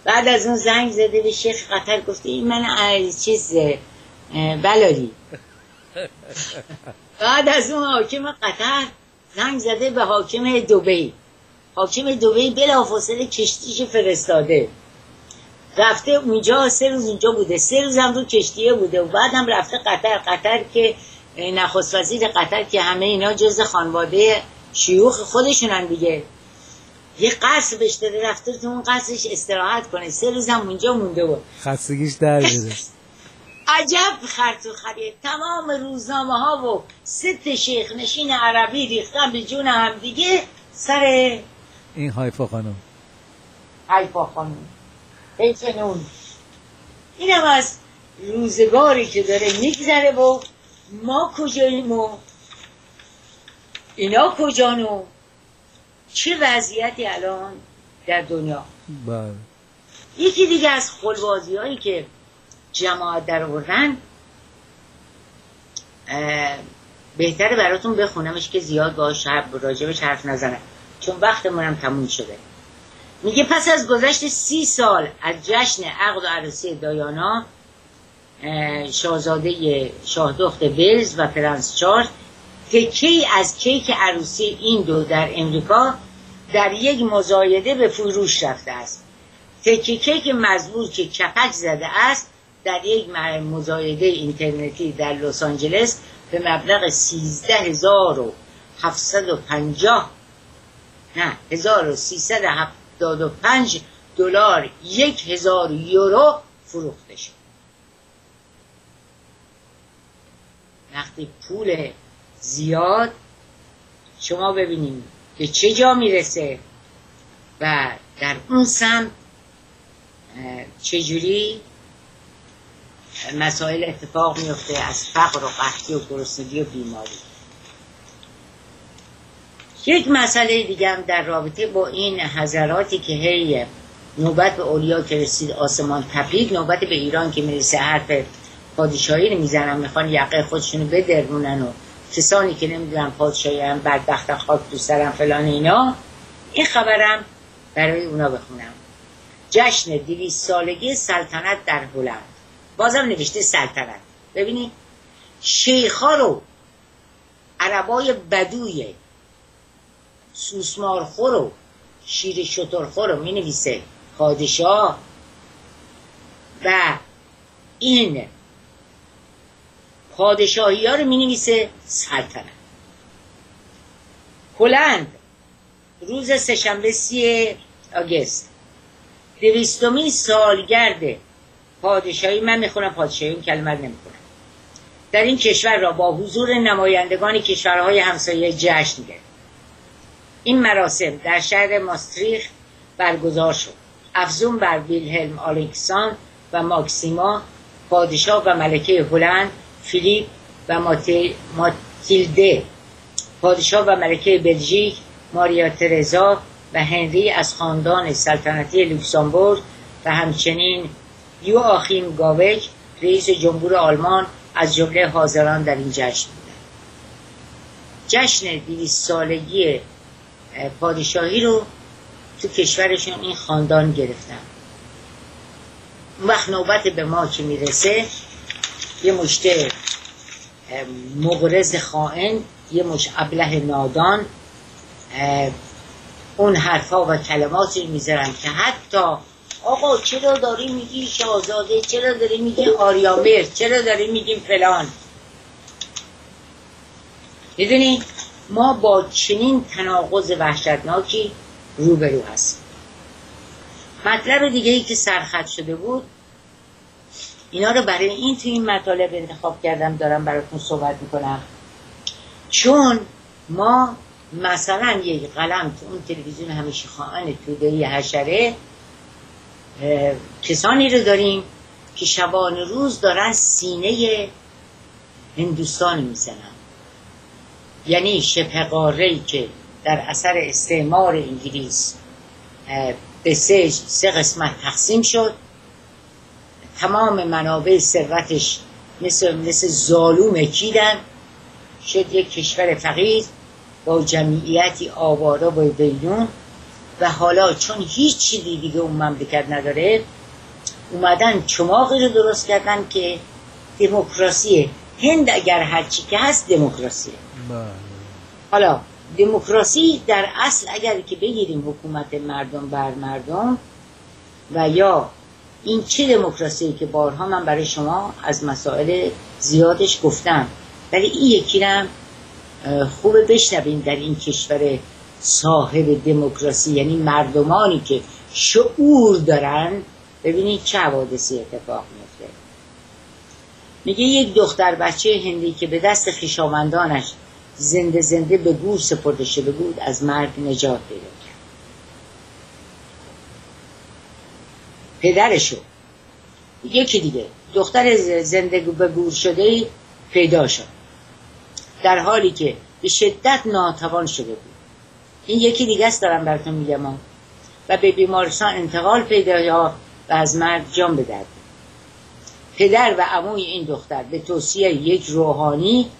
بعد از اون زنگ زده به شیخ قطر گفته این من بلاری. بعد از اون حاکم قطر زنگ زده به حاکم دبی. حاکم دبی بلافاصله کشتیش فرستاده رفته اونجا 3 روز اونجا بوده 3 روز هم رو کشتیه بوده و بعد هم رفته قطر که نخست وزیر قطر که همه اینا جز خانواده شیوخ خودشونن دیگه یه قصر بهش داده رفته تو اون قصرش استراحت کنه 3 روز هم اونجا مونده بود خستگیش در بیاره. عجب خرط و خرید تمام روزنامه ها و 3 شیخ نشین عربی ریختن به جون هم دیگه سر این حیفا خانم حیف نون. این هم از روزگاری که داره میگذره و ما کجاییم و اینا کجان و چه وضعیتی الان در دنیا. بله. یکی دیگه از خلبازی هایی که جماعت در آوردن بهتره براتون بخونمش که زیاد باش راجبش حرف نزنم چون وقتمونم تموم شده. میگه پس از گذشت 30 سال از جشن عقد و عروسی دایانا شاهزاده شاهدخت ولز و پرنس چارلز تکی از کیک عروسی این دو در امریکا در یک مزایده به فروش رفته است. تکی کیک مزبور که کپک زده است در یک مزایده اینترنتی در لس آنجلس به مبلغ 1375 دلار 1000 یورو فروخته شد. وقتی پول زیاد شما ببینیم به چه جا میرسه و در اون سمت چجوری مسائل اتفاق میفته از فقر و قحطی و گرسنگی و بیماری. یک مسئله دیگه هم در رابطه با این حضراتی که هی نوبت به اولیا که رسید آسمان تپید نوبت به ایران که میرسه حرف پادشاهی رو میزنن میخوان یقه خودشونو بدرمونن و کسانی که نمیدونن پادشاهی هم بدبخت خاک تو سرم فلان اینا. این خبرم برای اونا بخونم. جشن 200 سالگی سلطنت در هلند. بازم نوشته سلطنت. ببینید شیخا رو عربای بدوی سوسمارخور و شیر شترخور رو می نویسه پادشاه و این پادشاهی ها رو می نویسه سلطنت. هلند روز سه‌شنبه 30 آگوست 200مین سالگرد پادشاهی، من میخونم پادشاهی اون کلمه نمیخونم، در این کشور را با حضور نمایندگان کشورهای همسایه جشن گرفت. این مراسم در شهر ماستریخت برگزار شد. افزون بر ویلهلم آلکساندر و ماکسیما پادشاه و ملکه هلند، فیلیپ و ماتیلده پادشاه و ملکه بلژیک، ماریا ترزا و هنری از خاندان سلطنتی لوکزامبورگ و همچنین یوآخیم گاوک رئیس جمهور آلمان از جمله حاضران در این جشن بودند. جشن 200 سالگی پادشاهی رو تو کشورشون این خاندان گرفتن. اون وقت نوبت به ما که میرسه یه مشته مغرض خائن، یه مش ابله نادان اون حرفا و کلماتی میذارن که حتی آقا چرا داری میگی شاهزاده، چرا داری میگی آریامر، چرا داری میگیم فلان. میدونی ما با چنین تناقض وحشتناکی روبرو هستیم. مطلب دیگه ای که سرخط شده بود، اینا رو برای این توی این مطالب انتخاب کردم دارم براتون صحبت میکنم، چون ما مثلا یک قلم تو اون تلویزیون همیشه خواهان توده‌ای حشره کسانی رو داریم که شبانه روز دارن سینه هندوستان میزنن، یعنی شبه قاره‌ای که در اثر استعمار انگلیس به سه قسمت تقسیم شد، تمام منابع ثروتش مثل زالو مکیدن، شد یک کشور فقیر با جمعیتی آواره و بیرون، و حالا چون هیچ چیزی دیگه اون مملکت نداره اومدن چماقی رو درست کردن که دموکراسی هند اگر هرچی که هست دموکراسی. حالا دموکراسی در اصل اگر که بگیریم حکومت مردم بر مردم، و یا این چه دموکراسی که بارها من برای شما از مسائل زیادش گفتم، ولی این یکی رو خوبه بشنویم. در این کشور صاحب دموکراسی، یعنی مردمانی که شعور دارن، ببینید چه حوادثی اتفاق میفته. میگه یک دختر بچه هندی که به دست خویشاوندانش زنده به گور سپرده شده بود از مرگ نجات پیدا کرد. پدرشو یکی دیگه دختر زنده به گور شده پیدا شد در حالی که به شدت ناتوان شده بود. این یکی دیگه است دارم براتون میگم، و به بیمارستان انتقال پیدا یافت و از مرگ جان به در بود. پدر و عموی این دختر به توصیه یک روحانی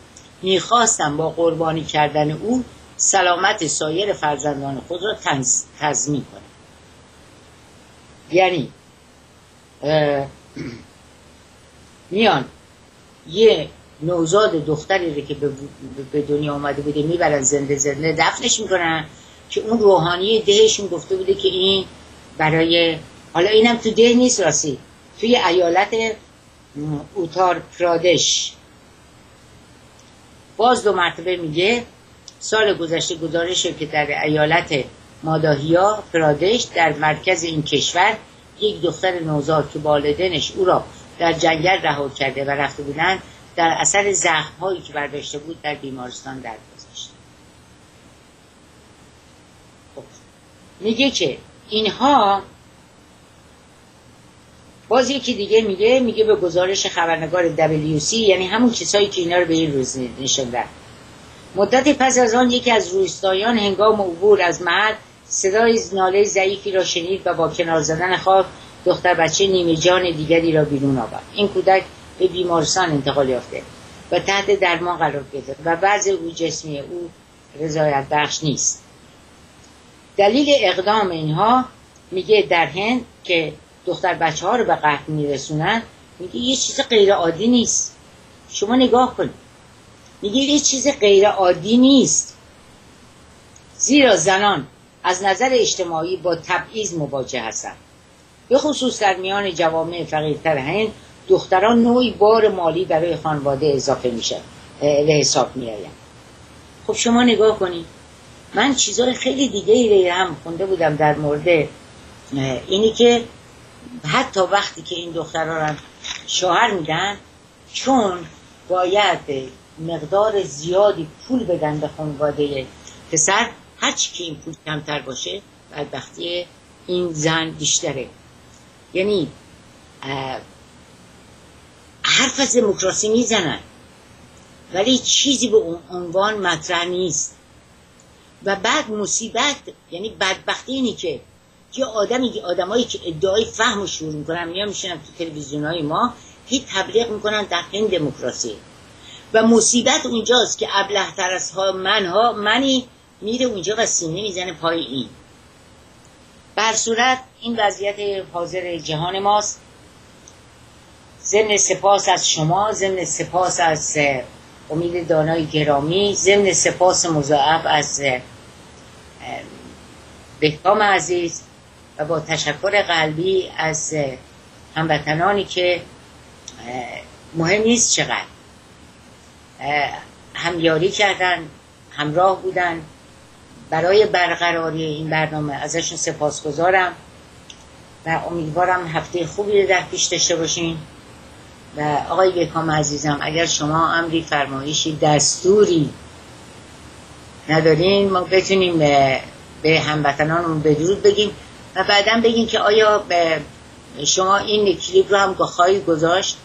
میخواستن با قربانی کردن او سلامت سایر فرزندان خود را تضمین کنند. یعنی میان یه نوزاد دختری رو که به دنیا آمده بوده میبرن زنده دفنش میکنن، که اون روحانی دهشون گفته بوده که این برای، حالا اینم تو ده نیست راستی، توی ایالت اوتار پرادش. باز 2 مرتبه میگه سال گذشته گزارش شد که در ایالت ماداهیا پرادش در مرکز این کشور یک دختر نوزاد که والدینش او را در جنگل رها کرده و رفته بودند در اثر زخم‌هایی که برداشته بود در بیمارستان درگذشت. خب میگه که اینها، باز یکی دیگه میگه به گزارش خبرنگار WC، یعنی همون کسایی که اینا رو به این روز نشوندن، مدت پس از آن یکی از روستایان هنگام عبور از محل صدای ناله ضعیفی را شنید و با کنار زدن خاک دختر بچه نیمه جان دیگری را بیرون آورد. این کودک به بیمارستان انتقال یافته و تحت درمان قرار گرفته و وضع او جسمی او رضایت بخش نیست. دلیل اقدام اینها میگه در هند که دختر بچه ها رو به قتل میرسونن، میگه یه چیز غیر عادی نیست. شما نگاه کنید، میگه یه چیز غیر عادی نیست، زیرا زنان از نظر اجتماعی با تبعیض مواجه هستند. به خصوص در میان جوامع فقیرتر هند دختران نوعی بار مالی برای خانواده اضافه میشن، به حساب میآیند. خب شما نگاه کنید، من چیزای خیلی دیگه ای هم خونده بودم در مورد اینی که حتی وقتی که این دخترها رو شوهر میدن، چون باید مقدار زیادی پول بدن به خانواده پسر، هرچی که این پول کمتر باشه بدبختی این زن بیشتره. یعنی حرف از دموکراسی میزنن ولی چیزی به اون عنوان مطرح نیست. و بعد مصیبت، یعنی بدبختی اینی که آدمایی که ادعای فهم و شعور میکنن میشنن تو تلویزیونهای ما هی تبلیغ میکنن در این دموکراسی، و مصیبت اونجاست که ابله‌تر از منی میره اونجا و سینه میزنه پای این. بر صورت این وضعیت حاضر جهان ماست. ضمن سپاس از شما، ضمن سپاس از امید دانای گرامی، ضمن سپاس مضاعف از بهکام عزیز، و با تشکر قلبی از هموطنانی که مهم نیست چقدر همیاری کردن، همراه بودن برای برقراری این برنامه. ازشون سپاسگزارم و امیدوارم هفته خوبی رو در پیش داشته باشین. و آقای بهکام عزیزم، اگر شما امری، فرمایشی، دستوری ندارین، ما بتونیم به هموطنانمون بدرود بگیم و بعداً بگیم که آیا شما این کلیپ رو هم خواهید گذاشت.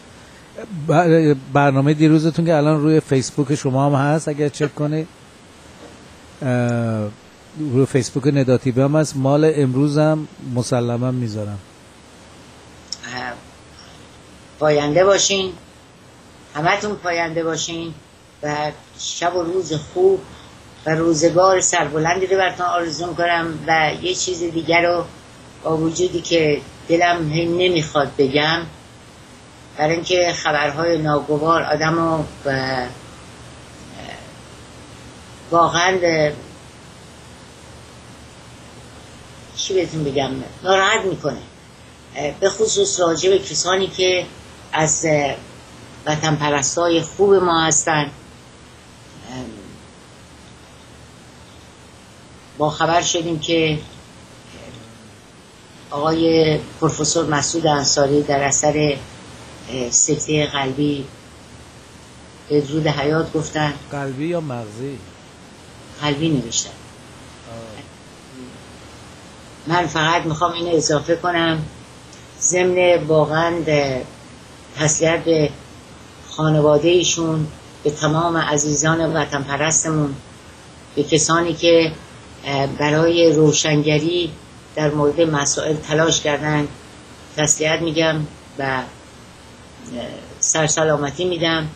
برنامه دیروزتون که الان روی فیسبوک شما هم هست، اگر چک کنید روی فیسبوک نداتیبی هم هست. مال امروز هم مسلما میذارم. پاینده باشین، همتون پاینده باشین و شب و روز خوب و روزگار سربلندی رو براتون آرزو می‌کنم. و یه چیز دیگر رو با وجودی که دلم نمیخواد بگم، برای اینکه خبرهای ناگوار آدمو واقعا چی بهتون بگم ناراحت میکنه، به خصوص راجع به کسانی که از وطن پرستای خوب ما هستن. با خبر شدیم که آقای پروفسور مسعود انصاری در اثر سکته قلبی بدرود حیات گفتن. قلبی یا مغزی؟ قلبی نوشتن. من فقط میخوام اینو اضافه کنم، ضمن واقعا تسلیت به خانواده ایشون، به تمام عزیزان وطن پرستمون، به کسانی که برای روشنگری در مورد مسائل تلاش کردن، تسلیت میگم و سرسلامتی میدم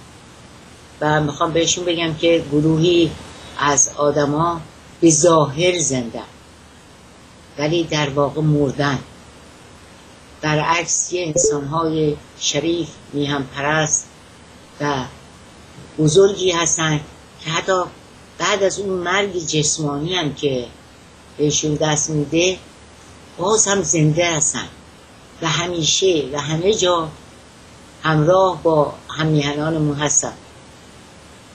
و میخوام بهشون بگم که گروهی از آدما به ظاهر زنده ولی در واقع مردن. برعکس یه انسانهای شریف، میهم پرست و بزرگی هستن که حتی بعد از اون مرگ جسمانی هم که بهشون دست میده باز هم زنده هستن و همیشه و همه جا همراه با همیهنانمون هستن.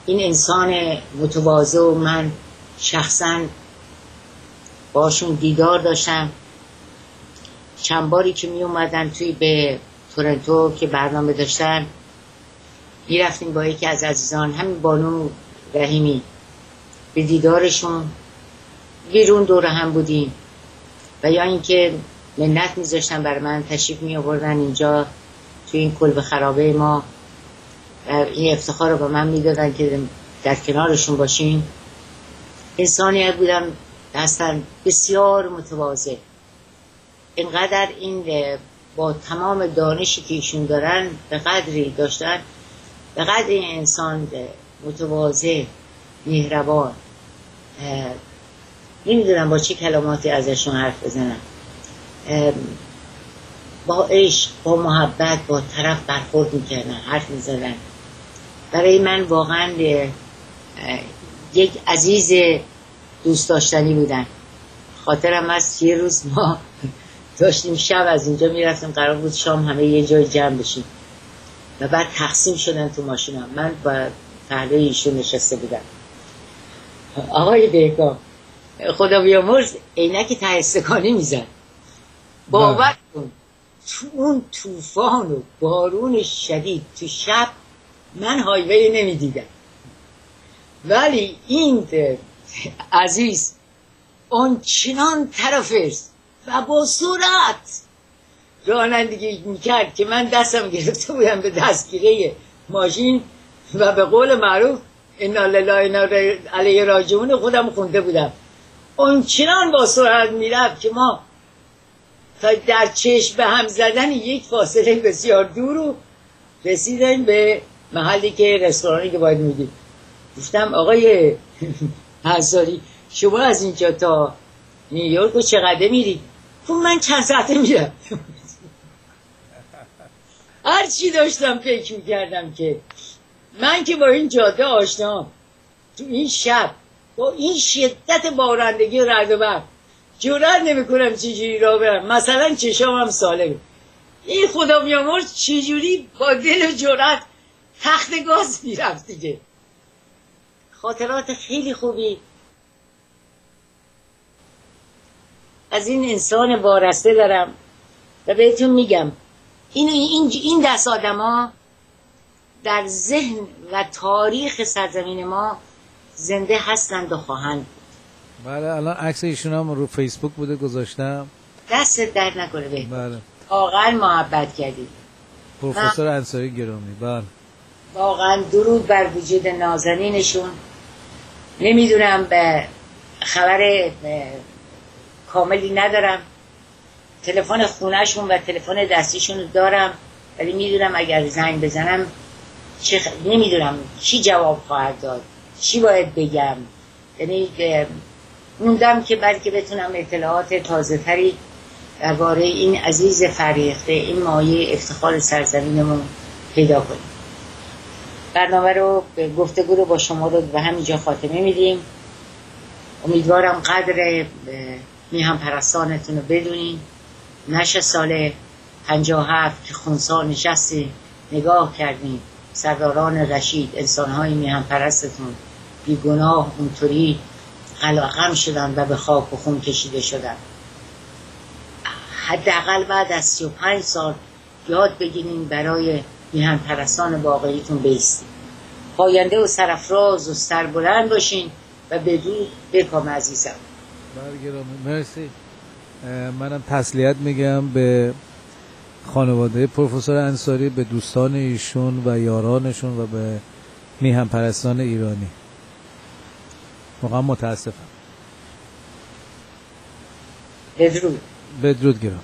این انسان متواضع و من شخصا باشون دیدار داشتم. چند باری که می اومدن توی به تورنتو که برنامه داشتن، می رفتیم با یکی از عزیزان، همین بانو رحیمی، به دیدارشون بیرون دور هم بودیم و یا اینکه منت می زاشتن برای من، تشریف می آوردن اینجا توی این کلبه خرابه ما و این افتخار رو به من می دادن که در کنارشون باشیم. انسانی بودن هستن بسیار متواضع، اینقدر این با تمام دانشی که ایشون دارن به قدری داشتن، به قدر این انسان متواضع، مهربان، نمیدونم با چه کلماتی ازشون حرف بزنم، با عشق، با محبت، با طرف برخورد میکردن، حرف میزدن. برای من واقعا یک عزیز دوست داشتنی بودن. خاطرم هست یه روز ما داشتیم شب از اینجا میرفتیم، قرار بود شام همه یه جای جمع بشیم و بعد تقسیم شدن تو ماشینم. من با پهلوی ایشون نشسته بودم. آقای بهکام خدا بیامرز عینک ته استکانی میزن. باور کن تو اون طوفان و بارون شدید تو شب من هایوی نمیدیدم، ولی این عزیز اون چنان طرف است و با سرعت رانندگی میکرد که من دستم گرفته بودم به دستگیره ماشین و به قول معروف انا لله و انا الیه راجعون خودم خونده بودم. اون چنان با سرعت میرفت که ما تا در چشم به هم زدن یک فاصله بسیار دور رو رسیدیم به محلی که رستورانی که باید میدیم. گفتم آقای انصاری شما از اینجا تا نیویورک چقدر میری؟ خب من چند ساعته میرم. هر چی داشتم فکر میکردم که من که با این جاده آشنام، تو این شب با این شدت بارندگی و رعد و برق جرئت نمیکنم چجوری راه برم، مثلا چشامم سالمه. این خدا بیامرز چجوری با دل و جرأت تخت گاز میرفت دیگه. خاطرات خیلی خوبی از این انسان وارسته دارم و بهتون میگم این دست آدما در ذهن و تاریخ سرزمین ما زنده هستند و خواهند. بله الان عکس ایشون هم رو فیسبوک بوده گذاشتم. دستت درد نکنه بهتون. بله واقعا محبت کردید. پروفسور انصاری گرامی. بله واقعا درود بر وجود نازنینشون. نمیدونم به خبر کاملی ندارم، تلفن خونهشون و تلفن دستیشون رو دارم، ولی میدونم اگر زنگ بزنم نمیدونم چی جواب خواهد داد، چی باید بگم. یعنی موندم که بلکه بتونم اطلاعات تازه تری درباره این عزیز فریخته، این مایه افتخار سرزمینمون پیدا کنیم. برنامه رو گفتگو رو با شما رو به همینجا خاتمه میدیم. امیدوارم قدر میهم پرستانتون رو بدونین. نشه سال 57 که خونسا نشستی نگاه کردیم سرداران رشید، انسانهای میهم پرستتون بی گناه اونطوری قلقم شدن و به خاک و خون کشیده شدن. حداقل بعد از 35 سال یاد بگیرین برای میهم پرستان واقعیتون بیستین. پاینده و سرافراز و سربلند باشین و بدرود بکام عزیزم. برگرامی مرسی. منم تسلیت میگم به خانواده پروفسور انصاری، به دوستان ایشون و یارانشون و به میهم پرستان ایرانی. واقعا متاسفم. بدرود. بدرود گرامی.